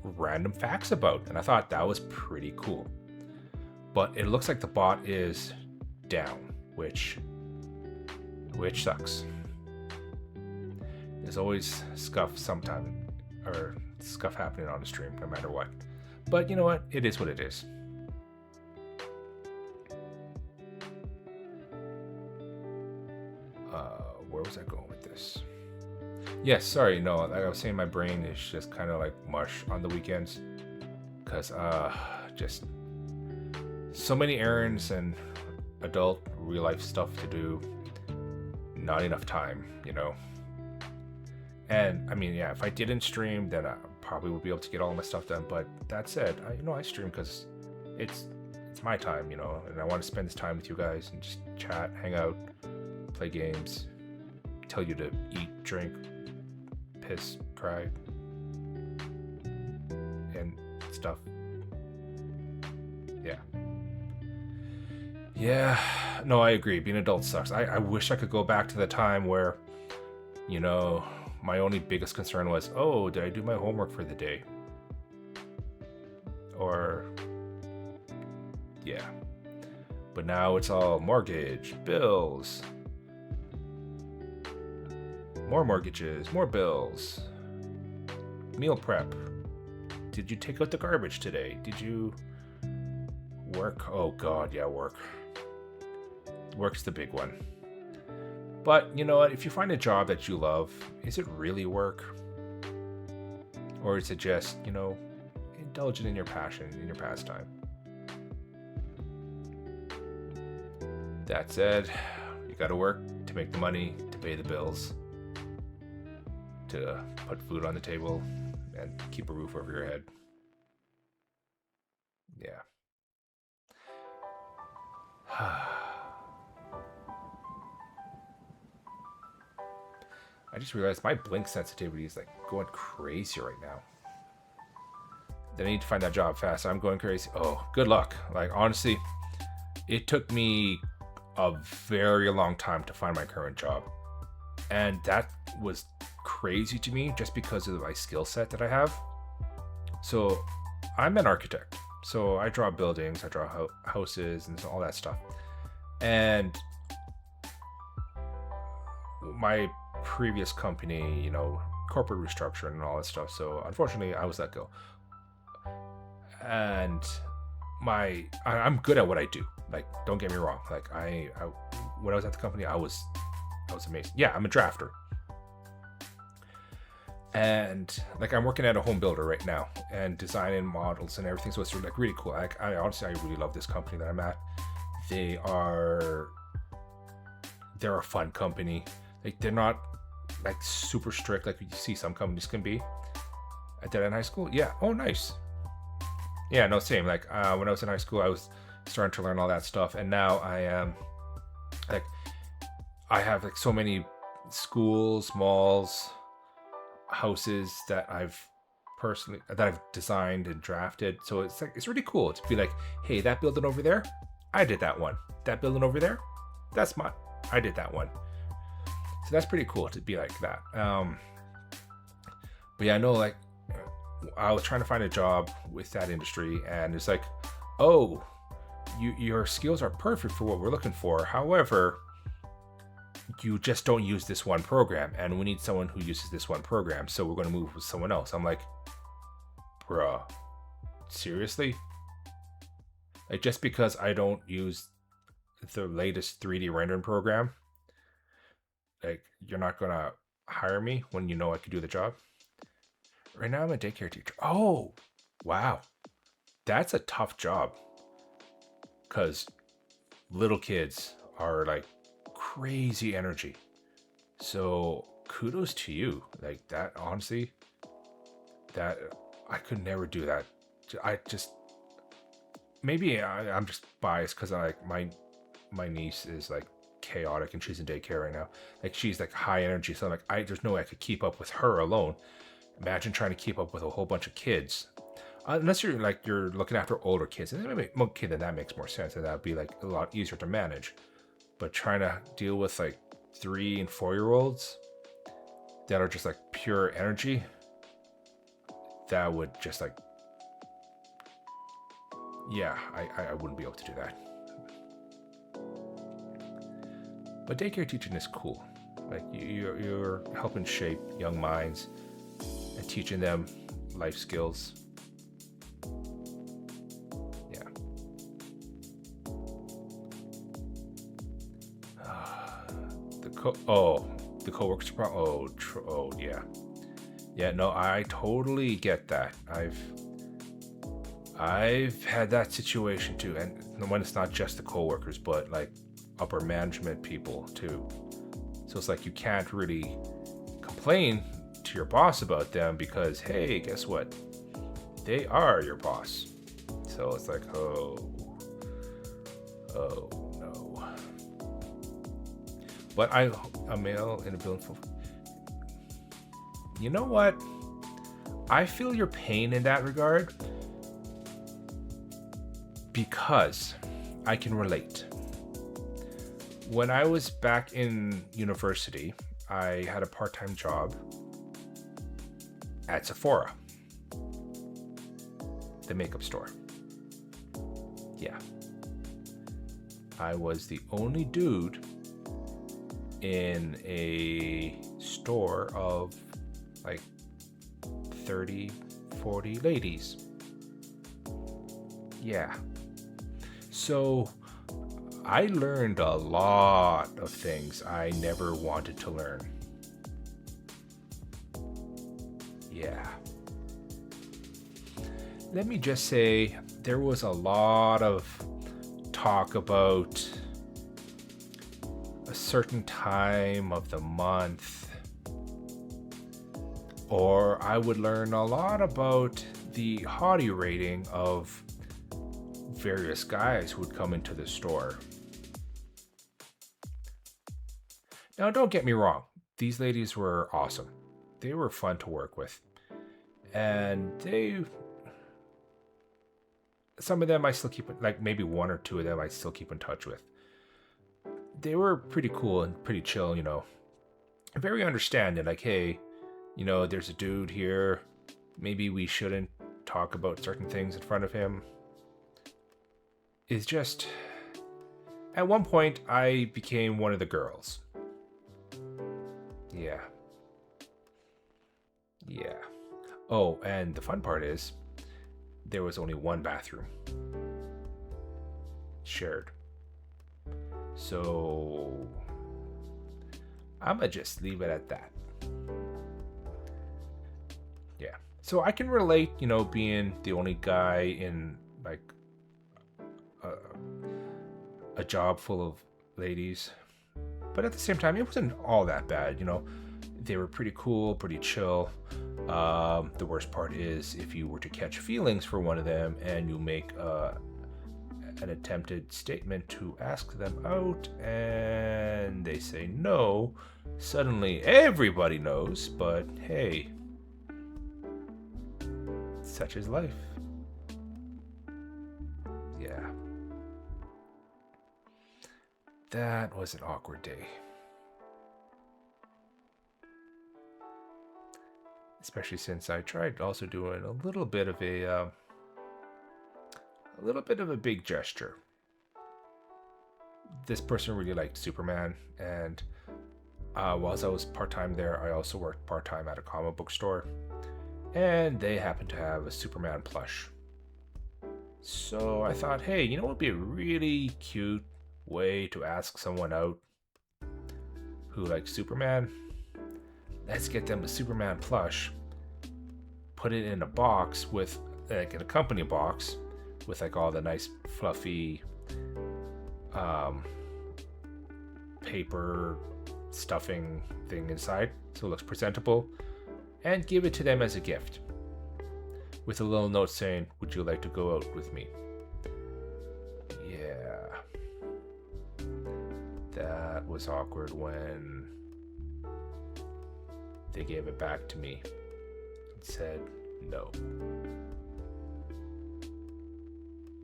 random facts about, and I thought that was pretty cool. But it looks like the bot is down, which sucks. There's always scuff sometime, or scuff happening on the stream, no matter what. But you know what? It is what it is. Where was I going with this? Yes, sorry, no, like I was saying, my brain is just kind of like mush on the weekends. Because, just so many errands and adult real life stuff to do. Not enough time, And I mean, yeah, if I didn't stream, then I probably would be able to get all my stuff done. But that said, I stream because it's my time, and I want to spend this time with you guys and just chat, hang out, play games, tell you to eat, drink, piss, cry, and stuff. Yeah, no, I agree. Being an adult sucks. I wish I could go back to the time where, my only biggest concern was, oh, did I do my homework for the day? Or, yeah. But now it's all mortgage, bills, more mortgages, more bills, meal prep. Did you take out the garbage today? Did you work? Oh god, yeah, work. Work's the big one. But you know what? If you find a job that you love, is it really work? Or is it just, indulgent in your passion, in your pastime? That said, you gotta work to make the money, to pay the bills, to put food on the table, and keep a roof over your head. Yeah. I just realized my blink sensitivity is like going crazy right now. Then I need to find that job fast. I'm going crazy. Oh, good luck. Like, honestly, it took me a very long time to find my current job. And that was crazy to me just because of my skill set that I have. So I'm an architect. So I draw buildings, I draw houses and all that stuff. And my previous company, corporate restructuring and all that stuff. So unfortunately, I was let go. And I'm good at what I do. Like, don't get me wrong. Like, I when I was at the company, I was amazing. Yeah, I'm a drafter. And like, I'm working at a home builder right now and designing models and everything. So it's like really cool. Like, I really love this company that I'm at. They're a fun company. Like, they're not like super strict like you see some companies can be. At that in high school, yeah. Oh, nice. Yeah, no, same. Like, when I was in high school, I was starting to learn all that stuff, and now I am like, I have like so many schools, malls, houses that I've designed and drafted. So it's really cool to be like, hey, that building over there, I did that one. That building over there, I did that one. So that's pretty cool to be like that. But yeah, I know, like, I was trying to find a job with that industry, and it's like, oh, your skills are perfect for what we're looking for. However, you just don't use this one program, and we need someone who uses this one program, so we're going to move with someone else. I'm like, bruh, seriously? Like, just because I don't use the latest 3D rendering program, like, you're not going to hire me when you know I could do the job? Right now I'm a daycare teacher. Oh, wow. That's a tough job. Because little kids are like crazy energy. So kudos to you. Like, that, honestly, that I could never do that. I just, maybe I'm just biased because I like my niece is like chaotic and she's in daycare right now. Like, she's like high energy. So I'm like, there's no way I could keep up with her alone. Imagine trying to keep up with a whole bunch of kids. Unless you're looking after older kids. And okay, then that makes more sense. And that'd be like a lot easier to manage. But trying to deal with like 3 and 4-year-olds that are just like pure energy, that would just like, yeah, I wouldn't be able to do that. But daycare teaching is cool. Like, you're helping shape young minds and teaching them life skills. Yeah. The coworkers problem. Oh, yeah. Yeah, no, I totally get that. I've had that situation too, and when it's not just the coworkers, but like upper management people too. So it's like you can't really complain to your boss about them because, hey, guess what? They are your boss. So it's like, oh no. But a male in a building full. You know what? I feel your pain in that regard because I can relate. When I was back in university, I had a part-time job at Sephora, the makeup store. Yeah. I was the only dude in a store of like 30, 40 ladies. Yeah. So I learned a lot of things I never wanted to learn. Yeah. Let me just say, there was a lot of talk about a certain time of the month, or I would learn a lot about the hottie rating of various guys who would come into the store. Now, don't get me wrong. These ladies were awesome. They were fun to work with. And some of them I still keep, like maybe 1 or 2 of them I still keep in touch with. They were pretty cool and pretty chill, you know. Very understanding, like, hey, you know, there's a dude here. Maybe we shouldn't talk about certain things in front of him. It's just, at one point, I became one of the girls. Yeah. Oh, and the fun part is, there was only one bathroom. Shared. So, I'ma just leave it at that. Yeah. So I can relate, you know, being the only guy in, like, a job full of ladies. But at the same time, it wasn't all that bad, you know. They were pretty cool, pretty chill. The worst part is if you were to catch feelings for one of them and you make an attempted statement to ask them out and they say no, suddenly everybody knows. But hey, Such is life. Yeah. That was an awkward day. Especially since I tried also doing a little bit of a big gesture. This person really liked Superman, and whilst I was part-time there, I also worked part-time at a comic book store, and they happened to have a Superman plush. So I thought, hey, you know what would be a really cute way to ask someone out who likes Superman? Let's get them a Superman plush, put it in a box with, like, in a company box with like all the nice fluffy paper stuffing thing inside so it looks presentable, and give it to them as a gift with a little note saying, would you like to go out with me? Yeah. That was awkward when they gave it back to me and said no.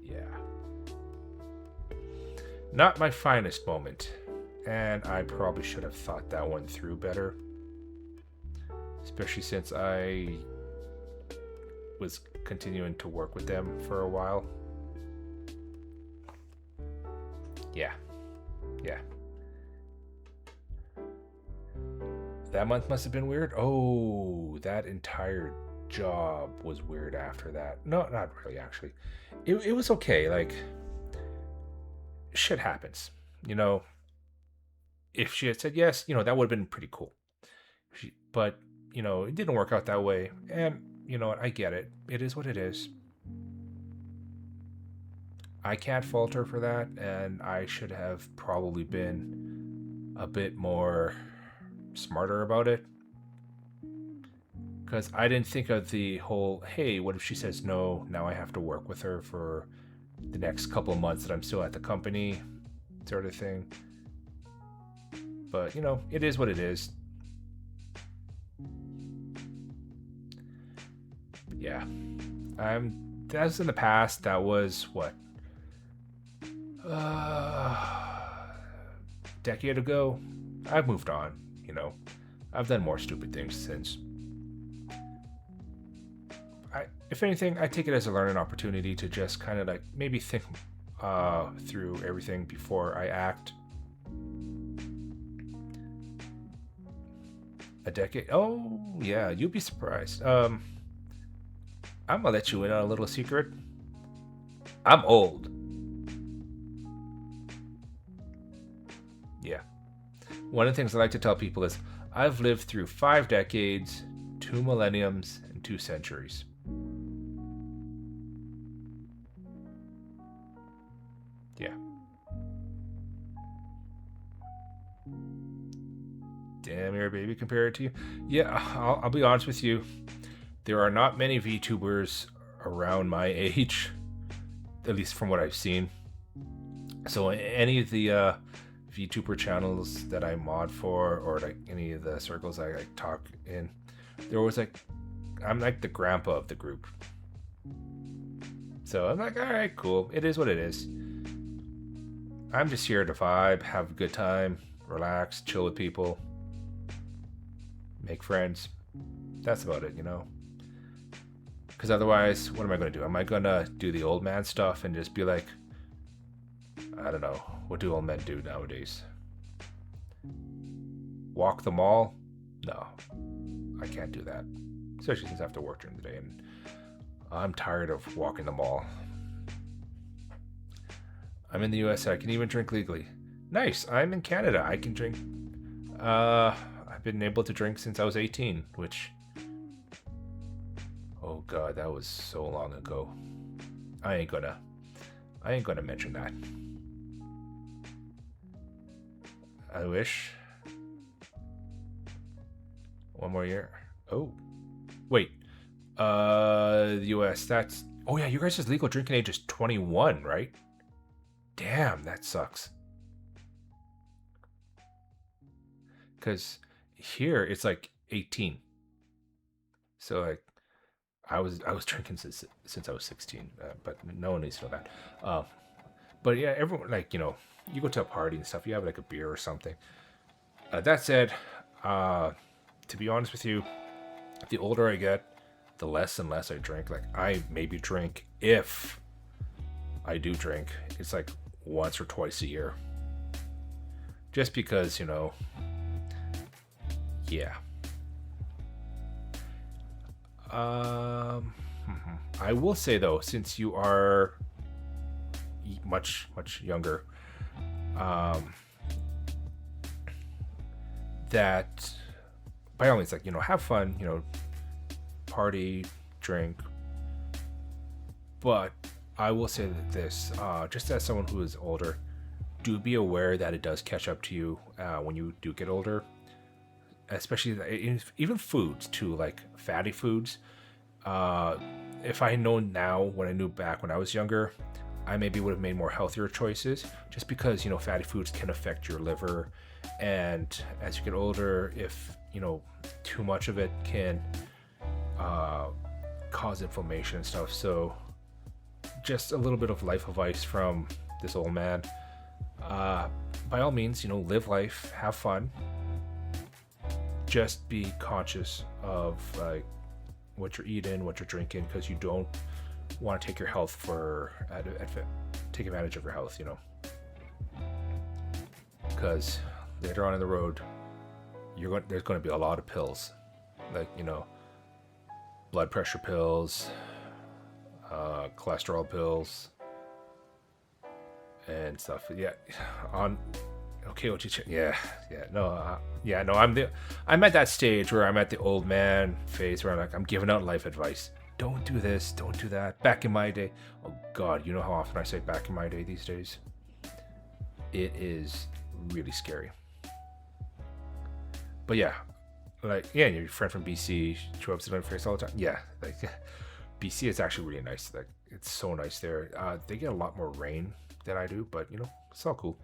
Yeah. Not my finest moment, and I probably should have thought that one through better, especially since I was continuing to work with them for a while. Yeah. That month must have been weird. Oh, that entire job was weird after that. No, not really, actually. It was okay. Like, shit happens. You know, if she had said yes, that would have been pretty cool. But, it didn't work out that way. And, you know what? I get it. It is what it is. I can't fault her for that. And I should have probably been a bit more smarter about it. Because I didn't think of the whole, hey, what if she says no? Now I have to work with her for the next couple of months that I'm still at the company, sort of thing. But, it is what it is. Yeah. That's in the past. That was what? Decade ago. I've moved on, I've done more stupid things since. If anything, I take it as a learning opportunity to just kind of like maybe think through everything before I act. A decade? Oh, yeah, you'd be surprised. I'm gonna let you in on a little secret. I'm old. Yeah. One of the things I like to tell people is I've lived through 5 decades, 2 millenniums, and 2 centuries. Yeah. Damn, you're a baby compared to you. Yeah, I'll be honest with you. There are not many VTubers around my age, at least from what I've seen. So any of the VTuber channels that I mod for, or like any of the circles I like talk in, there was like, I'm like the grandpa of the group. So I'm like, all right, cool. It is what it is. I'm just here to vibe, have a good time, relax, chill with people, make friends. That's about it, Because otherwise, what am I going to do? Am I going to do the old man stuff and just be like, I don't know, what do old men do nowadays? Walk the mall? No, I can't do that. Especially since I have to work during the day and I'm tired of walking the mall. I'm in the US, I can even drink legally. Nice, I'm in Canada, I can drink. I've been able to drink since I was 18, which... Oh god, that was so long ago. I ain't gonna mention that. I wish. One more year. Oh. Wait. The US, that's... Oh yeah, you guys' legal drinking age is 21, right? Damn, that sucks. Because here, it's like 18. So, like, I was drinking since I was 16, but no one needs to know that. But yeah, everyone, like, you go to a party and stuff, you have like a beer or something. That said, uh, to be honest with you, the older I get, the less and less I drink. Like, I maybe drink, if I do drink, it's like once or twice a year. Just because, yeah. I will say though, since you are much much younger, um, that by all means, like, have fun, party, drink. But I will say that this, just as someone who is older, do be aware that it does catch up to you when you do get older, especially even foods too, like fatty foods. Uh, if I had known now when I knew back when I was younger, I maybe would have made more healthier choices. Just because fatty foods can affect your liver, and as you get older, if too much of it can uh, cause inflammation and stuff. So, just a little bit of life advice from this old man. Uh, by all means, live life, have fun. Just be conscious of like what you're eating, what you're drinking, because you don't want to take your health take advantage of your health, because later on in the road, there's going to be a lot of pills, like blood pressure pills, cholesterol pills, and stuff. Yeah, on okay, what you no, I'm at that stage where I'm at the old man phase where I'm giving out life advice. Don't do this, don't do that. Back in my day, oh God, you know how often I say back in my day these days? It is really scary. But yeah, like, yeah, your friend from BC, she rubs it on her face all the time. Yeah, like, BC is actually really nice. Like, it's so nice there. They get a lot more rain than I do, but it's all cool.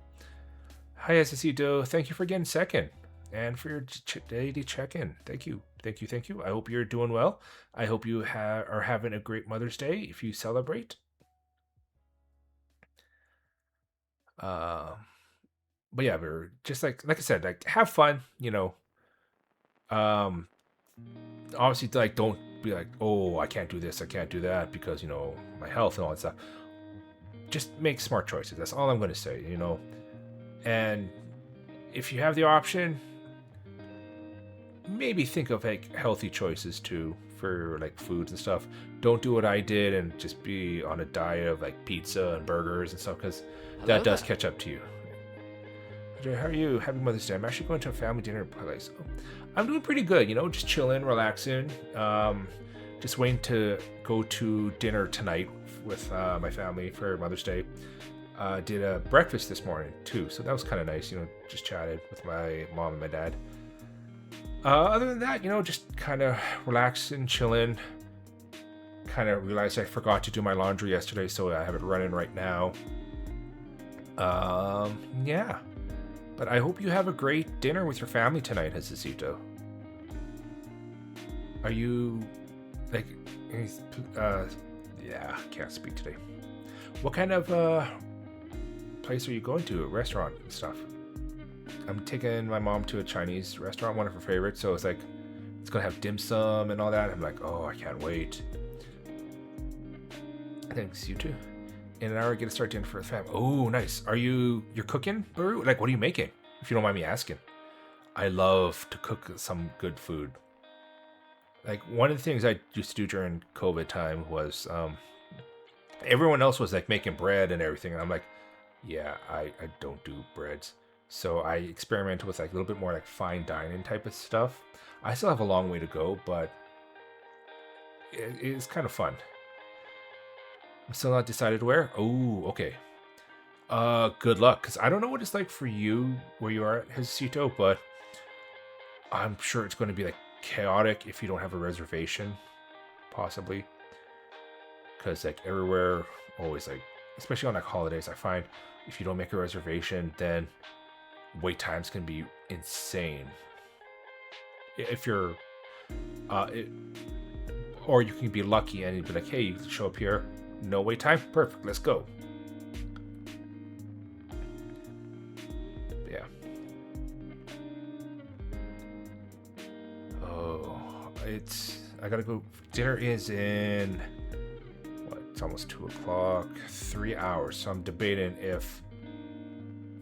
Hi, Esacito. Thank you for getting second and for your daily check-in. Thank you. Thank you. Thank you. I hope you're doing well. I hope you are having a great Mother's Day if you celebrate. But yeah, we're just like I said, like, have fun, um obviously, like, don't be like, oh, I can't do this, I can't do that, because my health and all that stuff. Just make smart choices. That's all I'm going to say, and if you have the option, maybe think of like healthy choices too for like foods and stuff. Don't do what I did and just be on a diet of like pizza and burgers and stuff, because that does catch up to you. How are you? Happy Mother's Day. I'm actually going to a family dinner place. I'm doing pretty good, just chilling, relaxing. Just waiting to go to dinner tonight with my family for Mother's Day. Did a breakfast this morning too, so that was kind of nice. Just chatted with my mom and my dad. Other than that, just kind of relaxing, chilling. Kind of realized I forgot to do my laundry yesterday, so I have it running right now. Yeah. But I hope you have a great dinner with your family tonight, Hesicito. Are you, like, yeah, can't speak today. What kind of, place are you going to? A restaurant and stuff? I'm taking my mom to a Chinese restaurant, one of her favorites, so it's like, it's gonna have dim sum and all that. I'm like, oh, I can't wait. Thanks, you too. In an hour, get to start dinner for the fam. Oh, nice. You're cooking, Baru? Like, what are you making? If you don't mind me asking. I love to cook some good food. Like, one of the things I used to do during COVID time was, everyone else was like making bread and everything. And I'm like, yeah, I don't do breads. So I experimented with like a little bit more like fine dining type of stuff. I still have a long way to go, but it's kind of fun. I'm still not decided where. Oh, okay. Good luck, because I don't know what it's like for you where you are at Hesito, but I'm sure it's going to be like chaotic if you don't have a reservation, possibly. Because like everywhere, always like, especially on like holidays, I find if you don't make a reservation, then wait times can be insane. If you're, Or you can be lucky and you'd be like, hey, you show up here, no wait time, perfect, let's go. Yeah. Oh, I gotta go. Dinner is in, what, it's almost 2 o'clock, 3 hours. So I'm debating if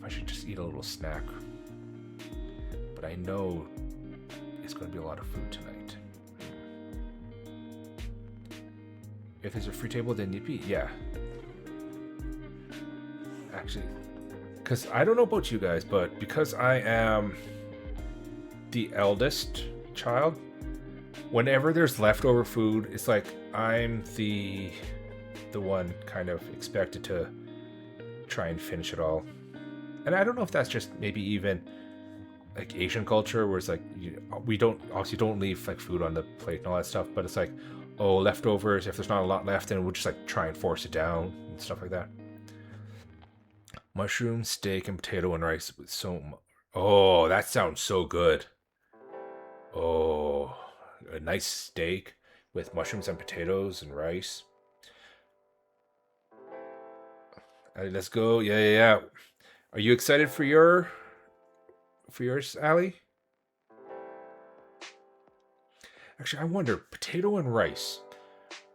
I should just eat a little snack. But I know it's gonna be a lot of food tonight. If there's a free table, then yippee, yeah. Actually, because I don't know about you guys, but because I am the eldest child, whenever there's leftover food, it's like I'm the one kind of expected to try and finish it all. And I don't know if that's just maybe even like Asian culture, where it's like we don't leave like food on the plate and all that stuff, but it's like, oh, leftovers, if there's not a lot left, then we'll just like try and force it down and stuff like that. Mushroom, steak, and potato and rice with oh, that sounds so good. Oh, a nice steak with mushrooms and potatoes and rice. Let's go. Yeah. Are you excited for yours, Allie? Actually, I wonder, potato and rice,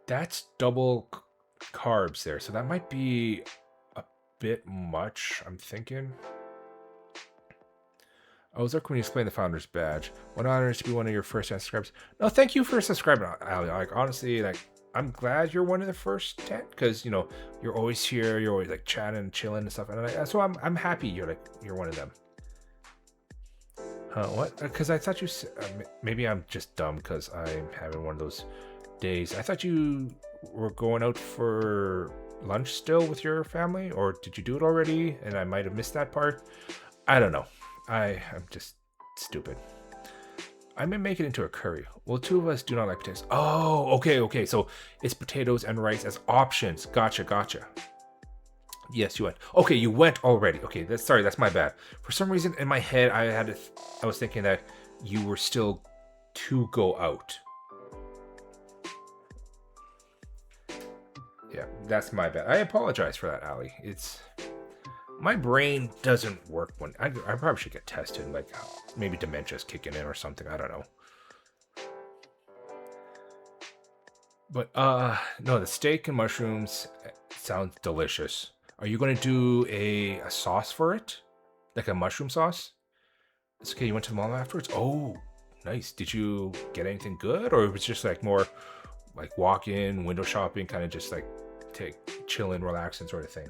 that's double carbs there, so that might be a bit much, I'm thinking. Ozark, when you explain the founder's badge. What honor is to be one of your first 10 subscribers. No, thank you for subscribing, Ali. Like, honestly, like, I'm glad you're one of the first 10, because, you know, you're always here, you're always, like, chatting and chilling and stuff, and so I'm happy you're one of them. What? Because I thought you maybe I'm just dumb because I'm having one of those days. I thought you were going out for lunch still with your family, or did you do it already and I might have missed that part? I don't know. I'm just stupid. I may make it into a curry. Well, 2 of us do not like potatoes. Oh, okay. So it's potatoes and rice as options. Gotcha. Yes, you went. Okay, you went already. Okay, that's my bad. For some reason in my head, I was thinking that you were still to go out. Yeah, that's my bad. I apologize for that, Ali. My brain doesn't work when I probably should get tested. Like maybe dementia's kicking in or something. I don't know. But no, the steak and mushrooms sounds delicious. Are you going to do a sauce for it? Like a mushroom sauce? It's okay, you went to the mall afterwards? Oh, nice. Did you get anything good? Or it was just like more like walk in, window shopping, kind of just like chill and relaxing sort of thing?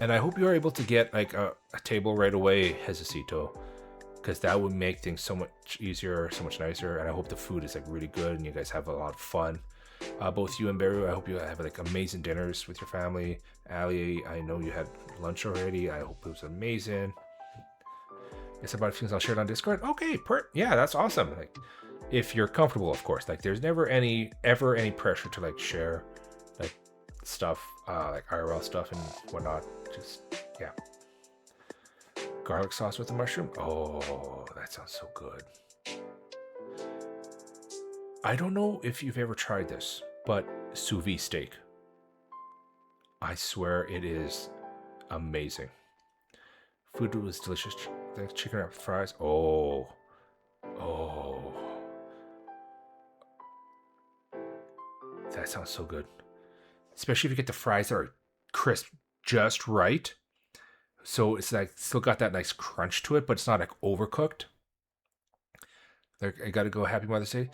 And I hope you're able to get like a table right away, Hezecito, because that would make things so much easier, so much nicer. And I hope the food is like really good and you guys have a lot of fun. Both you and Beru, I hope you have like amazing dinners with your family. Ali, I know you had lunch already. I hope it was amazing. It's about things I'll share it on Discord. Okay, yeah, that's awesome. Like, if you're comfortable, of course. Like, there's never any pressure to like share like stuff, like IRL stuff and whatnot. Just yeah. Garlic sauce with the mushroom. Oh, that sounds so good. I don't know if you've ever tried this, but sous vide steak. I swear it is amazing. Food was delicious. Thanks, chicken wrap fries. Oh. That sounds so good. Especially if you get the fries that are crisp just right. So it's like still got that nice crunch to it, but it's not like overcooked. I gotta go. Happy Mother's Day.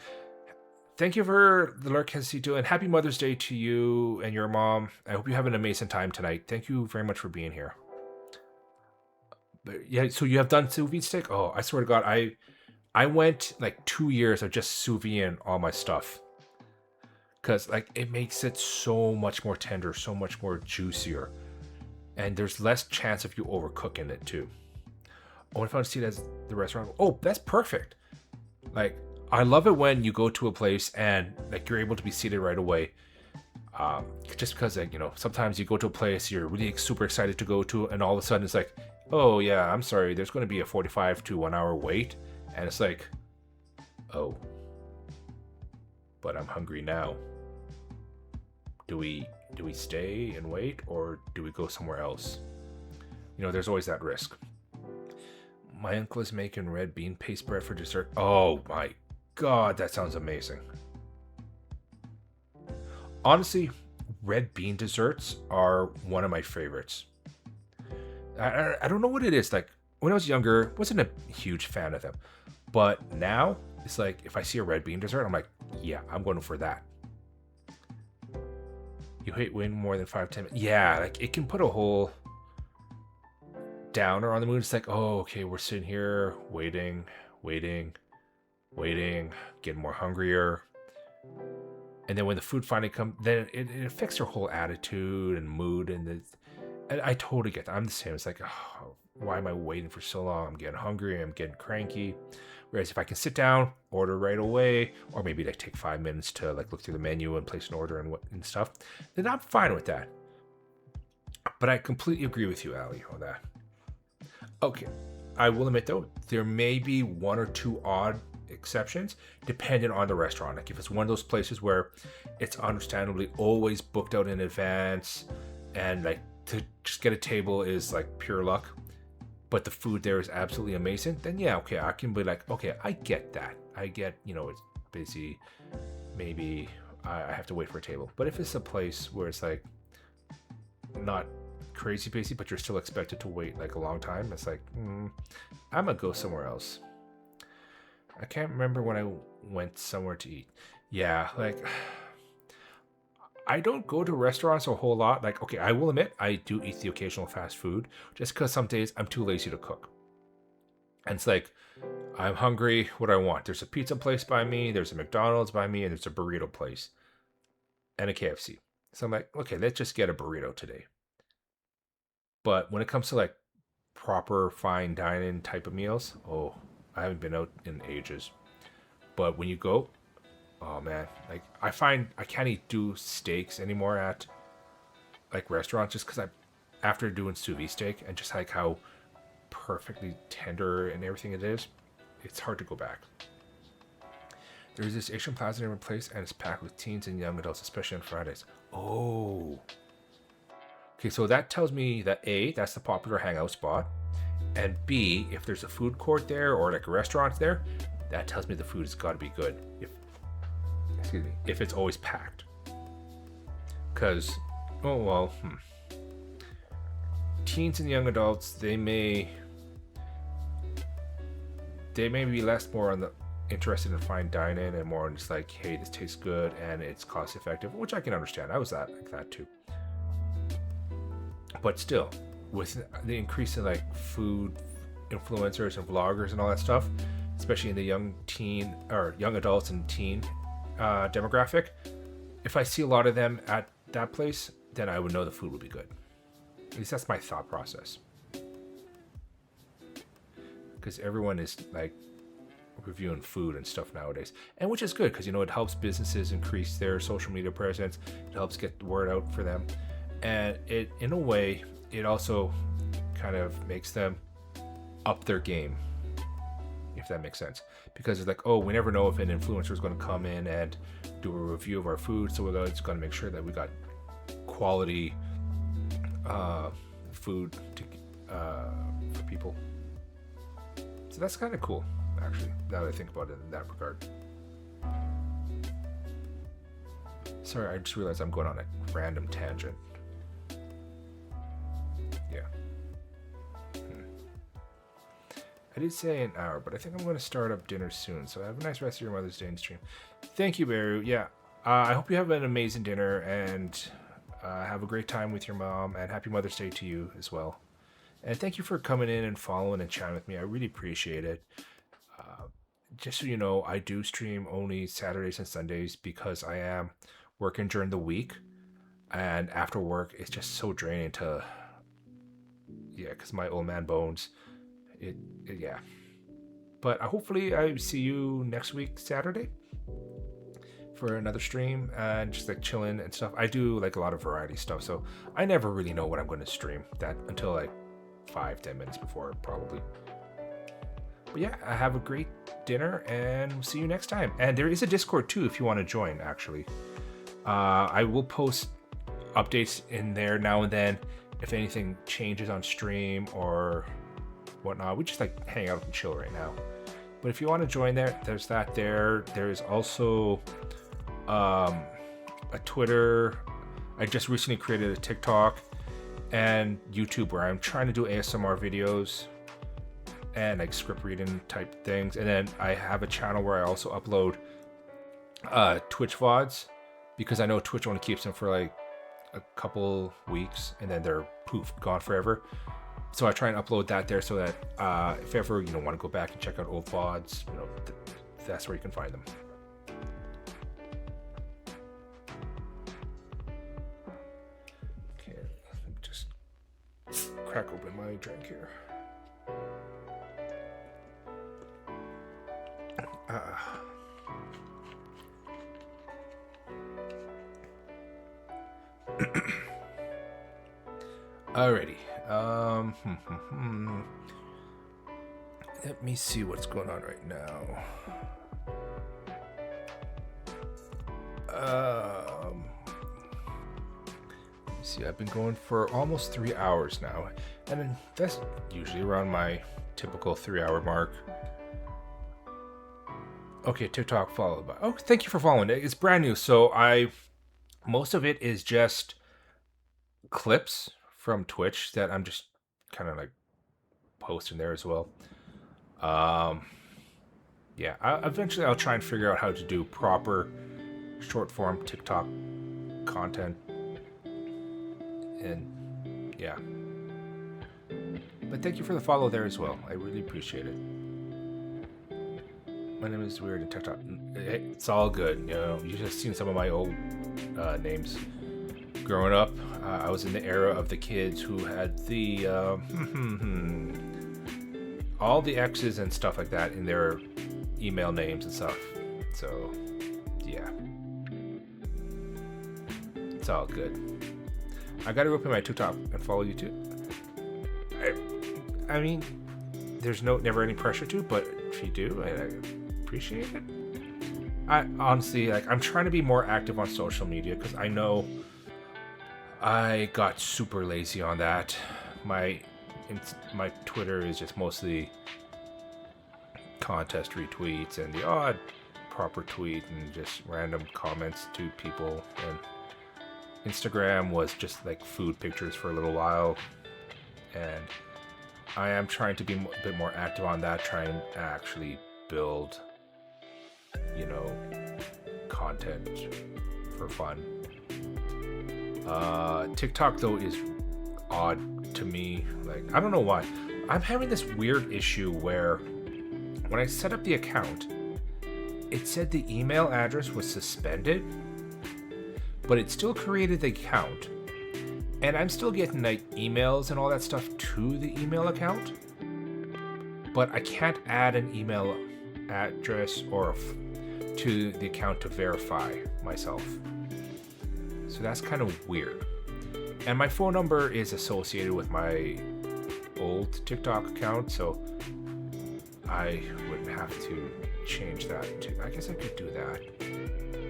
Thank you for the lurk, Hezecito, and happy Mother's Day to you and your mom. I hope you have an amazing time tonight. Thank you very much for being here. But yeah, so you have done sous vide steak? Oh, I swear to God, I went like 2 years of just sous videing all my stuff. Because like it makes it so much more tender, so much more juicier. And there's less chance of you overcooking it too. Oh, if I want to see it as the restaurant. Oh, that's perfect. Like, I love it when you go to a place and like you're able to be seated right away. Just because like, you know, sometimes you go to a place you're really super excited to go to, and all of a sudden it's like, oh yeah, I'm sorry, there's going to be a 45 to 1 hour wait, And it's like, oh, but I'm hungry now. Do we stay and wait, or do we go somewhere else? There's always that risk. My uncle is making red bean paste bread for dessert. Oh my god, that sounds amazing. Honestly, red bean desserts are one of my favorites. I don't know what it is. Like, when I was younger, wasn't a huge fan of them. But now, it's like, if I see a red bean dessert, I'm like, yeah, I'm going for that. You hate waiting more than 5-10 minutes. Yeah, like, it can put a whole downer on the mood. It's like, oh, okay, we're sitting here waiting, getting more hungrier. And then when the food finally comes, then it affects your whole attitude and mood. And I totally get that. I'm the same. It's like, oh, why am I waiting for so long? I'm getting hungry. I'm getting cranky. Whereas if I can sit down, order right away, or maybe like take 5 minutes to like look through the menu and place an order and stuff, then I'm fine with that. But I completely agree with you, Ali, on that. Okay, I will admit though, there may be one or two odd exceptions depending on the restaurant. Like if it's one of those places where it's understandably always booked out in advance, and like to just get a table is like pure luck, but the food there is absolutely amazing, then yeah, okay, I can be like, okay, I get that. I get, it's busy. Maybe I have to wait for a table. But if it's a place where it's like not crazy busy, but you're still expected to wait like a long time, it's like, I'm gonna go somewhere else. I can't remember when I went somewhere to eat. Yeah, like, I don't go to restaurants a whole lot. Like, okay, I will admit, I do eat the occasional fast food, just because some days I'm too lazy to cook. And it's like, I'm hungry, what do I want? There's a pizza place by me, there's a McDonald's by me, and there's a burrito place, and a KFC. So I'm like, okay, let's just get a burrito today. But when it comes to like proper fine dining type of meals, oh, I haven't been out in ages. But when you go, oh man, like I find I can't do steaks anymore at like restaurants, just because after doing sous vide steak and just like how perfectly tender and everything it is, it's hard to go back. There's this Asian plaza near my place, and it's packed with teens and young adults, especially on Fridays. Oh. Okay, so that tells me that A, that's the popular hangout spot, and B, if there's a food court there or like a restaurant there, that tells me the food has got to be good. If it's always packed. Because, teens and young adults, they may be more on the interested in fine dining and more on just like, hey, this tastes good and it's cost effective, which I can understand. I was like that too. But still, with the increase in like food influencers and vloggers and all that stuff, especially in the young adults and teen demographic, if I see a lot of them at that place, then I would know the food would be good. At least that's my thought process. Because everyone is like reviewing food and stuff nowadays, and which is good because it helps businesses increase their social media presence. It helps get the word out for them, and it, in a way, it also kind of makes them up their game, if that makes sense. Because it's like, oh, we never know if an influencer is going to come in and do a review of our food, so we're just going to make sure that we got quality food for people. So that's kind of cool, actually, now that I think about it in that regard. Sorry, I just realized I'm going on a random tangent. Yeah. I did say an hour, but I think I'm going to start up dinner soon, so have a nice rest of your Mother's Day in stream. Thank you, Beru. Yeah, I hope you have an amazing dinner, and have a great time with your mom, and happy Mother's Day to you as well. And thank you for coming in and following and chatting with me. I really appreciate it. Just so you know, I do stream only Saturdays and Sundays because I am working during the week. And after work, it's just so draining to... Yeah, because my old man bones. Yeah. But hopefully I see you next week, Saturday, for another stream and just like chilling and stuff. I do like a lot of variety stuff, so I never really know what I'm going to stream that until like 5-10 minutes before, probably. But yeah, have a great dinner, and we'll see you next time. And there is a Discord too if you want to join, actually. I will post updates in there now and then if anything changes on stream or whatnot. We just like hang out and chill right now. But if you want to join there, there's that there. There's also a Twitter. I just recently created a TikTok and YouTube where I'm trying to do ASMR videos and like script reading type things. And then I have a channel where I also upload Twitch VODs, because I know Twitch only keeps them for like a couple weeks and then they're poof, gone forever. So I try and upload that there so that if ever want to go back and check out old VODs, that's where you can find them. Okay, let me just crack open my drink here. Alrighty. Let me see what's going on right now. Let me see. I've been going for almost 3 hours now, and that's usually around my typical 3-hour mark. Okay, TikTok followed by. Oh, thank you for following. It's brand new, so most of it is just clips from Twitch that I'm just kind of like posting there as well. Yeah, eventually I'll try and figure out how to do proper short form TikTok content, and yeah. But thank you for the follow there as well. I really appreciate it. My name is Weird in TikTok. It's all good. You just seen some of my old names. Growing up, I was in the era of the kids who had the all the X's and stuff like that in their email names and stuff. So, yeah. It's all good. I gotta open my TikTok and follow you too. I mean, there's never any pressure to, but if you do, I appreciate it. I honestly, I'm trying to be more active on social media because I know I got super lazy on that. My Twitter is just mostly contest retweets and the odd proper tweet and just random comments to people. And Instagram was just like food pictures for a little while. And I am trying to be a bit more active on that, try and actually build, content for fun. TikTok though is odd to me. I don't know why. I'm having this weird issue where when I set up the account, it said the email address was suspended, but it still created the account. And I'm still getting emails and all that stuff to the email account, but I can't add an email address or to the account to verify myself. So that's kind of weird. And my phone number is associated with my old TikTok account, so I wouldn't have to change that to, I guess I could do that,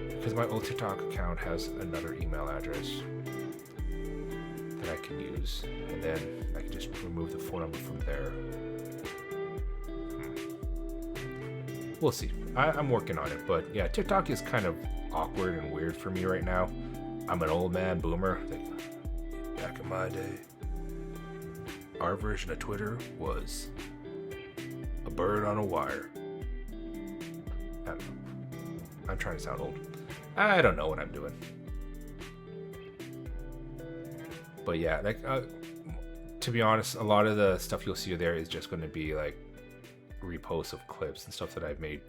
because my old TikTok account has another email address that I can use, and then I can just remove the phone number from there. We'll see. I'm working on it, but yeah, TikTok is kind of awkward and weird for me right now. I'm an old man boomer. Back in my day, our version of Twitter was a bird on a wire. I don't know. I'm trying to sound old. I don't know what I'm doing. But yeah, to be honest, a lot of the stuff you'll see there is just going to be reposts of clips and stuff that I've made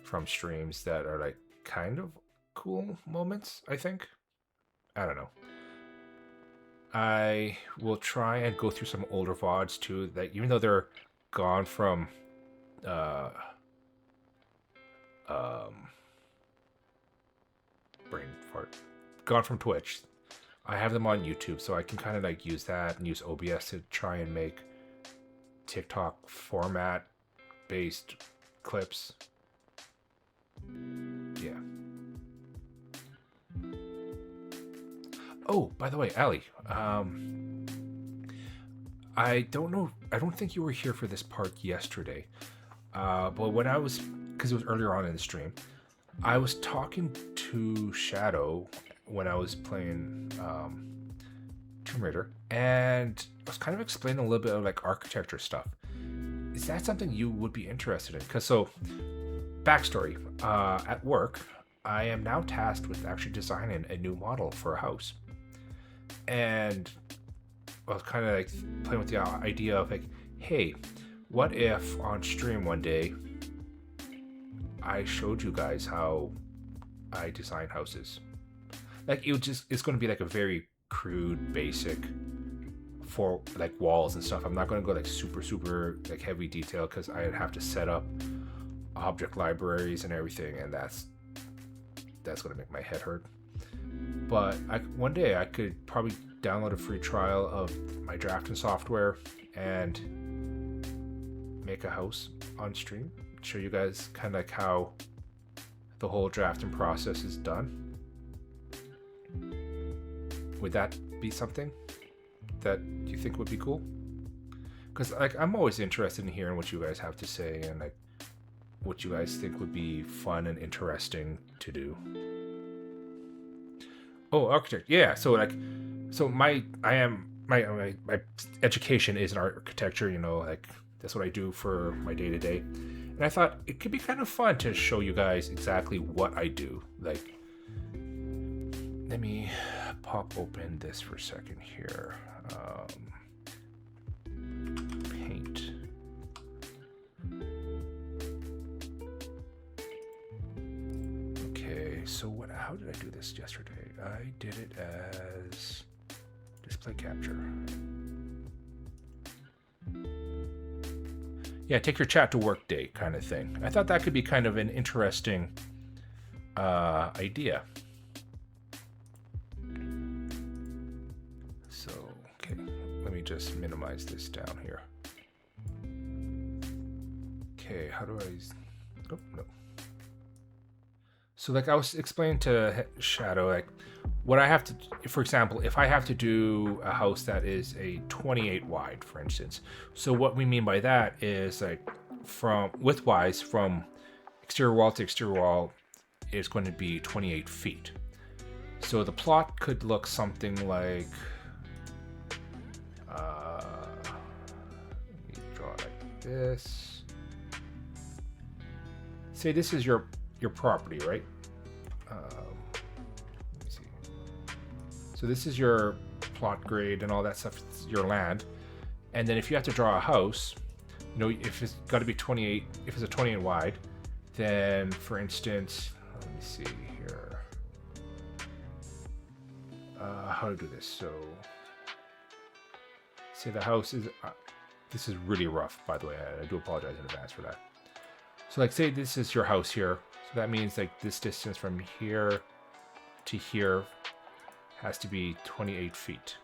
from streams that are kind of cool moments, I think. I don't know. I will try and go through some older VODs too, that even though they're gone from brain fart, gone from Twitch, I have them on YouTube, so I can kind of use that and use OBS to try and make TikTok format based clips. Yeah. Oh, by the way, Ali, I don't know. I don't think you were here for this part yesterday. But when I was, because it was earlier on in the stream, I was talking to Shadow when I was playing Tomb Raider, and I was kind of explaining a little bit of like architecture stuff. Is that something you would be interested in? Because so, backstory, at work, I am now tasked with actually designing a new model for a house. And I was kind of like playing with the idea of like, hey, what if on stream one day I showed you guys how I design houses? Like it's going to be like a very crude, basic for like walls and stuff. I'm not going to go like super like heavy detail because I'd have to set up object libraries and everything, and that's going to make my head hurt. But one day I could probably download a free trial of my drafting software and make a house on stream, show you guys kind of like how the whole drafting process is done. Would that be something that you think would be cool? Because like I'm always interested in hearing what you guys have to say and like what you guys think would be fun and interesting to do. Oh, architect. Yeah. So like, so my education is in architecture. You know, like that's what I do for my day to day. And I thought it could be kind of fun to show you guys exactly what I do. Like, let me pop open this for a second here. Paint. Okay, so how did I do this yesterday? I did it as display capture. Yeah, take your chat to work day kind of thing. I thought that could be kind of an interesting idea. So, okay, let me just minimize this down here. Okay, how do I... Oh, no. So, like I was explaining to Shadow, like what I have to, for example, if I have to do a house that is a 28 wide, for instance. So what we mean by that is like from widthwise from exterior wall to exterior wall is going to be 28 feet. So the plot could look something like, let me draw it like this. Say this is your property, right? Let me see. So this is your plot grade and all that stuff. It's your land. And then if you have to draw a house, you know, if it's got to be 28, if it's a 28 wide, then for instance, let me see here. How to do this? So, say the house is. This is really rough, by the way. I do apologize in advance for that. So, like, say this is your house here. So that means like this distance from here to here has to be 28 feet.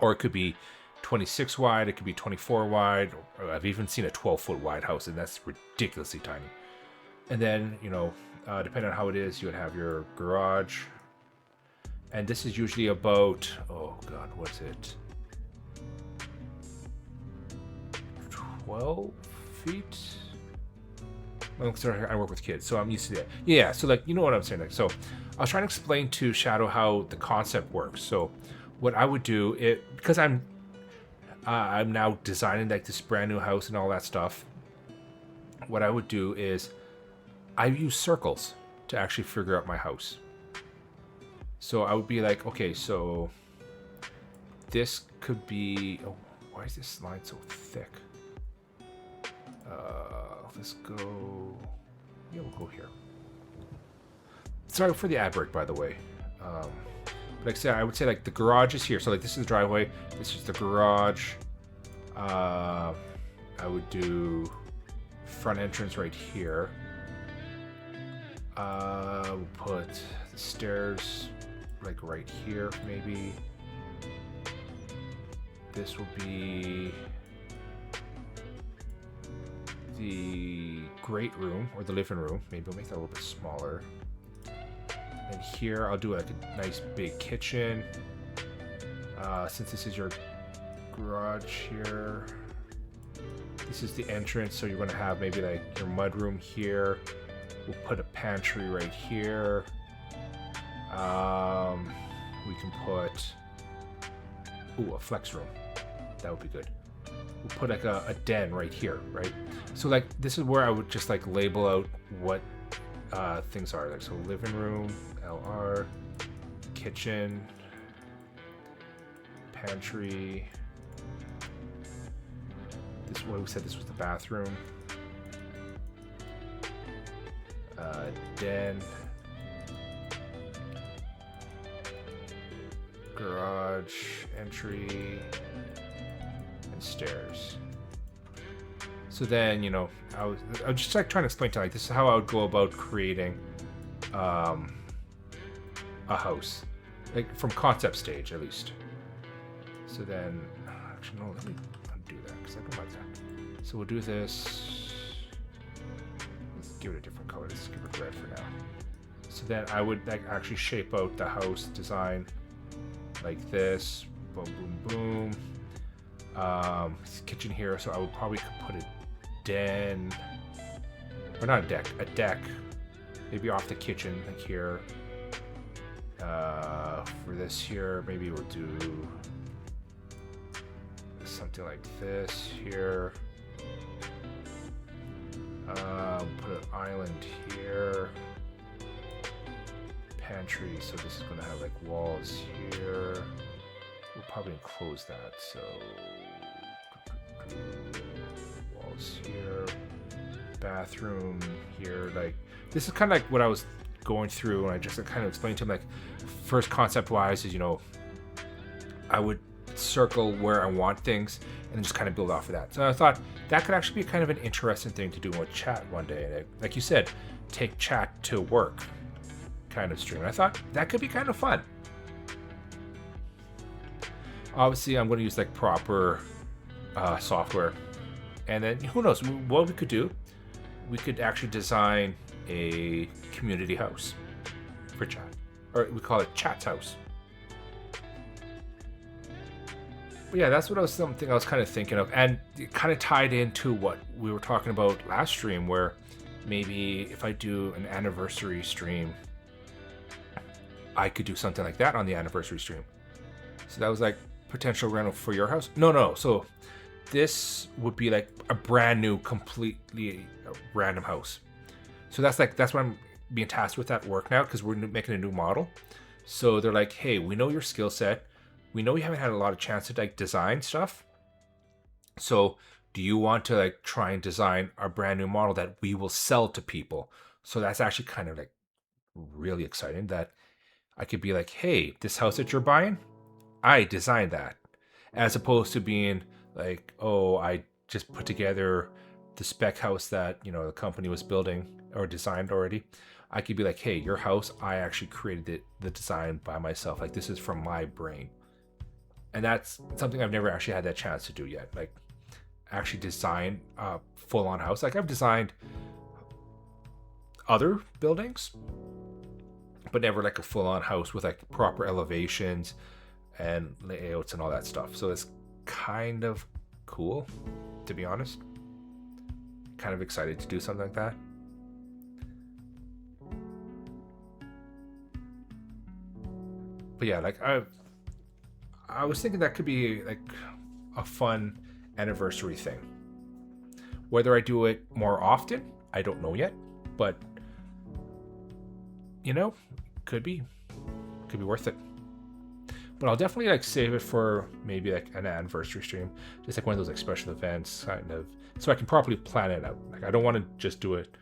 Or it could be 26 wide, it could be 24 wide. Or I've even seen a 12-foot wide house, and that's ridiculously tiny. And then, you know, depending on how it is, you would have your garage. And this is usually about, oh God, what's it? 12 feet? Well, I work with kids, so I'm used to that. Yeah, so like, you know what I'm saying? Like, so I was trying to explain to Shadow how the concept works. So what I would do, because I'm now designing like this brand new house and all that stuff. What I would do is I use circles to actually figure out my house. So I would be like, okay, so this could be, oh, why is this line so thick? Let's go, yeah, we'll go here. Sorry for the ad break, by the way. Like I said, I would say like the garage is here. So like this is the driveway, this is the garage. I would do front entrance right here. We'll put the stairs like right here, maybe. This will be the great room or the living room. Maybe I'll make that a little bit smaller. And here I'll do like a nice big kitchen. Since this is your garage here, this is the entrance, so you're going to have maybe like your mud room here. We'll put a pantry right here. We can put a flex room. That would be good. We'll put like a den right here, right? So like this is where I would just like label out what things are. Like so living room, LR, kitchen, pantry. This is what we said this was the bathroom. Den. Garage, entry, and stairs. So then, you know, I was just like trying to explain to like this is how I would go about creating a house, like from concept stage at least. So then, actually no, let me undo that because I don't like that. So we'll do this. Let's give it a different color. Let's give it red for now. So then I would like actually shape out the house design like this. Boom, boom, boom. Kitchen here, so I would probably put a den, or not a deck, maybe off the kitchen, like here. For this here, maybe we'll do something like this here. Put an island here. Pantry, so this is going to have like walls here. We'll probably enclose that, so walls here, bathroom here. Like this is kind of like what I was going through, and I just kind of explained to him, like first concept wise is, you know, I would circle where I want things and then just kind of build off of that. So I thought that could actually be kind of an interesting thing to do with chat one day. And like you said, take chat to work kind of stream. I thought that could be kind of fun. Obviously, I'm going to use like proper software, and then who knows what we could do. We could actually design a community house for chat, or we call it Chat's House. But yeah, that's what something I was kind of thinking of, and it kind of tied into what we were talking about last stream, where maybe if I do an anniversary stream, I could do something like that on the anniversary stream. So that was like potential rental for your house. No. So this would be like a brand new, completely random house. So that's what I'm being tasked with at work now, because we're making a new model. So they're like, hey, we know your skill set. We know you haven't had a lot of chance to like design stuff. So do you want to like try and design a brand new model that we will sell to people? So that's actually kind of like really exciting that I could be like, hey, this house that you're buying, I designed that. As opposed to being like, oh, I just put together the spec house that, you know, the company was building or designed already. I could be like, hey, your house, I actually created the design by myself. Like, this is from my brain. And that's something I've never actually had that chance to do yet. Like, actually design a full-on house. Like, I've designed other buildings, but never like a full-on house with like proper elevations and layouts and all that stuff. So it's kind of cool, to be honest. Kind of excited to do something like that. But yeah, like I was thinking that could be like a fun anniversary thing. Whether I do it more often, I don't know yet, but you know, could be worth it. But I'll definitely like save it for maybe like an anniversary stream, just like one of those like special events, kind of, so I can properly plan it out. Like I don't want to just do it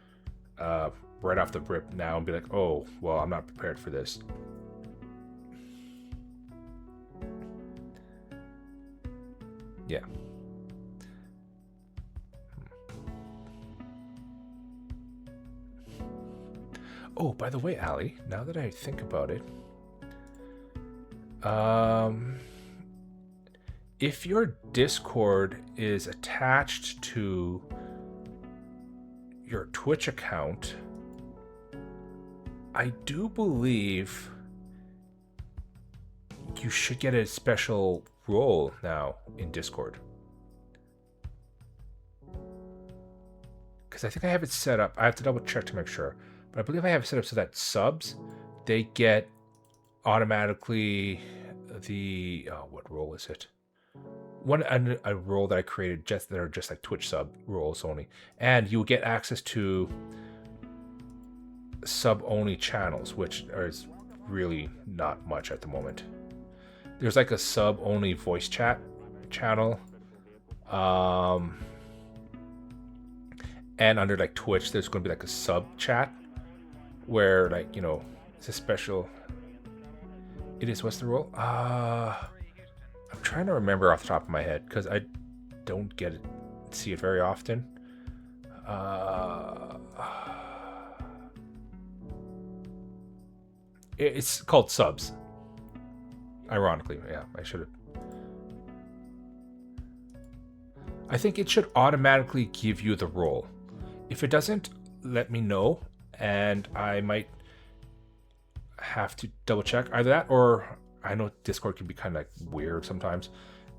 right off the rip now and be like, oh, well, I'm not prepared for this. Yeah. Oh, by the way, Ali, now that I think about it, if your Discord is attached to your Twitch account, I do believe you should get a special role now in Discord. Because I think I have it set up. I have to double check to make sure. But I believe I have it set up so that subs, they get automatically the... Oh, what role is it? A role that I created that are just like Twitch sub roles only. And you'll get access to sub-only channels, which is really not much at the moment. There's like a sub-only voice chat channel. And under like Twitch, there's going to be like a sub chat where like, you know, it's a special. It is, what's the role? I'm trying to remember off the top of my head because I don't see it very often. It's called subs. Ironically, yeah, I should have. I think it should automatically give you the role. If it doesn't, let me know, and I might have to double check either that, or I know Discord can be kind of like weird sometimes,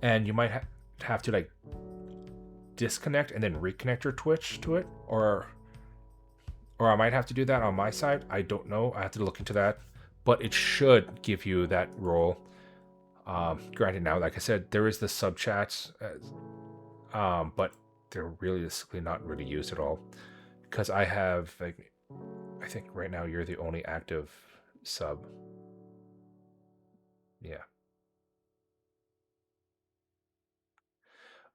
and you might have to like disconnect and then reconnect your Twitch to it, or I might have to do that on my side. I don't know. I have to look into that, but it should give you that role. Granted, now, like I said, there is the sub chats, but they're realistically not really used at all, because I have, like, I think right now you're the only active sub. Yeah.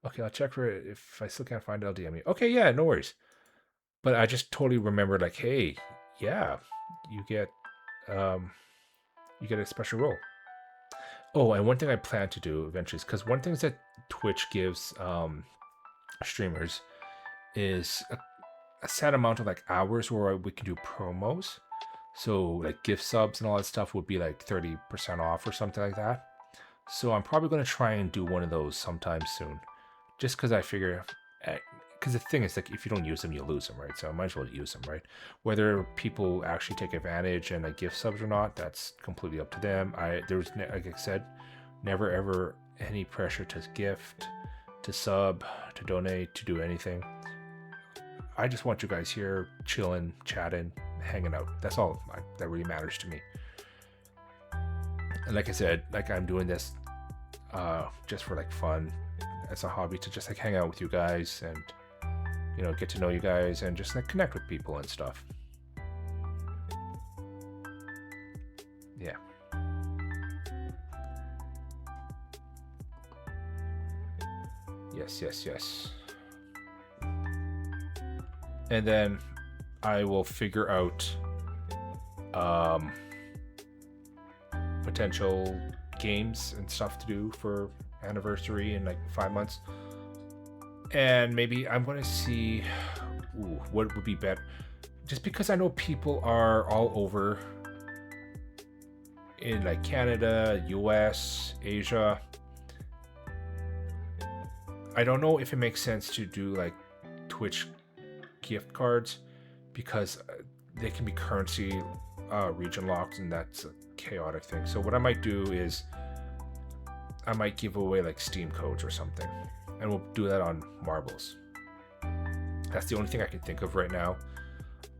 Okay, I'll check for it. If I still can't find it, I'll DM me. Okay, yeah, no worries. But I just totally remembered, like, hey, yeah, you get a special role. Oh, and one thing I plan to do eventually is, because one thing that Twitch gives streamers is a set amount of like hours where we can do promos. So like gift subs and all that stuff would be like 30% off or something like that. So I'm probably going to try and do one of those sometime soon, just because I figure, because the thing is, like, if you don't use them, you lose them, right? So I might as well use them, right? Whether people actually take advantage and like gift subs or not, that's completely up to them. There's, like I said, never ever any pressure to gift, to sub, to donate, to do anything. I just want you guys here chilling, chatting, hanging out. That's all that really matters to me. And like I said, like, I'm doing this just for like fun, as a hobby, to just like hang out with you guys and, you know, get to know you guys and just like connect with people and stuff. Yeah. Yes. And then I will figure out potential games and stuff to do for anniversary in like 5 months. And maybe I'm going to see what would be better. Just because I know people are all over in like Canada, US, Asia. I don't know if it makes sense to do like Twitch gift cards, because they can be currency region locked, and that's a chaotic thing. So what I might do is I might give away like Steam codes or something, and we'll do that on Marbles. That's the only thing I can think of right now,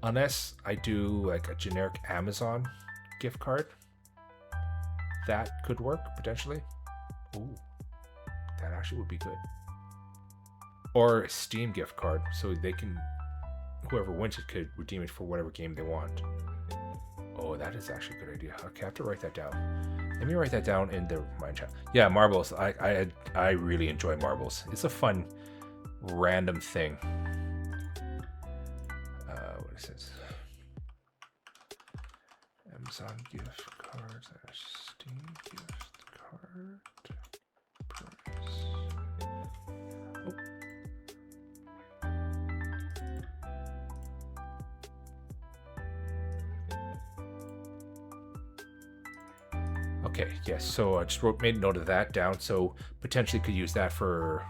unless I do like a generic Amazon gift card. That could work potentially. Ooh, that actually would be good. Or a Steam gift card, so they can, whoever wins it could redeem it for whatever game they want. Oh, that is actually a good idea. Okay, I have to write that down. Let me write that down in the mind chat. Yeah, Marbles. I really enjoy Marbles. It's a fun, random thing. What is this? Amazon gift cards. Steam gift card. Price. Oh. Okay, yes, so I just made a note of that down, so potentially could use that for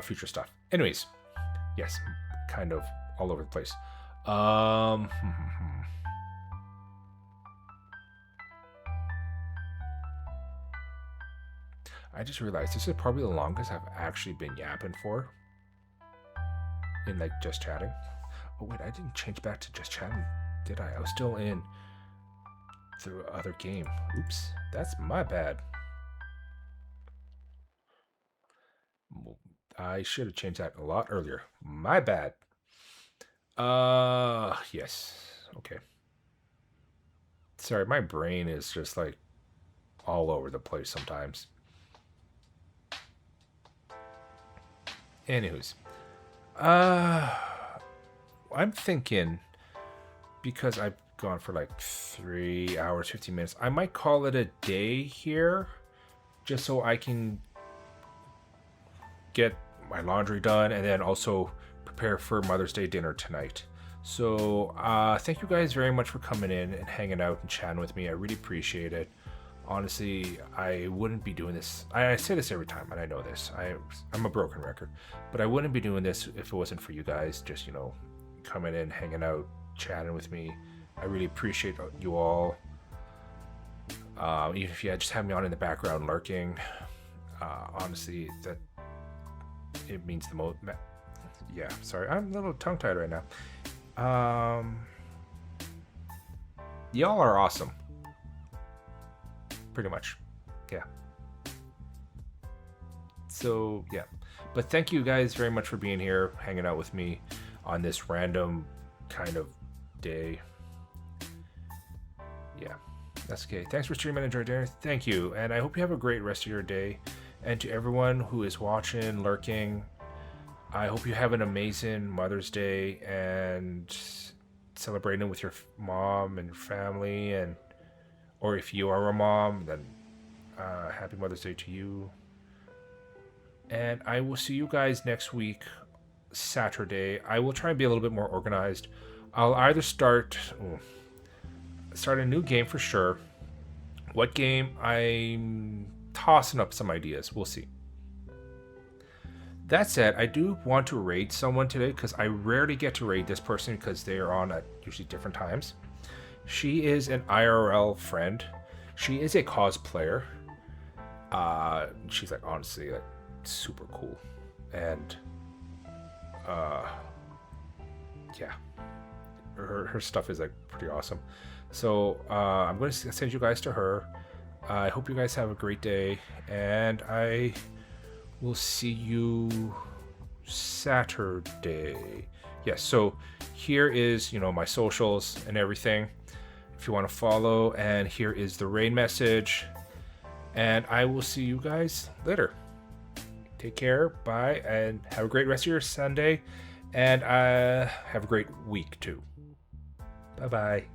future stuff. Anyways, yes, kind of all over the place. I just realized this is probably the longest I've actually been yapping for in like just chatting. Oh wait, I didn't change back to just chatting, did I? I was still in the other game. Oops, that's my bad. I should have changed that a lot earlier. My bad. Yes. Okay. Sorry, my brain is just like all over the place sometimes. Anywho's. I'm thinking, because I've gone for like 3 hours, 15 minutes, I might call it a day here, just so I can get my laundry done and then also prepare for Mother's Day dinner tonight. So thank you guys very much for coming in and hanging out and chatting with me. I really appreciate it. Honestly, I wouldn't be doing this. I say this every time, and I know this. I'm a broken record, but I wouldn't be doing this if it wasn't for you guys. Just coming in, hanging out, chatting with me. I really appreciate you all. Even if you just have me on in the background lurking, honestly, that it means the most. Yeah, sorry, I'm a little tongue-tied right now. Y'all are awesome. Pretty much. Yeah. So, yeah. But thank you guys very much for being here, hanging out with me on this random kind of day. Yeah, that's okay. Thanks for streaming and enjoying. Thank you. And I hope you have a great rest of your day. And to everyone who is watching, lurking, I hope you have an amazing Mother's Day and celebrating with your mom and your family, or if you are a mom, then happy Mother's Day to you. And I will see you guys next week, Saturday. I will try and be a little bit more organized. I'll either start a new game for sure. What game? I'm tossing up some ideas. We'll see. That said, I do want to raid someone today because I rarely get to raid this person because they are on at usually different times. She is an IRL friend. She is a cosplayer. She's like honestly like super cool, and yeah, her stuff is like pretty awesome. So I'm going to send you guys to her. I hope you guys have a great day, and I will see you Saturday. Yes, so here is, my socials and everything if you want to follow, and here is the raid message, and I will see you guys later. Take care, bye, and have a great rest of your Sunday, and have a great week too. Bye-bye.